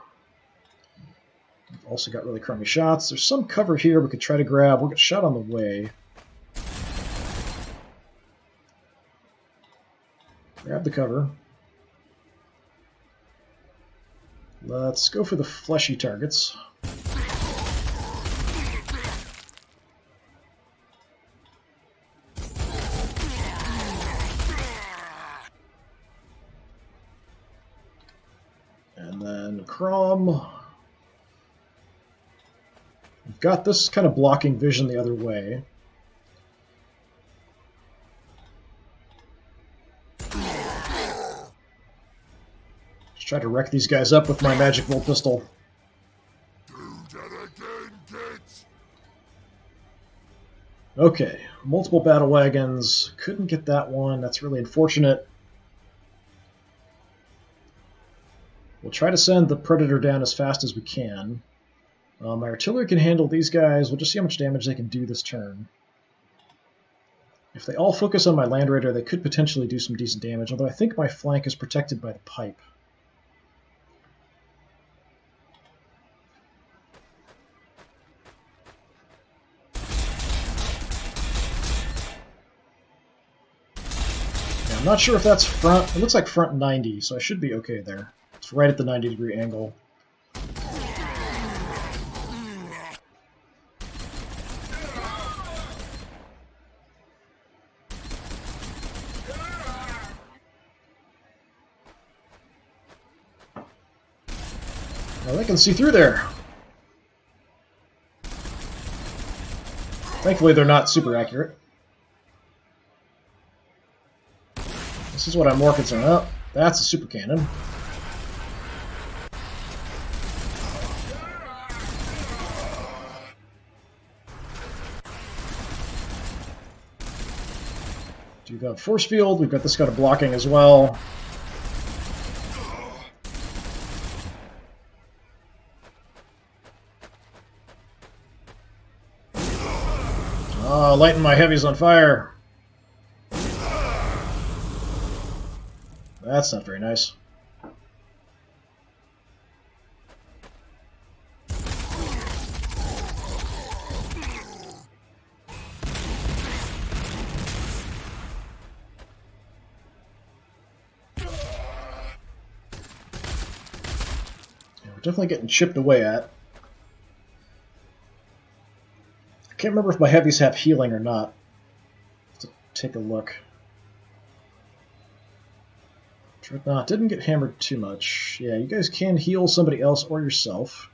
We've also got really crummy shots. There's some cover here we could try to grab. We'll get shot on the way. Grab the cover. Let's go for the fleshy targets. And then Crom. We've got this kind of blocking vision the other way. Try to wreck these guys up with my magic bolt pistol. Do that again, kids. Okay, multiple battle wagons. Couldn't get that one. That's really unfortunate. We'll try to send the Predator down as fast as we can. My artillery can handle these guys. We'll just see how much damage they can do this turn. If they all focus on my Land Raider, they could potentially do some decent damage, although I think my flank is protected by the pipe. I'm not sure if that's front. It looks like front 90, so I should be okay there. It's right at the 90-degree angle. Well, they can see through there. Thankfully, they're not super accurate. This is what I'm more concerned about. That's a super cannon. We've got force field. We've got this kind of blocking as well. Oh, lighting my heavies on fire. That's not very nice. Yeah, we're definitely getting chipped away at. I can't remember if my heavies have healing or not. Let's take a look. Dreadnought didn't get hammered too much. Yeah, you guys can heal somebody else or yourself.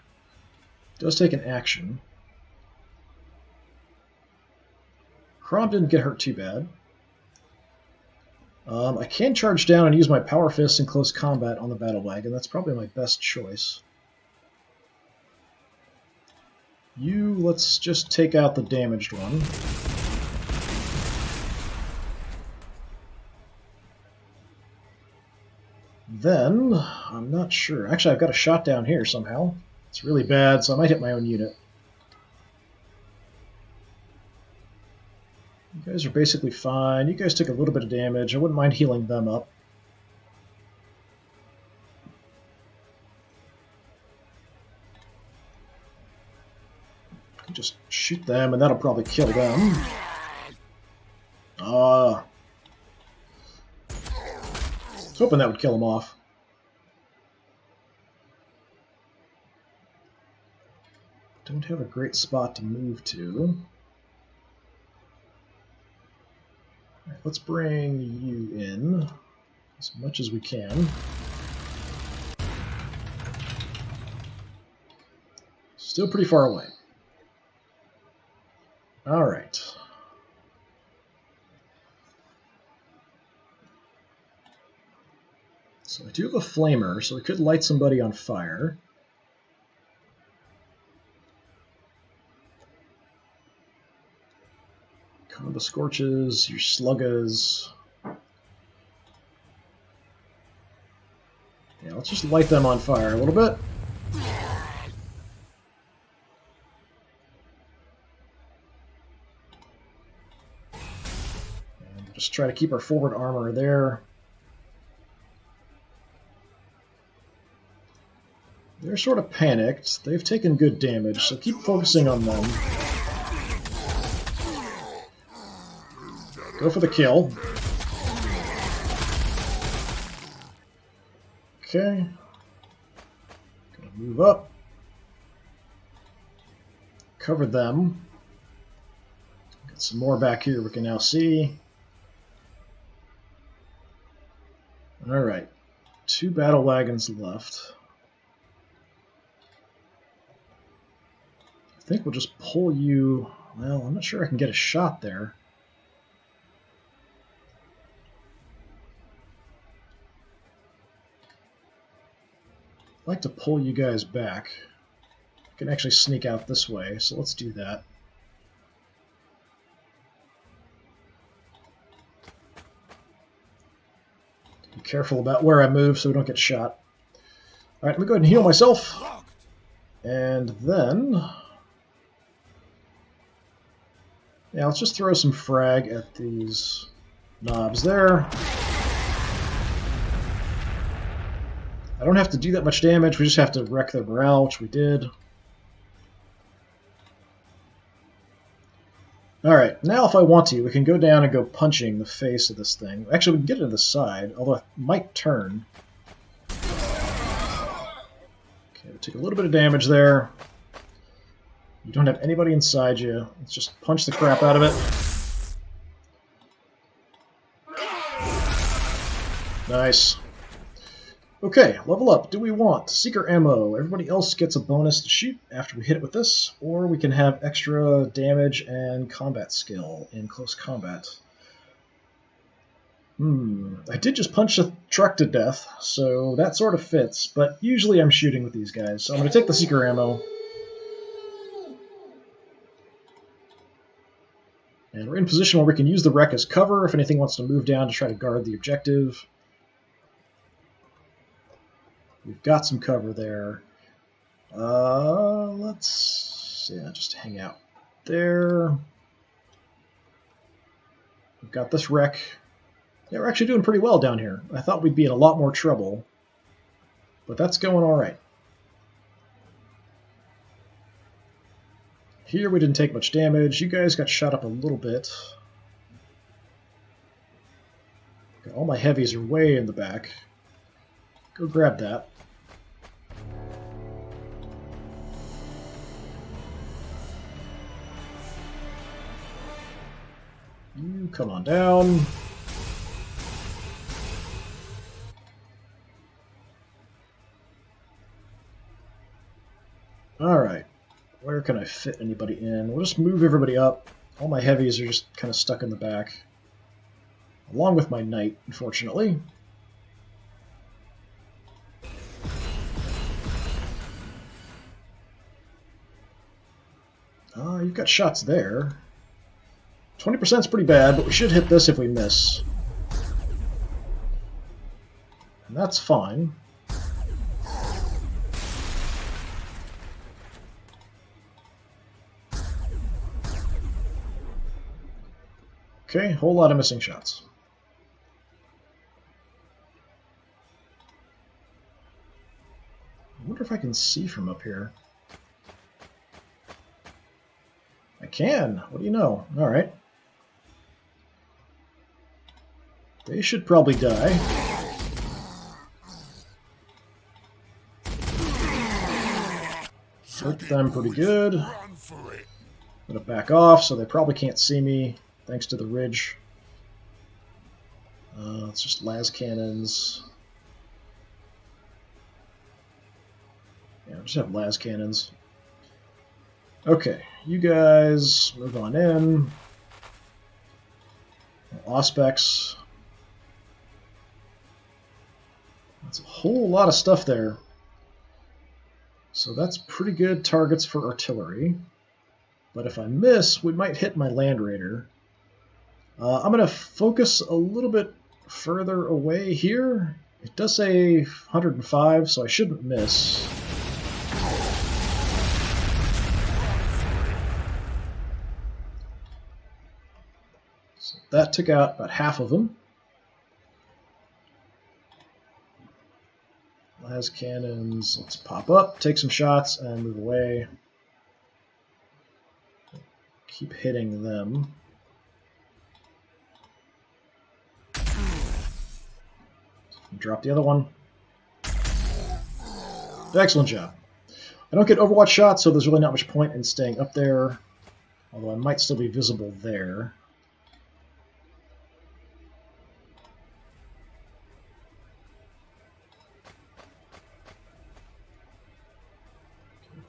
It does take an action. Crom didn't get hurt too bad. I can charge down and use my Power Fist in close combat on the Battle Wagon. That's probably my best choice. Let's just take out the damaged one. Then, I'm not sure. Actually, I've got a shot down here somehow. It's really bad, so I might hit my own unit. You guys are basically fine. You guys took a little bit of damage. I wouldn't mind healing them up. Just shoot them, and that'll probably kill them. I was hoping that would kill them off. Don't have a great spot to move to. Alright, let's bring you in as much as we can. Still pretty far away. Alright. So I do have a flamer, so we could light somebody on fire. Combo Scorches, your Sluggas. Yeah, let's just light them on fire a little bit. And just try to keep our forward armor there. They're sort of panicked. They've taken good damage, so keep focusing on them. Go for the kill. Okay. Gonna move up. Cover them. Got some more back here we can now see. Alright. 2 battle wagons left. I think we'll just pull you... Well, I'm not sure I can get a shot there. I'd like to pull you guys back. I can actually sneak out this way, so let's do that. Be careful about where I move so we don't get shot. Alright, let me go ahead and heal myself. And then... yeah, let's just throw some frag at these knobs there. I don't have to do that much damage, we just have to wreck their morale, which we did. Alright, now if I want to, we can go down and go punching the face of this thing. Actually, we can get it to the side, although it might turn. Okay, we took a little bit of damage there. You don't have anybody inside you. Let's just punch the crap out of it. Nice. Okay, level up. Do we want Seeker Ammo? Everybody else gets a bonus to shoot after we hit it with this, or we can have extra damage and combat skill in close combat. I did just punch a truck to death, so that sort of fits, but usually I'm shooting with these guys, so I'm going to take the Seeker Ammo. And we're in a position where we can use the wreck as cover if anything wants to move down to try to guard the objective. We've got some cover there. Let's just hang out there. We've got this wreck. Yeah, we're actually doing pretty well down here. I thought we'd be in a lot more trouble, but that's going all right. Here we didn't take much damage. You guys got shot up a little bit. All my heavies are way in the back. Go grab that. You come on down. Alright. Where can I fit anybody in? We'll just move everybody up. All my heavies are just kind of stuck in the back. Along with my knight, unfortunately. You've got shots there. 20% is pretty bad, but we should hit this if we miss. And that's fine. Okay, whole lot of missing shots. I wonder if I can see from up here. I can. What do you know? All right. They should probably die. Hurt them pretty good. I'm gonna back off so they probably can't see me, thanks to the ridge. It's just las cannons. Yeah, just have las cannons. Okay, you guys move on in. Auspex. That's a whole lot of stuff there. So that's pretty good targets for artillery. But if I miss, we might hit my Land Raider. I'm going to focus a little bit further away here. It does say 105, so I shouldn't miss. So that took out about half of them. Las cannons, let's pop up, take some shots, and move away. Keep hitting them. Drop the other one. Excellent job. I don't get Overwatch shots, so there's really not much point in staying up there. Although I might still be visible there.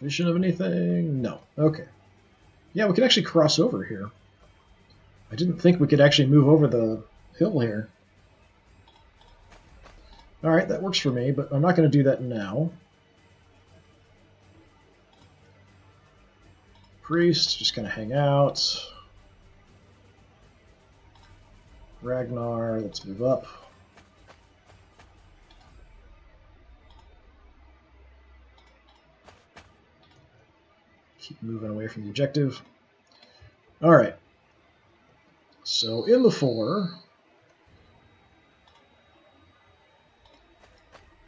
Vision of anything? No. Okay. Yeah, we can actually cross over here. I didn't think we could actually move over the hill here. Alright, that works for me, but I'm not going to do that now. Priest, just going to hang out. Ragnar, let's move up. Keep moving away from the objective. Alright. So in the 4...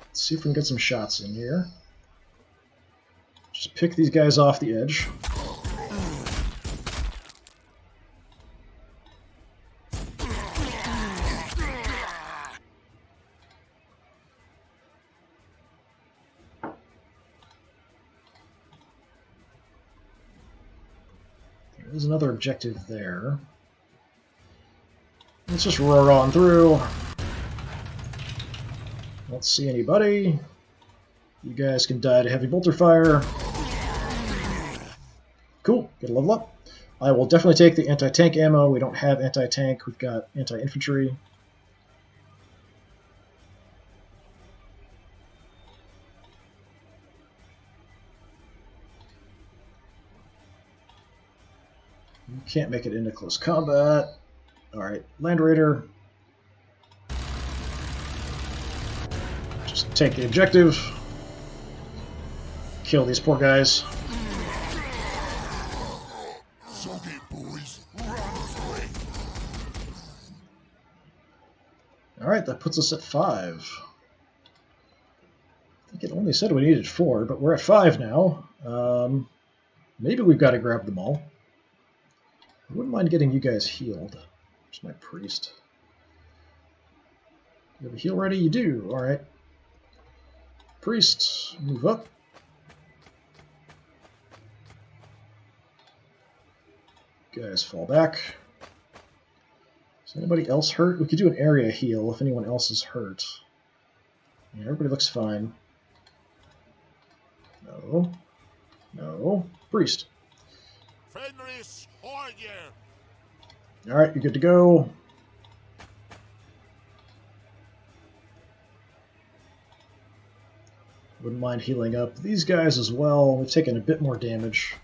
let's see if we can get some shots in here. Just pick these guys off the edge. There's another objective there. Let's just roar on through. Don't see anybody. You guys can die to heavy bolter fire. Cool, get a level up. I will definitely take the anti-tank ammo. We don't have anti-tank, we've got anti-infantry. You can't make it into close combat. Alright, Land Raider. Just take the objective. Kill these poor guys. Alright, that puts us at 5. I think it only said we needed 4, but we're at 5 now. Maybe we've got to grab them all. I wouldn't mind getting you guys healed. There's my priest. You have a heal ready? You do. Alright. Priest, move up. Guys, fall back. Is anybody else hurt? We could do an area heal if anyone else is hurt. Yeah, everybody looks fine. No. No. Priest. Fenris Horger. Alright, you're good to go. Wouldn't mind healing up these guys as well. We've taken a bit more damage.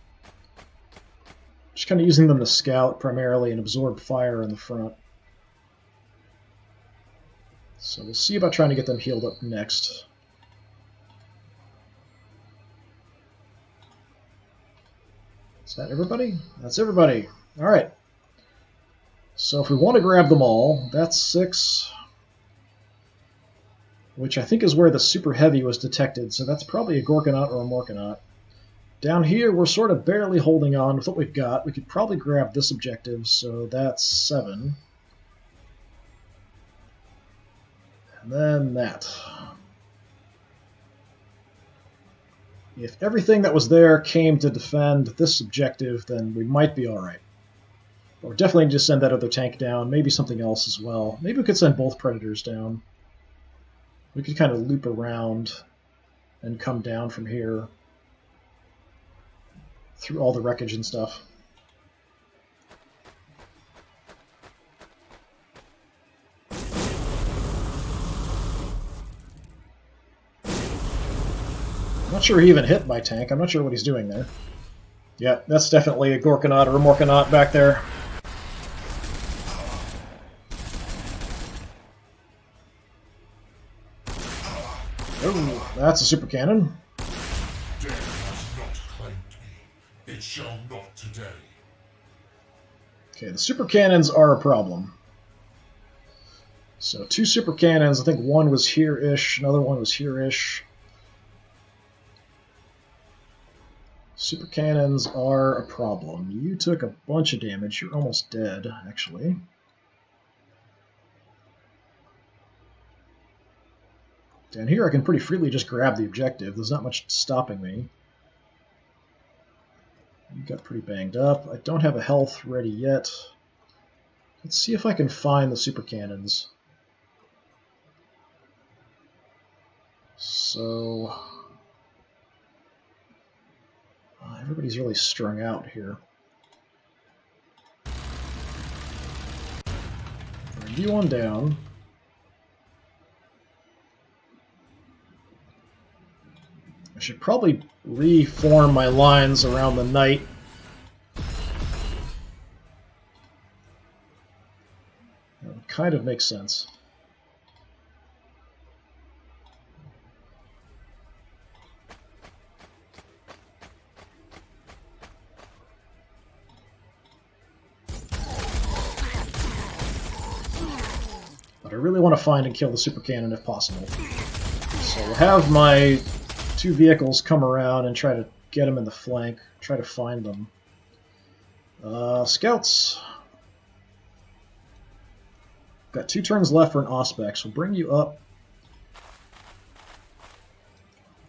Just kind of using them to scout primarily and absorb fire in the front. So we'll see about trying to get them healed up next. Is that everybody? That's everybody. Alright. So if we want to grab them all, that's 6. Which I think is where the super heavy was detected, so that's probably a Gorkanaut or a Morkanaut. Down here, we're sort of barely holding on with what we've got. We could probably grab this objective, so that's 7. And then that. If everything that was there came to defend this objective, then we might be alright. But we're definitely going to send that other tank down, maybe something else as well. Maybe we could send both Predators down. We could kind of loop around and come down from here through all the wreckage and stuff. I'm not sure he even hit my tank. I'm not sure what he's doing there. Yeah, that's definitely a Gorkanaut or a Morkanaut back there. Oh, that's a super cannon. Death has not claimed me. It shall not today. Okay, the super cannons are a problem. So 2 super cannons. I think one was here-ish, another one was here-ish. Super cannons are a problem. You took a bunch of damage. You're almost dead, actually. Down here I can pretty freely just grab the objective. There's not much stopping me. You got pretty banged up. I don't have a health ready yet. Let's see if I can find the super cannons. So... everybody's really strung out here. Bring you on down. I should probably reform my lines around the knight. That would kind of make sense. But I really want to find and kill the super cannon if possible. So we'll have my 2 vehicles come around and try to get them in the flank, try to find them. Scouts. Got 2 turns left for an Auspex. We'll bring you up.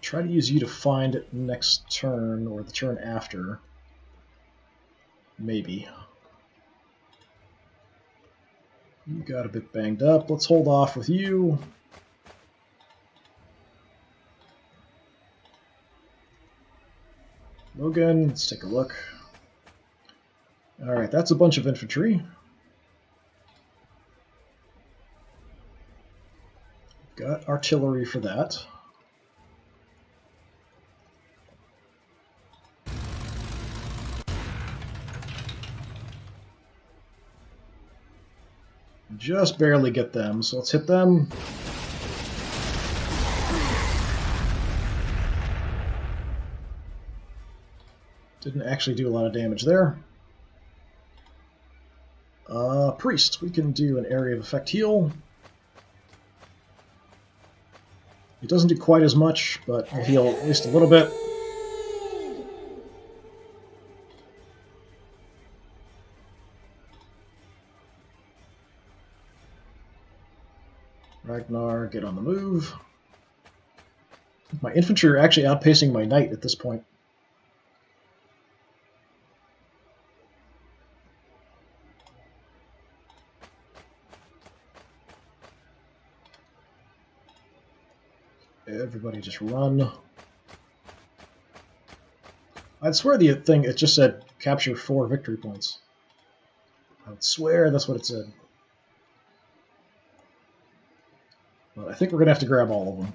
Try to use you to find it next turn, or the turn after. Maybe. You got a bit banged up. Let's hold off with you. Logan, let's take a look. Alright, that's a bunch of infantry. Got artillery for that. Just barely get them, so let's hit them. Didn't actually do a lot of damage there. Priest, we can do an area of effect heal. It doesn't do quite as much, but we'll heal at least a little bit. Ragnar, get on the move. My infantry are actually outpacing my knight at this point. Everybody just run. I'd swear the thing, it just said capture 4 victory points. I would swear that's what it said. But I think we're going to have to grab all of them.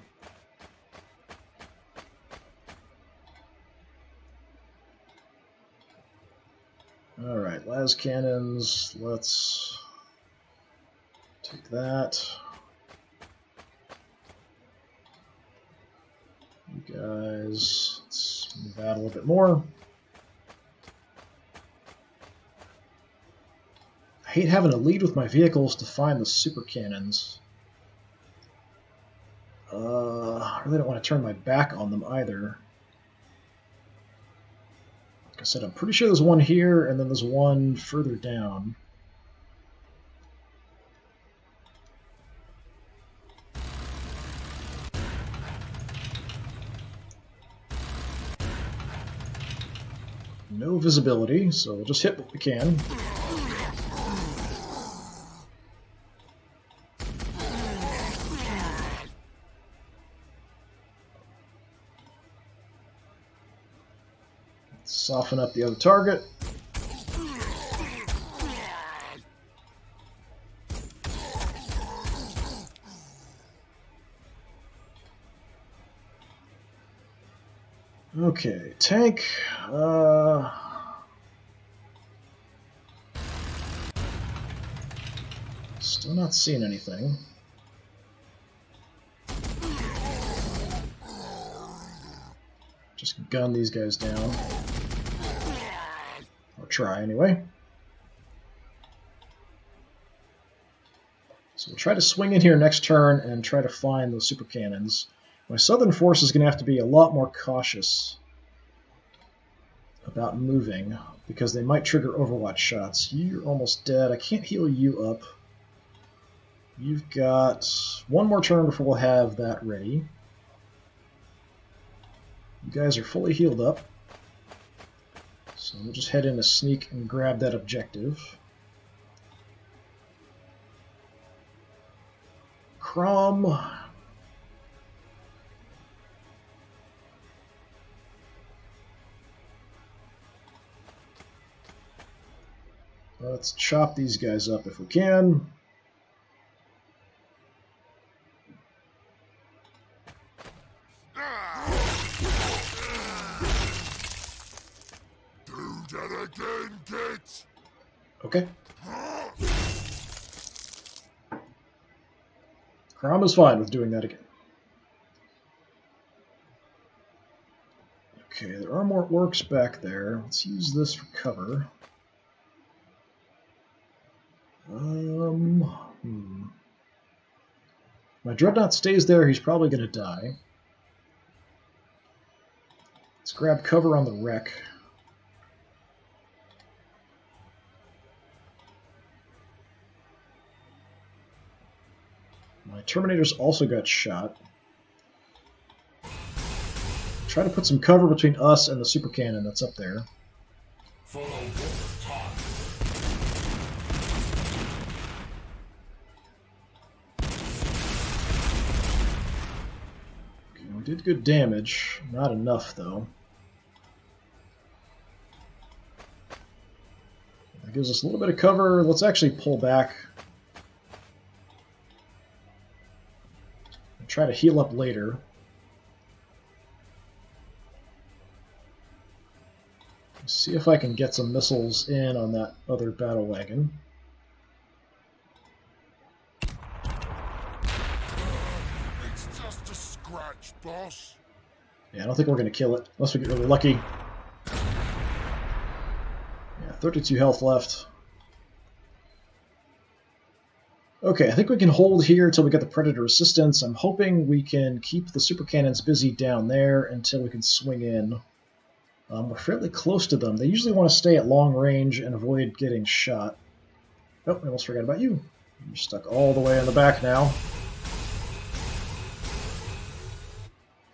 Alright, las cannons, let's take that. You guys, let's move out a little bit more. I hate having to lead with my vehicles to find the super cannons. I really don't want to turn my back on them either. Like I said, I'm pretty sure there's one here, and then there's one further down. No visibility, so we'll just hit what we can. Soften up the other target. Okay, tank. Still not seeing anything. Just gun these guys down. Or try anyway. So we'll try to swing in here next turn and try to find those super cannons. My southern force is going to have to be a lot more cautious about moving because they might trigger overwatch shots. You're almost dead. I can't heal you up. You've got one more turn before we'll have that ready. You guys are fully healed up. So we'll just head in to sneak and grab that objective. Crom. Let's chop these guys up if we can. Do that again, Git! Okay. Crom is fine with doing that again. Okay, there are more orcs back there. Let's use this for cover. My Dreadnought stays there, he's probably going to die. Let's grab cover on the wreck. My Terminators also got shot. Try to put some cover between us and the super cannon that's up there. Okay, we did good damage. Not enough, though. That gives us a little bit of cover. Let's actually pull back. And try to heal up later. See if I can get some missiles in on that other battle wagon. It's just a scratch, boss. Yeah, I don't think we're going to kill it, unless we get really lucky. Yeah, 32 health left. Okay, I think we can hold here until we get the Predator assistance. I'm hoping we can keep the super cannons busy down there until we can swing in. We're fairly close to them. They usually want to stay at long range and avoid getting shot. Oh, I almost forgot about you. You're stuck all the way in the back now.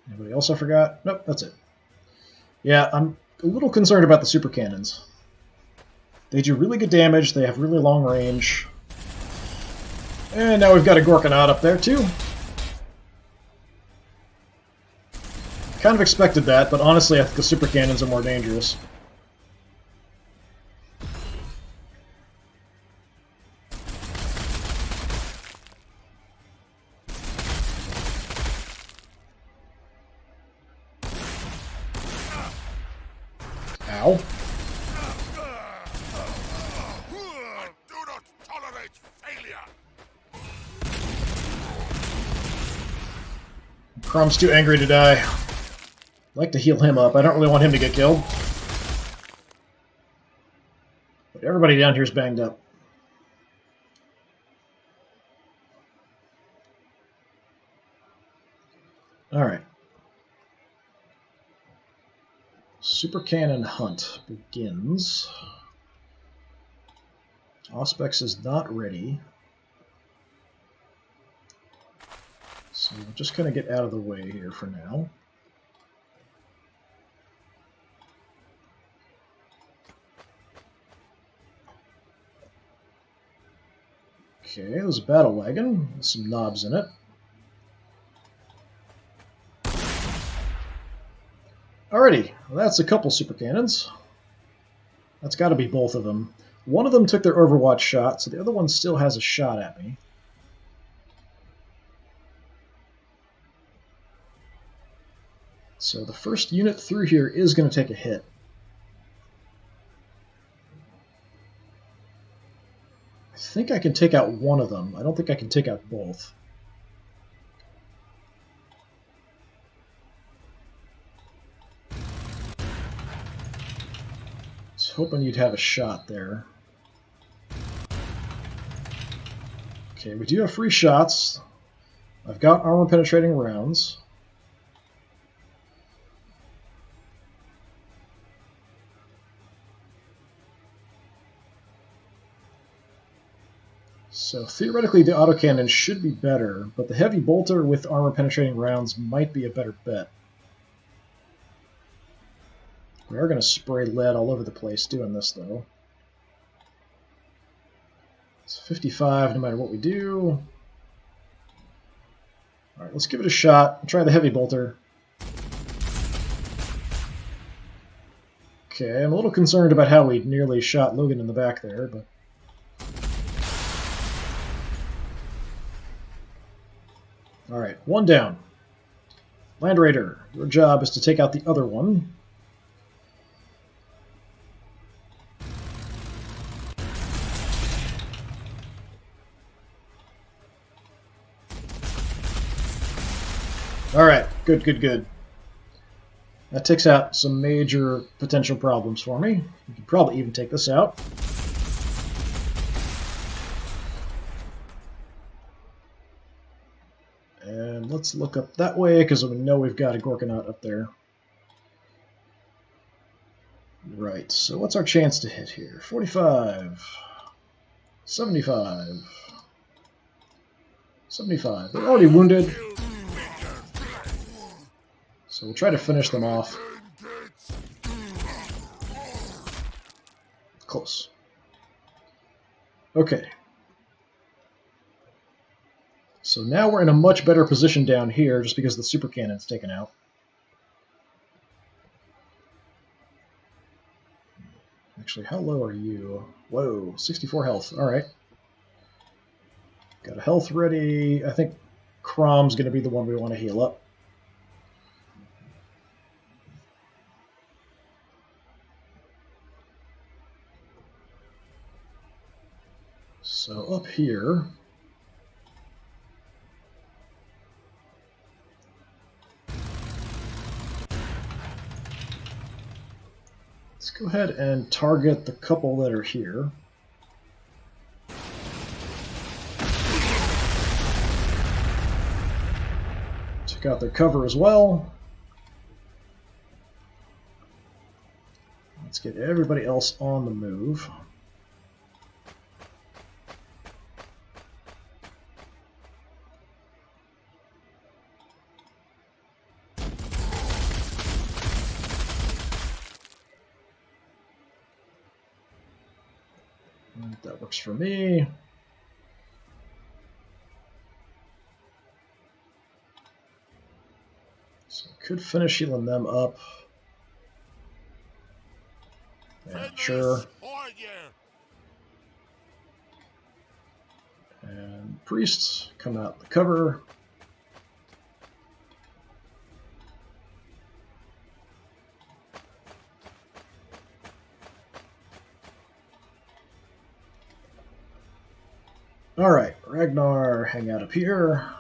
Anybody else I forgot? Nope, that's it. Yeah, I'm a little concerned about the super cannons. They do really good damage, they have really long range. And now we've got a Gorkanaut up there too. Kind of expected that, but honestly I think the super cannons are more dangerous. Ow. I do not tolerate failure. Crom's too angry to die. I'd like to heal him up. I don't really want him to get killed. But everybody down here is banged up. Alright. Super Cannon Hunt begins. Auspex is not ready. So we're just going to get out of the way here for now. Okay, there's a battle wagon with some knobs in it. Alrighty, well, that's a couple super cannons. That's got to be both of them. One of them took their Overwatch shot, so the other one still has a shot at me. So the first unit through here is going to take a hit. I think I can take out one of them. I don't think I can take out both. I was hoping you'd have a shot there. Okay, we do have free shots. I've got armor-penetrating rounds. So theoretically the autocannon should be better, but the heavy bolter with armor-penetrating rounds might be a better bet. We are going to spray lead all over the place doing this, though. It's 55 no matter what we do. Alright, let's give it a shot. Try the heavy bolter. Okay, I'm a little concerned about how we nearly shot Logan in the back there, but... Alright, one down. Land Raider, your job is to take out the other one. Alright, good, good, good. That takes out some major potential problems for me. We can probably even take this out. And let's look up that way, because we know we've got a Gorkanaut up there. Right, so what's our chance to hit here? 45. 75. 75. They're already wounded. So we'll try to finish them off. Close. Okay. So now we're in a much better position down here just because the super cannon's taken out. Actually, how low are you? Whoa, 64 health. Alright. Got a health ready. I think Crom's going to be the one we want to heal up. So up here, let's go ahead and target the couple that are here. Check out their cover as well. Let's get everybody else on the move. That works for me. So I could finish healing them up. Yeah, sure. And priests come out the cover. Alright, Ragnar, hang out up here.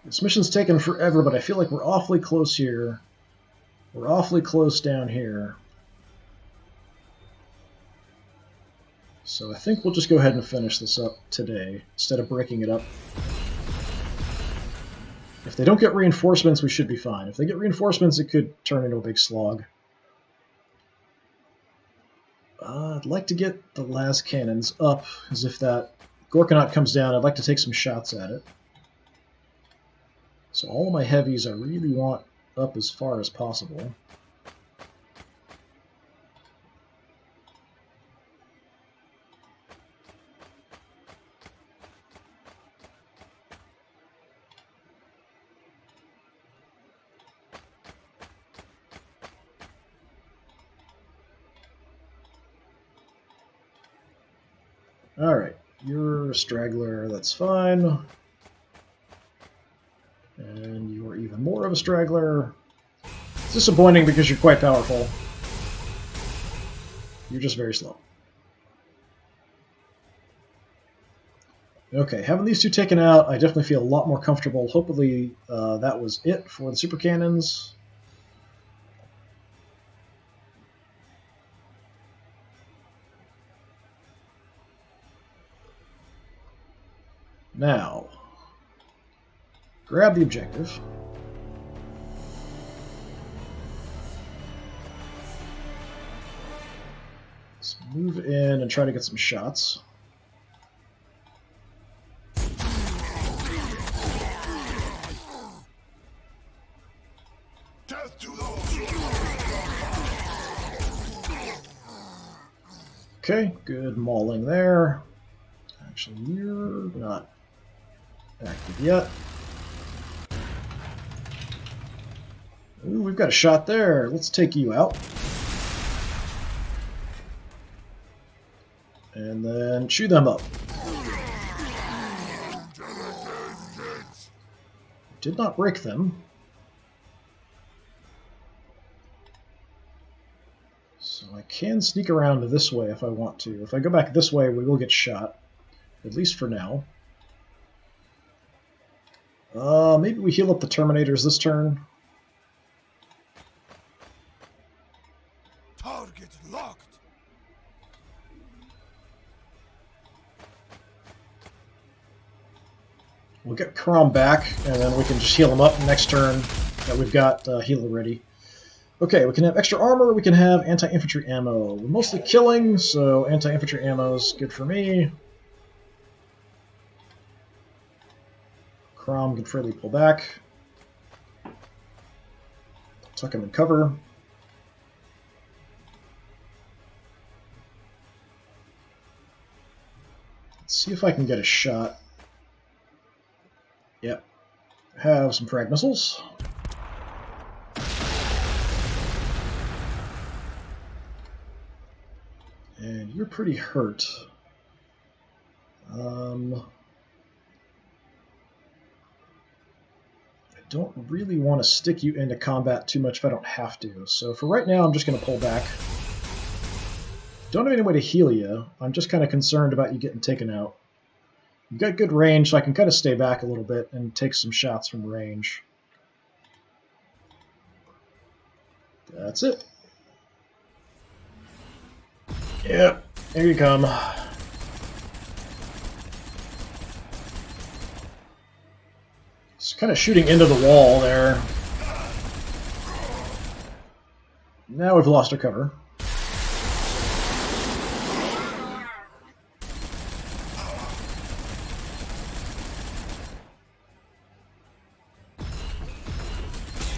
This mission's taken forever, but I feel like we're awfully close here. We're awfully close down here. So I think we'll just go ahead and finish this up today, instead of breaking it up. If they don't get reinforcements, we should be fine. If they get reinforcements, it could turn into a big slog. I'd like to get the las cannons up, as if that Gorkanaut comes down, I'd like to take some shots at it. So all my heavies I really want up as far as possible. Alright, you're a straggler, that's fine. And you're even more of a straggler. It's disappointing because you're quite powerful. You're just very slow. Okay, having these two taken out, I definitely feel a lot more comfortable. Hopefully that was it for the super cannons. Now, grab the objective. Let's move in and try to get some shots. Okay, good mauling there. Actually, you're not active yet. Ooh, we've got a shot there. Let's take you out. And then chew them up. Did not break them. So I can sneak around this way if I want to. If I go back this way, we will get shot. At least for now. Maybe we heal up the Terminators this turn. Target locked. We'll get Crom back, and then we can just heal him up next turn that we've got healer ready. Okay, we can have extra armor, we can have anti-infantry ammo. We're mostly killing, so anti-infantry ammo is good for me. Crom can freely pull back. Tuck him in cover. Let's see if I can get a shot. Yep. Have some frag missiles. And you're pretty hurt. I don't really want to stick you into combat too much if I don't have to. So for right now, I'm just going to pull back. Don't have any way to heal you. I'm just kind of concerned about you getting taken out. You've got good range, so I can kind of stay back a little bit and take some shots from range. That's it. Yep, here you come. It's kind of shooting into the wall there. Now we've lost our cover.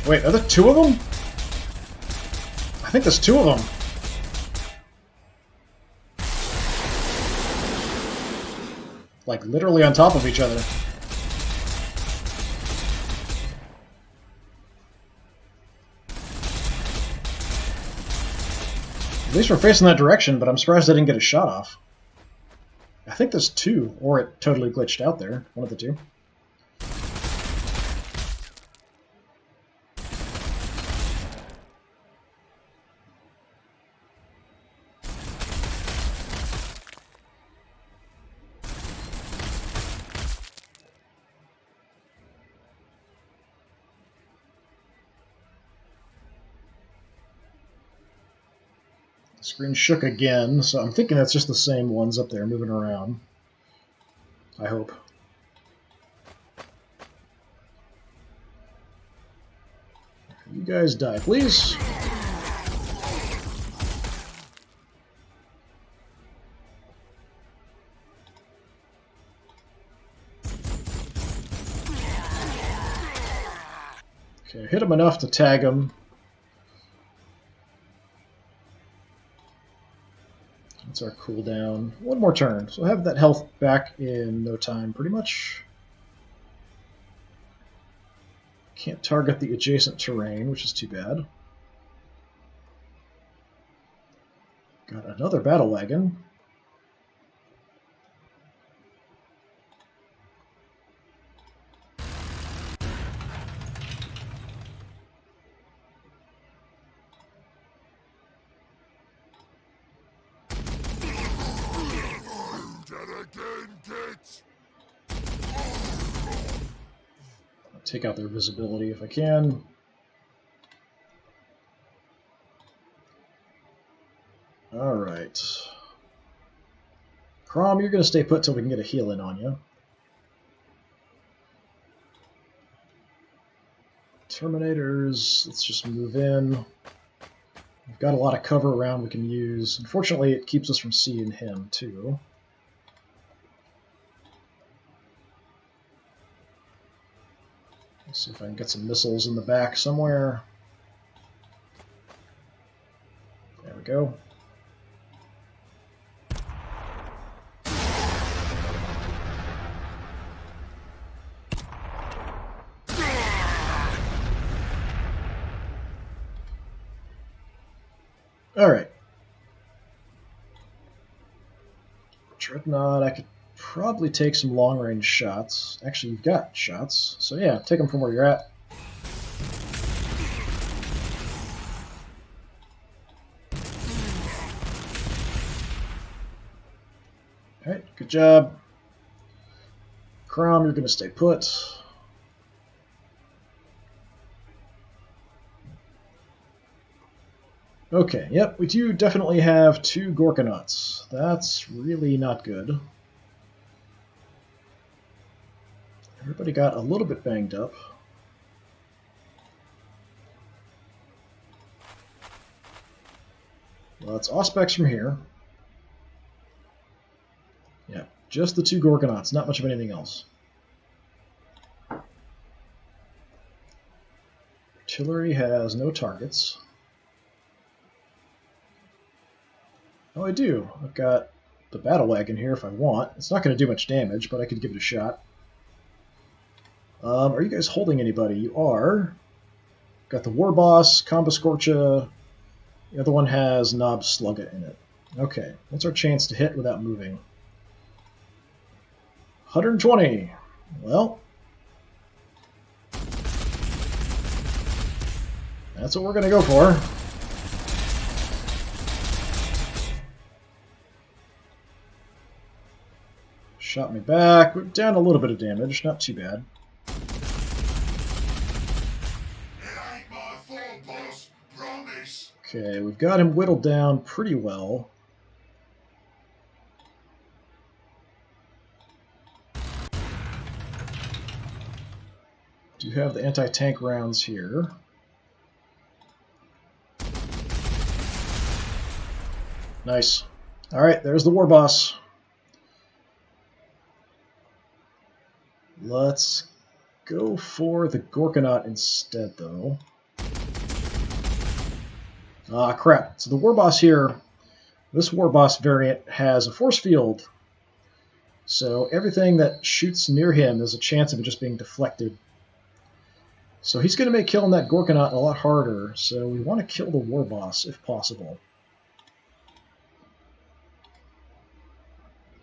Wait, are there two of them? I think there's two of them. Like, literally on top of each other. At least we're facing that direction, but I'm surprised I didn't get a shot off. I think there's two, or it totally glitched out there. One of the two. The screen shook again, so I'm thinking that's just the same ones up there moving around. I hope. You guys die, please. Okay, hit him enough to tag him. That's our cooldown. One more turn, so I'll have that health back in no time, pretty much. Can't target the adjacent terrain, which is too bad. Got another battle wagon. Take out their visibility if I can. Alright. Crom, you're going to stay put till we can get a heal in on you. Terminators, let's just move in. We've got a lot of cover around we can use. Unfortunately, it keeps us from seeing him, too. Let's see if I can get some missiles in the back somewhere. There we go. Alright. Dreadnought, I could probably take some long-range shots. Actually, you've got shots, so yeah, take them from where you're at. Alright, good job. Crom, you're going to stay put. Okay, yep, we do definitely have 2 Gorkanauts. That's really not good. Everybody got a little bit banged up. Well, it's Auspex from here. Yeah, just the 2 Gorkanauts, not much of anything else. Artillery has no targets. Oh, I do. I've got the battle wagon here if I want. It's not going to do much damage, but I could give it a shot. Are you guys holding anybody? You are. Got the War Boss, Combo Scorcha. The other one has Knob Slugga in it. Okay, what's our chance to hit without moving? 120. Well, that's what we're going to go for. Shot me back. We're down a little bit of damage, not too bad. Okay, we've got him whittled down pretty well. Do have the anti-tank rounds here. Nice. Alright, there's the War Boss. Let's go for the Gorkanaut instead, though. Ah, crap. So the War Boss here, this War Boss variant has a force field. So everything that shoots near him, there's a chance of it just being deflected. So he's going to make killing that Gorkanaut a lot harder, so we want to kill the War Boss if possible.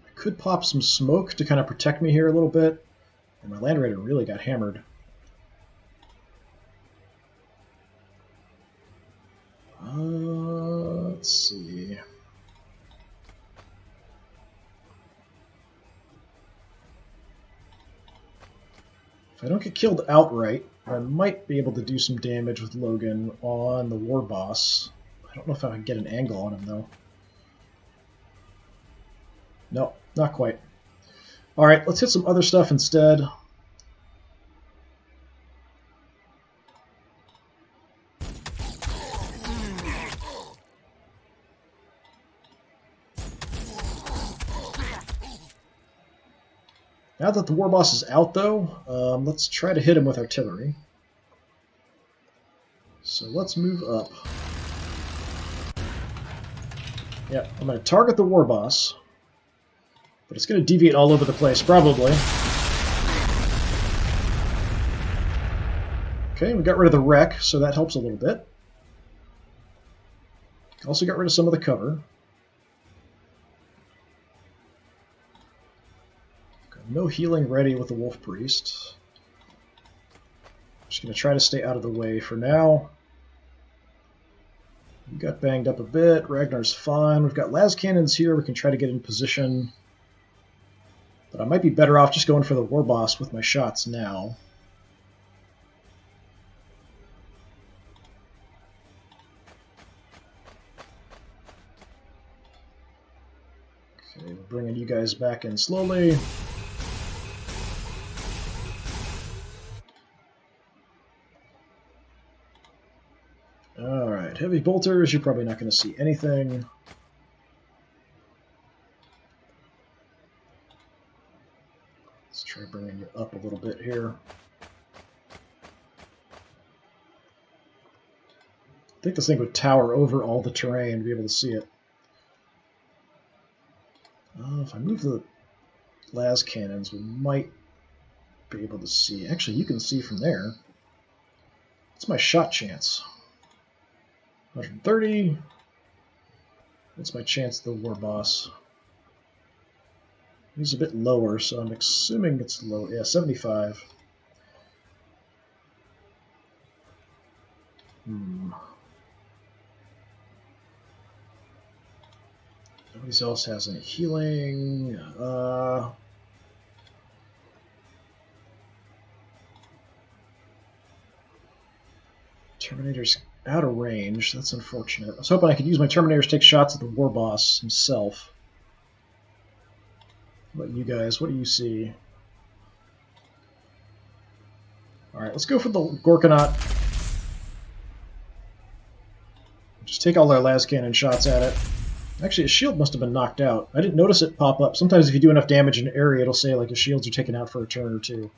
I could pop some smoke to kind of protect me here a little bit, and my Land Raider really got hammered. Let's see. If I don't get killed outright, I might be able to do some damage with Logan on the War Boss. I don't know if I can get an angle on him, though. No, not quite. Alright, let's hit some other stuff instead. Now that the War Boss is out, though, let's try to hit him with artillery. So let's move up. Yeah, I'm going to target the War Boss, but it's going to deviate all over the place, probably. Okay, we got rid of the wreck, so that helps a little bit. Also got rid of some of the cover. No healing ready with the Wolf Priest. Just going to try to stay out of the way for now. We got banged up a bit. Ragnar's fine. We've got las cannons here. We can try to get in position. But I might be better off just going for the War Boss with my shots now. Okay, we're bringing you guys back in slowly. Alright, heavy bolters, you're probably not going to see anything. Let's try bringing you up a little bit here. I think this thing would tower over all the terrain to be able to see it. If I move the las cannons, we might be able to see. Actually, you can see from there. What's my shot chance? 130. What's my chance of the War Boss? He's a bit lower, so I'm assuming it's low. Yeah, 75. Nobody else has any healing. Terminator's out of range. That's unfortunate. I was hoping I could use my Terminators to take shots at the War Boss himself. What about you guys? What do you see? Alright, let's go for the Gorkanaut. Just take all our las cannon shots at it. Actually, his shield must have been knocked out. I didn't notice it pop up. Sometimes if you do enough damage in an area, it'll say like your shields are taken out for a turn or two.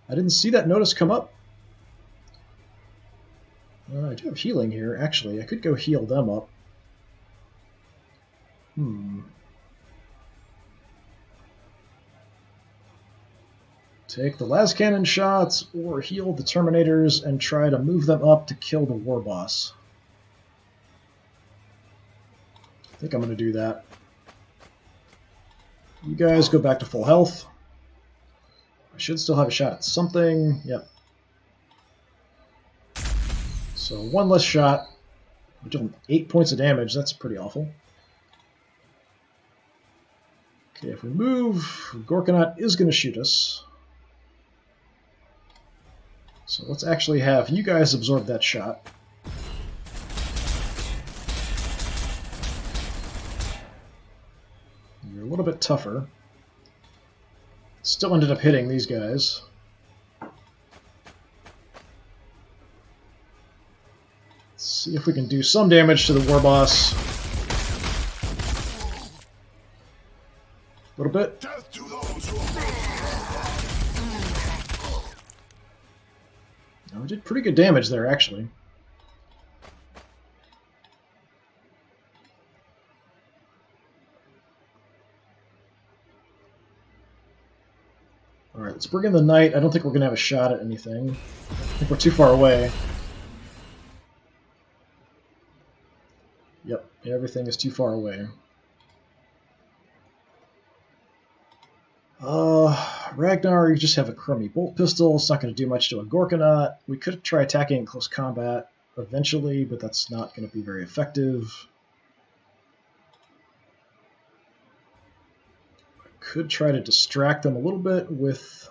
I didn't see that notice come up. I do have healing here, actually. I could go heal them up. Take the las cannon shots, or heal the Terminators and try to move them up to kill the War Boss. I think I'm going to do that. You guys go back to full health. I should still have a shot at something. Yep. So one less shot. We're doing 8 points of damage. That's pretty awful. Okay, if we move, Gorkanaut is going to shoot us. So let's actually have you guys absorb that shot. You're a little bit tougher. Still ended up hitting these guys. Let's see if we can do some damage to the War Boss. A little bit. Death to those who No, we did pretty good damage there, actually. Alright, let's bring in the knight. I don't think we're going to have a shot at anything. I think we're too far away. Yep, everything is too far away. Ragnar, you just have a crummy bolt pistol. It's not going to do much to a Gorkanaut. We could try attacking in close combat eventually, but that's not going to be very effective. I could try to distract them a little bit with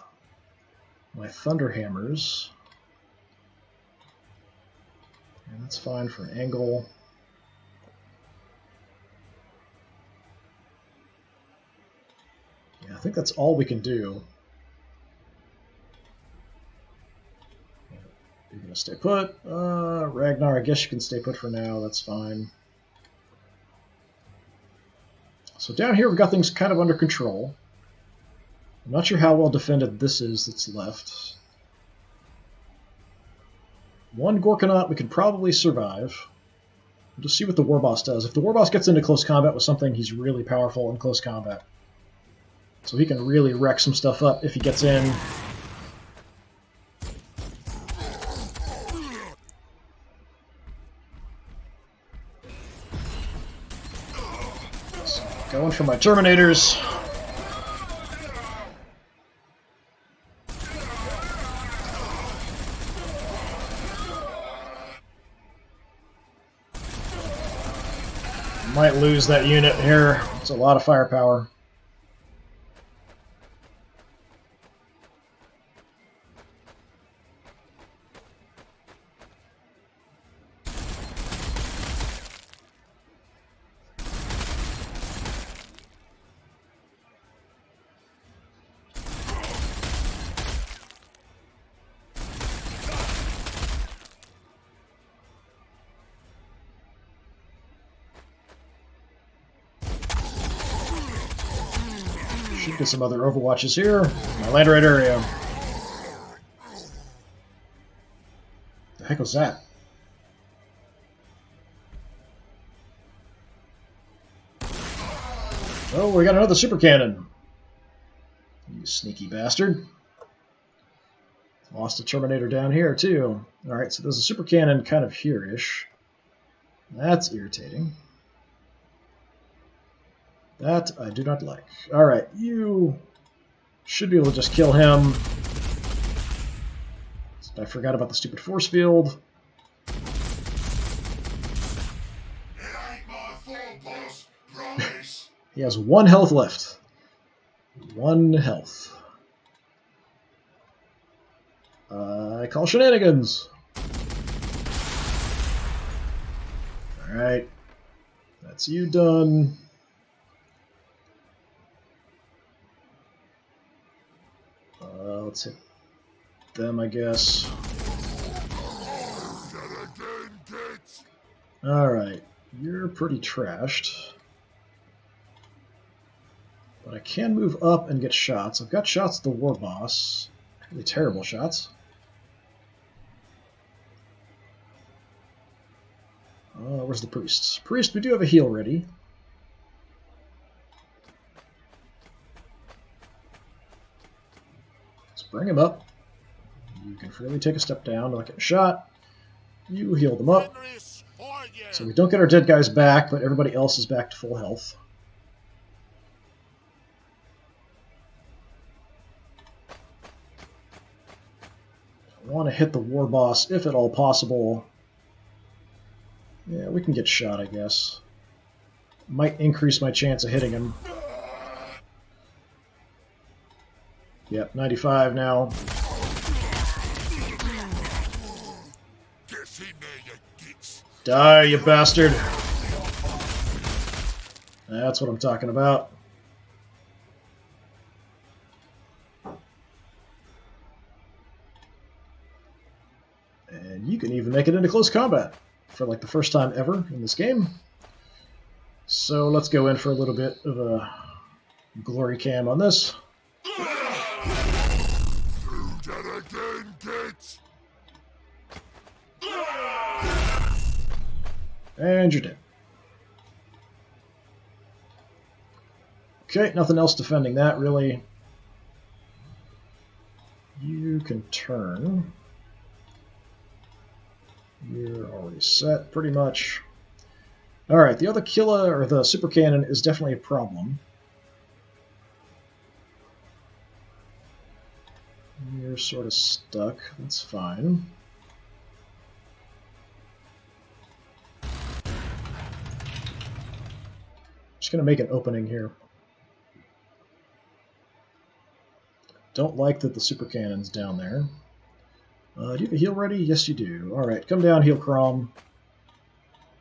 my Thunderhammers. And that's fine for an angle. Yeah, I think that's all we can do. You're going to stay put. Ragnar, I guess you can stay put for now. That's fine. So down here we've got things kind of under control. I'm not sure how well defended this is that's left. One Gorkanaut we could probably survive. We'll just see what the Warboss does. If the Warboss gets into close combat with something, he's really powerful in close combat. So he can really wreck some stuff up if he gets in. So going for my Terminators. Might lose that unit here. It's a lot of firepower. Should get some other Overwatches here. My Land Raider area. The heck was that? Oh, we got another super cannon. You sneaky bastard. Lost a Terminator down here too. Alright, so there's a super cannon kind of here-ish. That's irritating. That I do not like. Alright, you should be able to just kill him. I forgot about the stupid force field. It ain't my fault, boss. Promise. He has 1 health left. 1 health. I call shenanigans. Alright. That's you done. Let's hit them, I guess. Alright, you're pretty trashed. But I can move up and get shots. I've got shots at the Warboss. Really terrible shots. Where's the priest? Priest, we do have a heal ready. Bring him up. You can freely take a step down to get a shot. You heal them up. So we don't get our dead guys back, but everybody else is back to full health. I want to hit the Warboss if at all possible. Yeah, we can get shot, I guess. Might increase my chance of hitting him. Yep, 95 now. Die, you bastard! That's what I'm talking about. And you can even make it into close combat for like the first time ever in this game. So let's go in for a little bit of a glory cam on this. And you're dead. Okay, nothing else defending that, really. You can turn. You're already set, pretty much. Alright, the other killer, or the super cannon, is definitely a problem. You're sort of stuck. That's fine. Just going to make an opening here. Don't like that the super cannon's down there. Do you have a heal ready? Yes, you do. Alright, come down, heal Crom.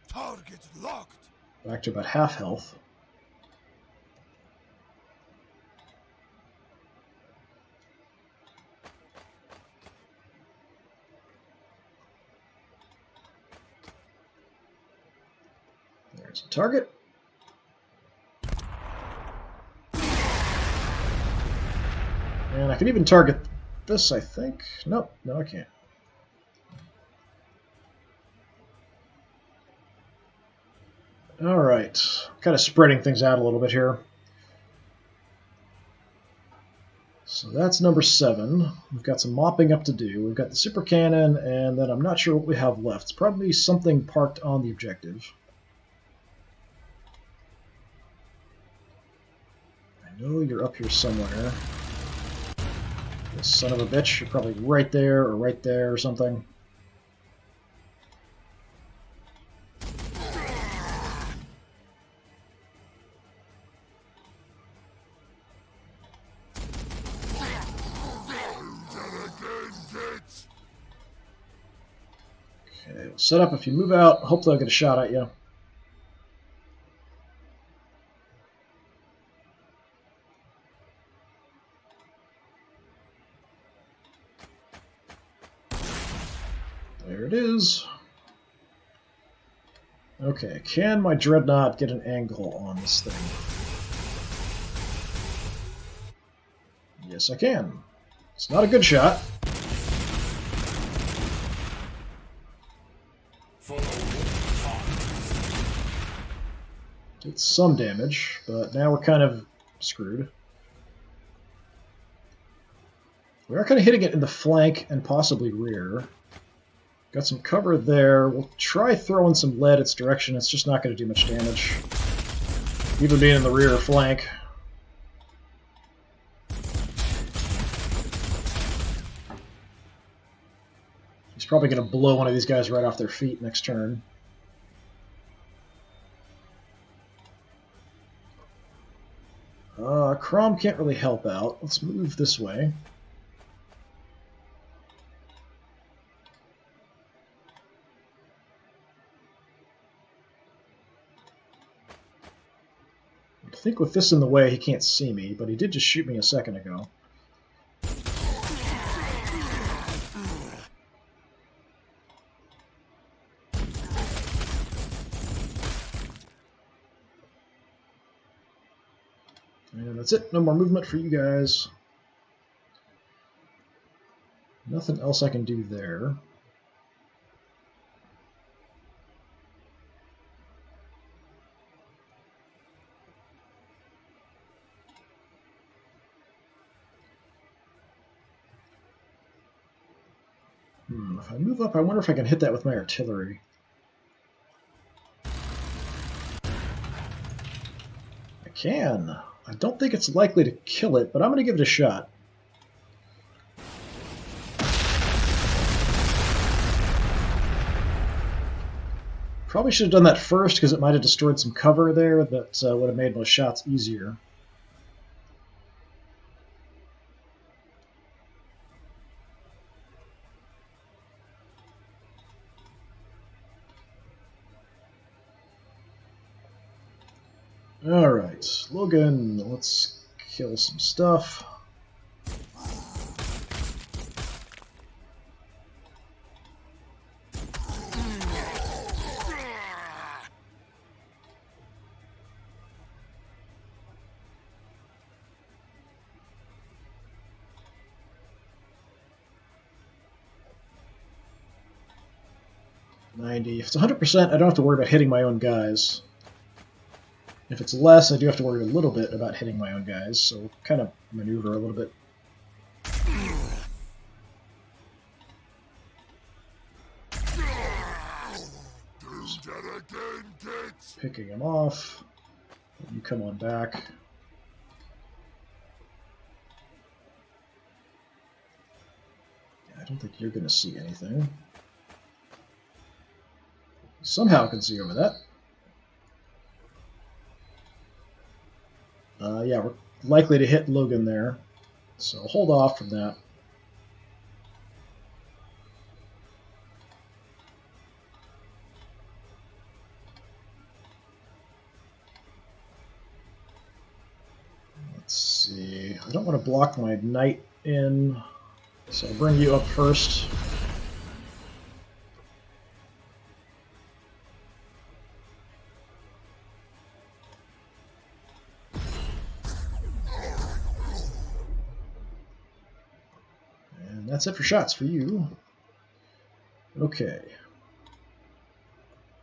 Target locked. Back to about half health. There's a target. And I can even target this, I think. Nope, no I can't. Alright, kind of spreading things out a little bit here. So that's number 7. We've got some mopping up to do. We've got the super cannon, and then I'm not sure what we have left. It's probably something parked on the objective. I know you're up here somewhere. You son of a bitch, you're probably right there or something. Okay, set up. If you move out, hopefully I'll get a shot at you. There it is. Okay, can my Dreadnought get an angle on this thing? Yes, I can. It's not a good shot. Did some damage, but now we're kind of screwed. We are kind of hitting it in the flank and possibly rear. Got some cover there. We'll try throwing some lead its direction. It's just not going to do much damage, even being in the rear or flank. He's probably going to blow one of these guys right off their feet next turn. Crom can't really help out. Let's move this way. I think with this in the way, he can't see me, but he did just shoot me a second ago. And that's it. No more movement for you guys. Nothing else I can do there. If I move up, I wonder if I can hit that with my artillery. I can. I don't think it's likely to kill it, but I'm going to give it a shot. Probably should have done that first, because it might have destroyed some cover there that would have made my shots easier. Alright, Logan, let's kill some stuff. If it's 100%, I don't have to worry about hitting my own guys. If it's less, I do have to worry a little bit about hitting my own guys, so we'll kind of maneuver a little bit. picking him off. You come on back. I don't think you're going to see anything. Somehow can see over that. Yeah, we're likely to hit Logan there. So hold off from that. Let's see. I don't want to block my knight in, so I'll bring you up first. And that's it for shots for you. Okay.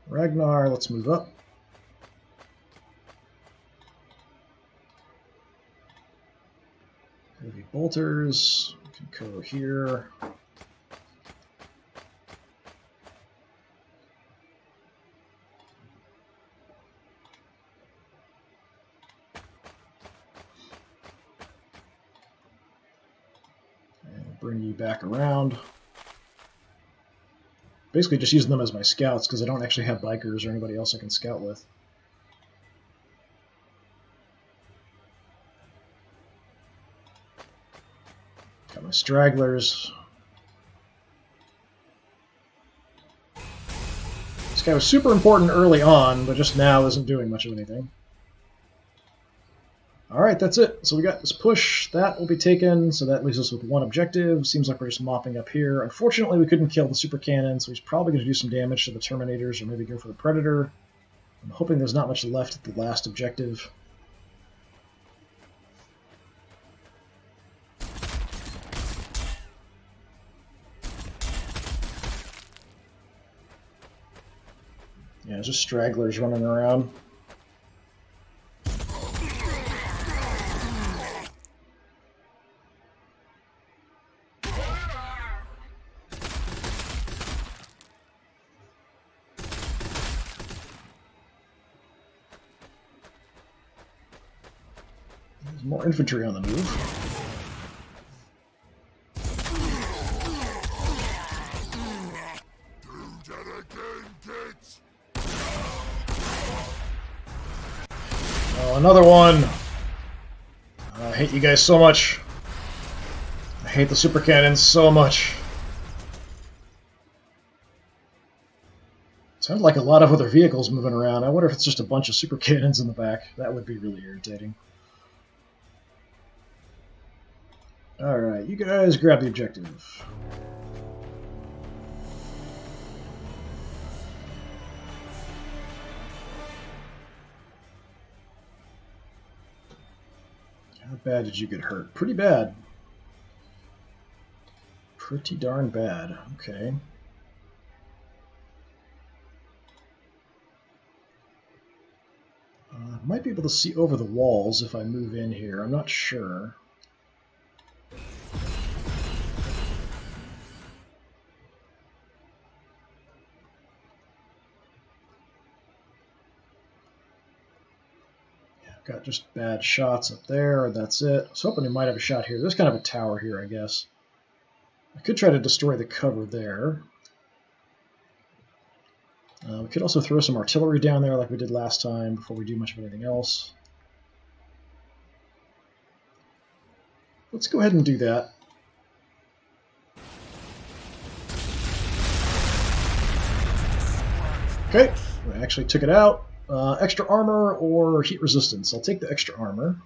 Ragnar, let's move up. Heavy bolters, we can go here. And bring you back around. Basically just using them as my scouts because I don't actually have bikers or anybody else I can scout with. Got my stragglers. This guy was super important early on, but just now isn't doing much of anything. Alright, that's it. So we got this push. That will be taken, so that leaves us with one objective. Seems like we're just mopping up here. Unfortunately, we couldn't kill the super cannon, so he's probably going to do some damage to the Terminators or maybe go for the Predator. I'm hoping there's not much left at the last objective. Yeah, just stragglers running around. There's more infantry on the move. Oh, another one! I hate you guys so much. I hate the super cannons so much. Sounds like a lot of other vehicles moving around. I wonder if it's just a bunch of super cannons in the back. That would be really irritating. Alright, you guys grab the objective. How bad did you get hurt? Pretty bad. Pretty darn bad. Okay. Might be able to see over the walls if I move in here. I'm not sure. Got just bad shots up there, that's it. I was hoping he might have a shot here. There's kind of a tower here, I guess. I could try to destroy the cover there. We could also throw some artillery down there like we did last time before we do much of anything else. Let's go ahead and do that. Okay, we actually took it out. Extra armor or heat resistance? I'll take the extra armor.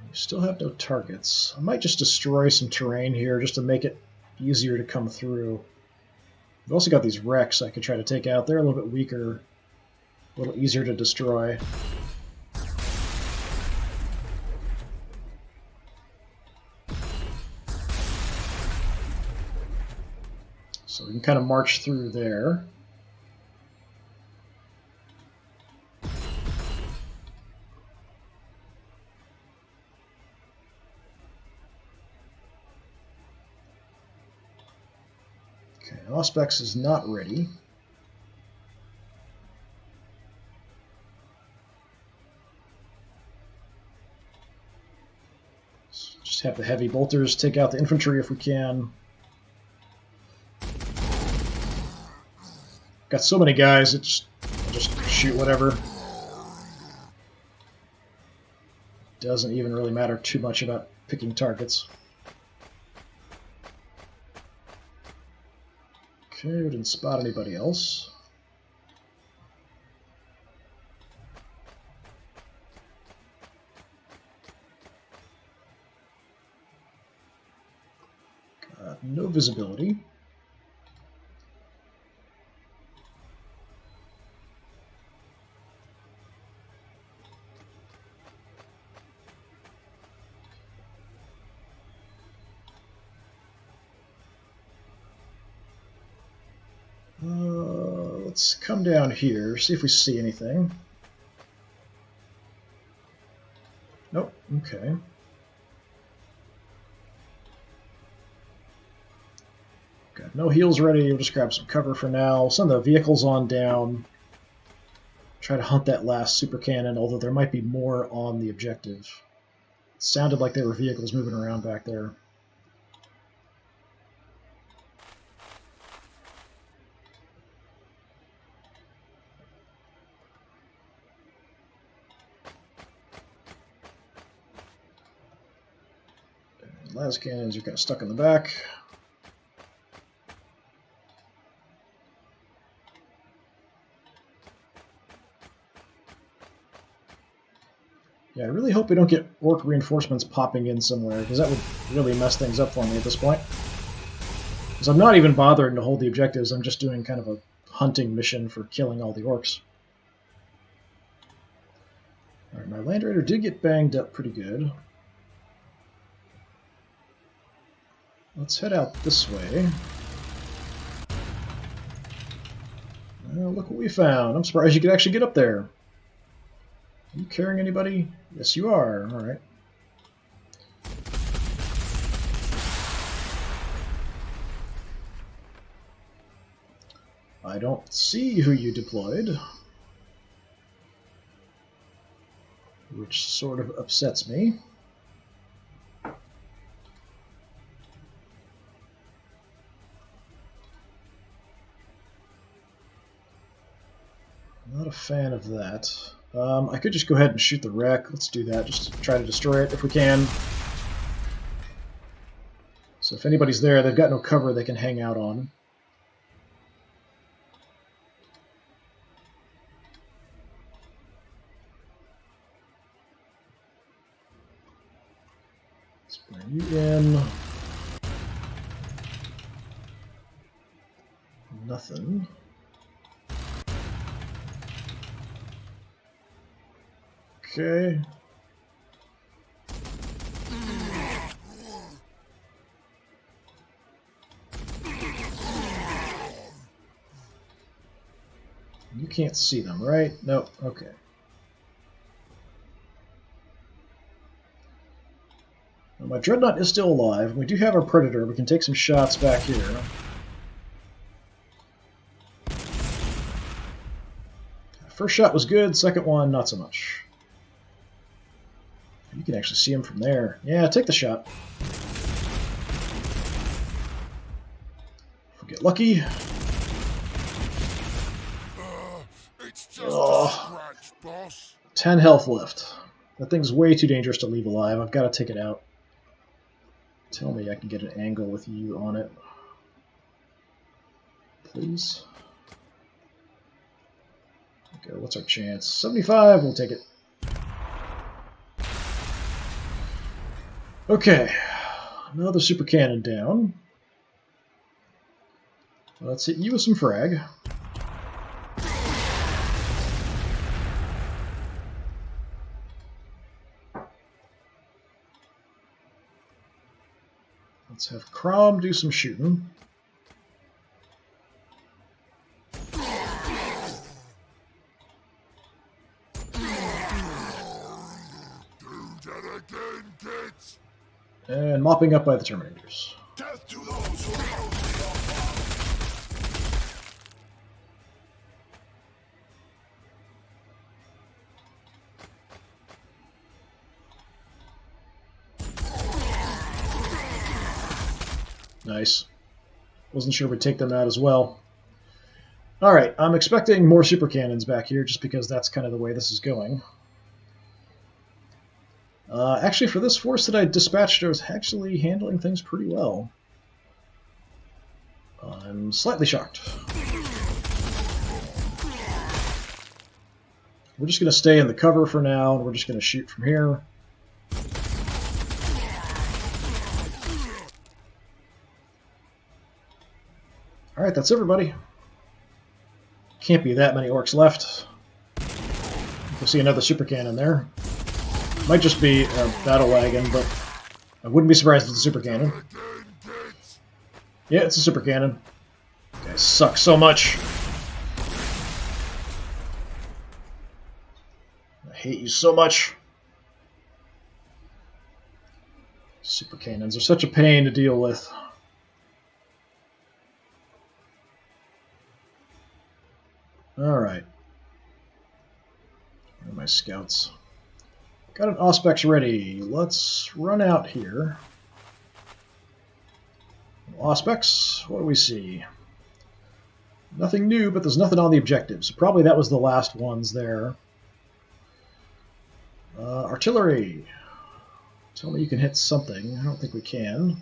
We still have no targets. I might just destroy some terrain here just to make it easier to come through. We've also got these wrecks I could try to take out. They're a little bit weaker, a little easier to destroy. So we can kind of march through there. Auspex is not ready. Just have the heavy bolters take out the infantry if we can. Got so many guys, I'll just shoot whatever. Doesn't even really matter too much about picking targets. Okay, we didn't spot anybody else. Got no visibility. Let's come down here, see if we see anything. Nope, okay. Got no heals ready, we'll just grab some cover for now. We'll send the vehicles on down. Try to hunt that last super cannon, although there might be more on the objective. It sounded like there were vehicles moving around back there. Las cannons are kind of stuck in the back. Yeah, I really hope we don't get orc reinforcements popping in somewhere, because that would really mess things up for me at this point. Because I'm not even bothering to hold the objectives, I'm just doing kind of a hunting mission for killing all the orcs. Alright, my Land Raider did get banged up pretty good. Let's head out this way. Well, look what we found. I'm surprised you could actually get up there. Are you carrying anybody? Yes, you are. All right. I don't see who you deployed, which sort of upsets me. Not a fan of that. I could just go ahead and shoot the wreck. Let's do that, just to try to destroy it if we can. So if anybody's there, they've got no cover they can hang out on. Let's bring you in. Nothing. Okay. You can't see them, right? Nope. Okay. Now, my Dreadnought is still alive. We do have our Predator. We can take some shots back here. First shot was good. Second one, not so much. You can actually see him from there. Yeah, take the shot. If we get lucky. It's just a scratch, boss. 10 health left. That thing's way too dangerous to leave alive. I've got to take it out. Tell me I can get an angle with you on it. Please. Okay, what's our chance? 75, we'll take it. Okay, another super cannon down. Let's hit you with some frag. Let's have Crom do some shooting. And mopping up by the Terminators. Death to those who oppose the All-Father. Nice. Wasn't sure we'd take them out as well. Alright, I'm expecting more super cannons back here, just because that's kind of the way this is going. Actually, for this force that I dispatched, I was actually handling things pretty well. I'm slightly shocked. We're just going to stay in the cover for now, and we're just going to shoot from here. Alright, that's everybody. Can't be that many orcs left. We'll see another super cannon there. Might just be a battle wagon, but I wouldn't be surprised if it's a super cannon. Yeah, it's a super cannon. You guys suck so much. I hate you so much. Super cannons are such a pain to deal with. Alright. Where are my scouts? Got an Auspex ready. Let's run out here. Auspex, what do we see? Nothing new, but there's nothing on the objectives. Probably that was the last ones there. Artillery. Tell me you can hit something. I don't think we can.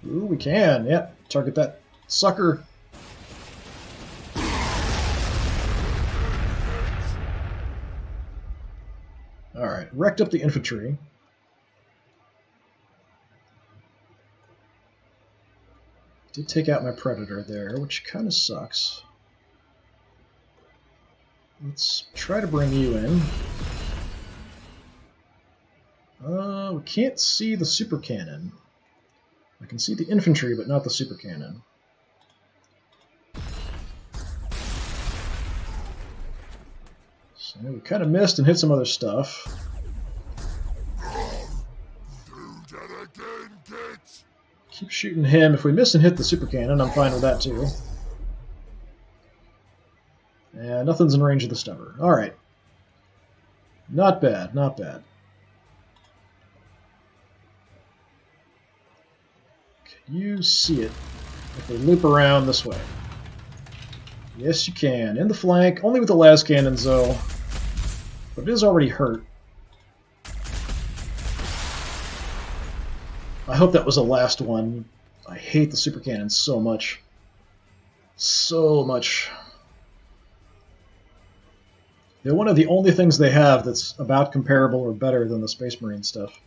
Ooh, we can. Yep. Target that sucker. Alright, wrecked up the infantry. Did take out my predator there, which kind of sucks. Let's try to bring you in. We can't see the super cannon. I can see the infantry, but not the super cannon. So we kind of missed and hit some other stuff. Keep shooting him. If we miss and hit the super cannon, I'm fine with that too. And nothing's in range of the stubber. Alright. Not bad, not bad. Can you see it if we loop around this way? Yes, you can. In the flank, only with the las cannons though. But it is already hurt. I hope that was the last one. I hate the super cannons so much. So much. They're one of the only things they have that's about comparable or better than the Space Marine stuff.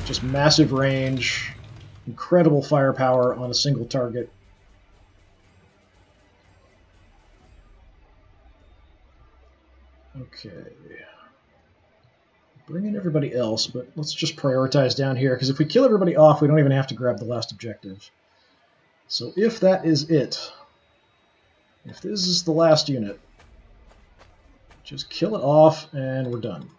Just massive range, incredible firepower on a single target. Okay. Bring in everybody else, but let's just prioritize down here, because if we kill everybody off, we don't even have to grab the last objective. So if that is it, if this is the last unit, just kill it off and we're done.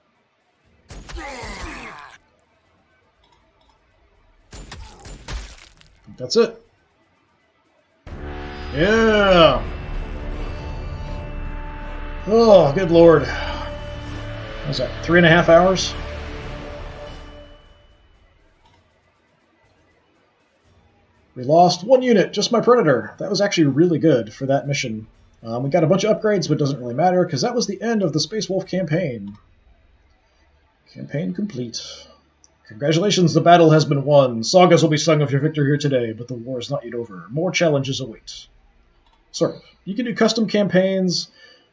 That's it. Yeah! Oh, good lord. What was that, 3.5 hours? We lost 1 unit, just my Predator. That was actually really good for that mission. We got a bunch of upgrades, but it doesn't really matter, because that was the end of the Space Wolf campaign. Campaign complete. Congratulations, the battle has been won. Sagas will be sung of your victory here today, but the war is not yet over. More challenges await. Sort of. You can do custom campaigns.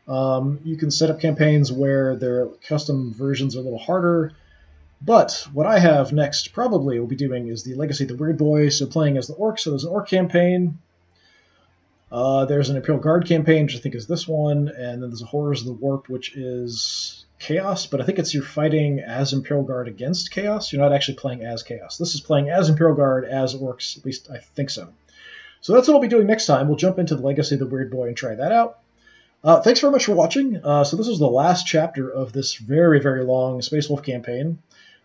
You can set up campaigns where their custom versions are a little harder. But what I have next probably will be doing is the Legacy of the Weird Boy, so playing as the Orc. So there's an Orc campaign. There's an Imperial Guard campaign, which I think is this one, and then there's a Horrors of the Warp, which is Chaos, but I think it's you're fighting as Imperial Guard against Chaos. You're not actually playing as Chaos. This is playing as Imperial Guard, as Orcs, at least I think so. So that's what I'll be doing next time. We'll jump into the Legacy of the Weird Boy and try that out. Thanks very much for watching. So this was the last chapter of this very, very long Space Wolf campaign.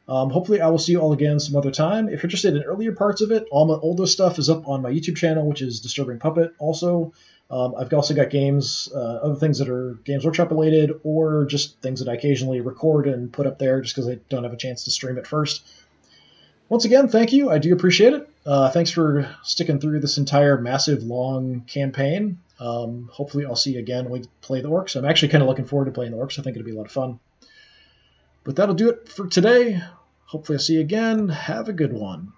Hopefully I will see you all again some other time. If you're interested in earlier parts of it, all my older stuff is up on my YouTube channel, which is Disturbing Puppet. Also, I've also got games, other things that are Games Workshop related, or just things that I occasionally record and put up there just because I don't have a chance to stream it first. Once again, thank you. I do appreciate it. Thanks for sticking through this entire massive, long campaign. Hopefully I'll see you again when we play the Orcs. I'm actually kind of looking forward to playing the Orcs. I think it'll be a lot of fun. But that'll do it for today. Hopefully I'll see you again. Have a good one.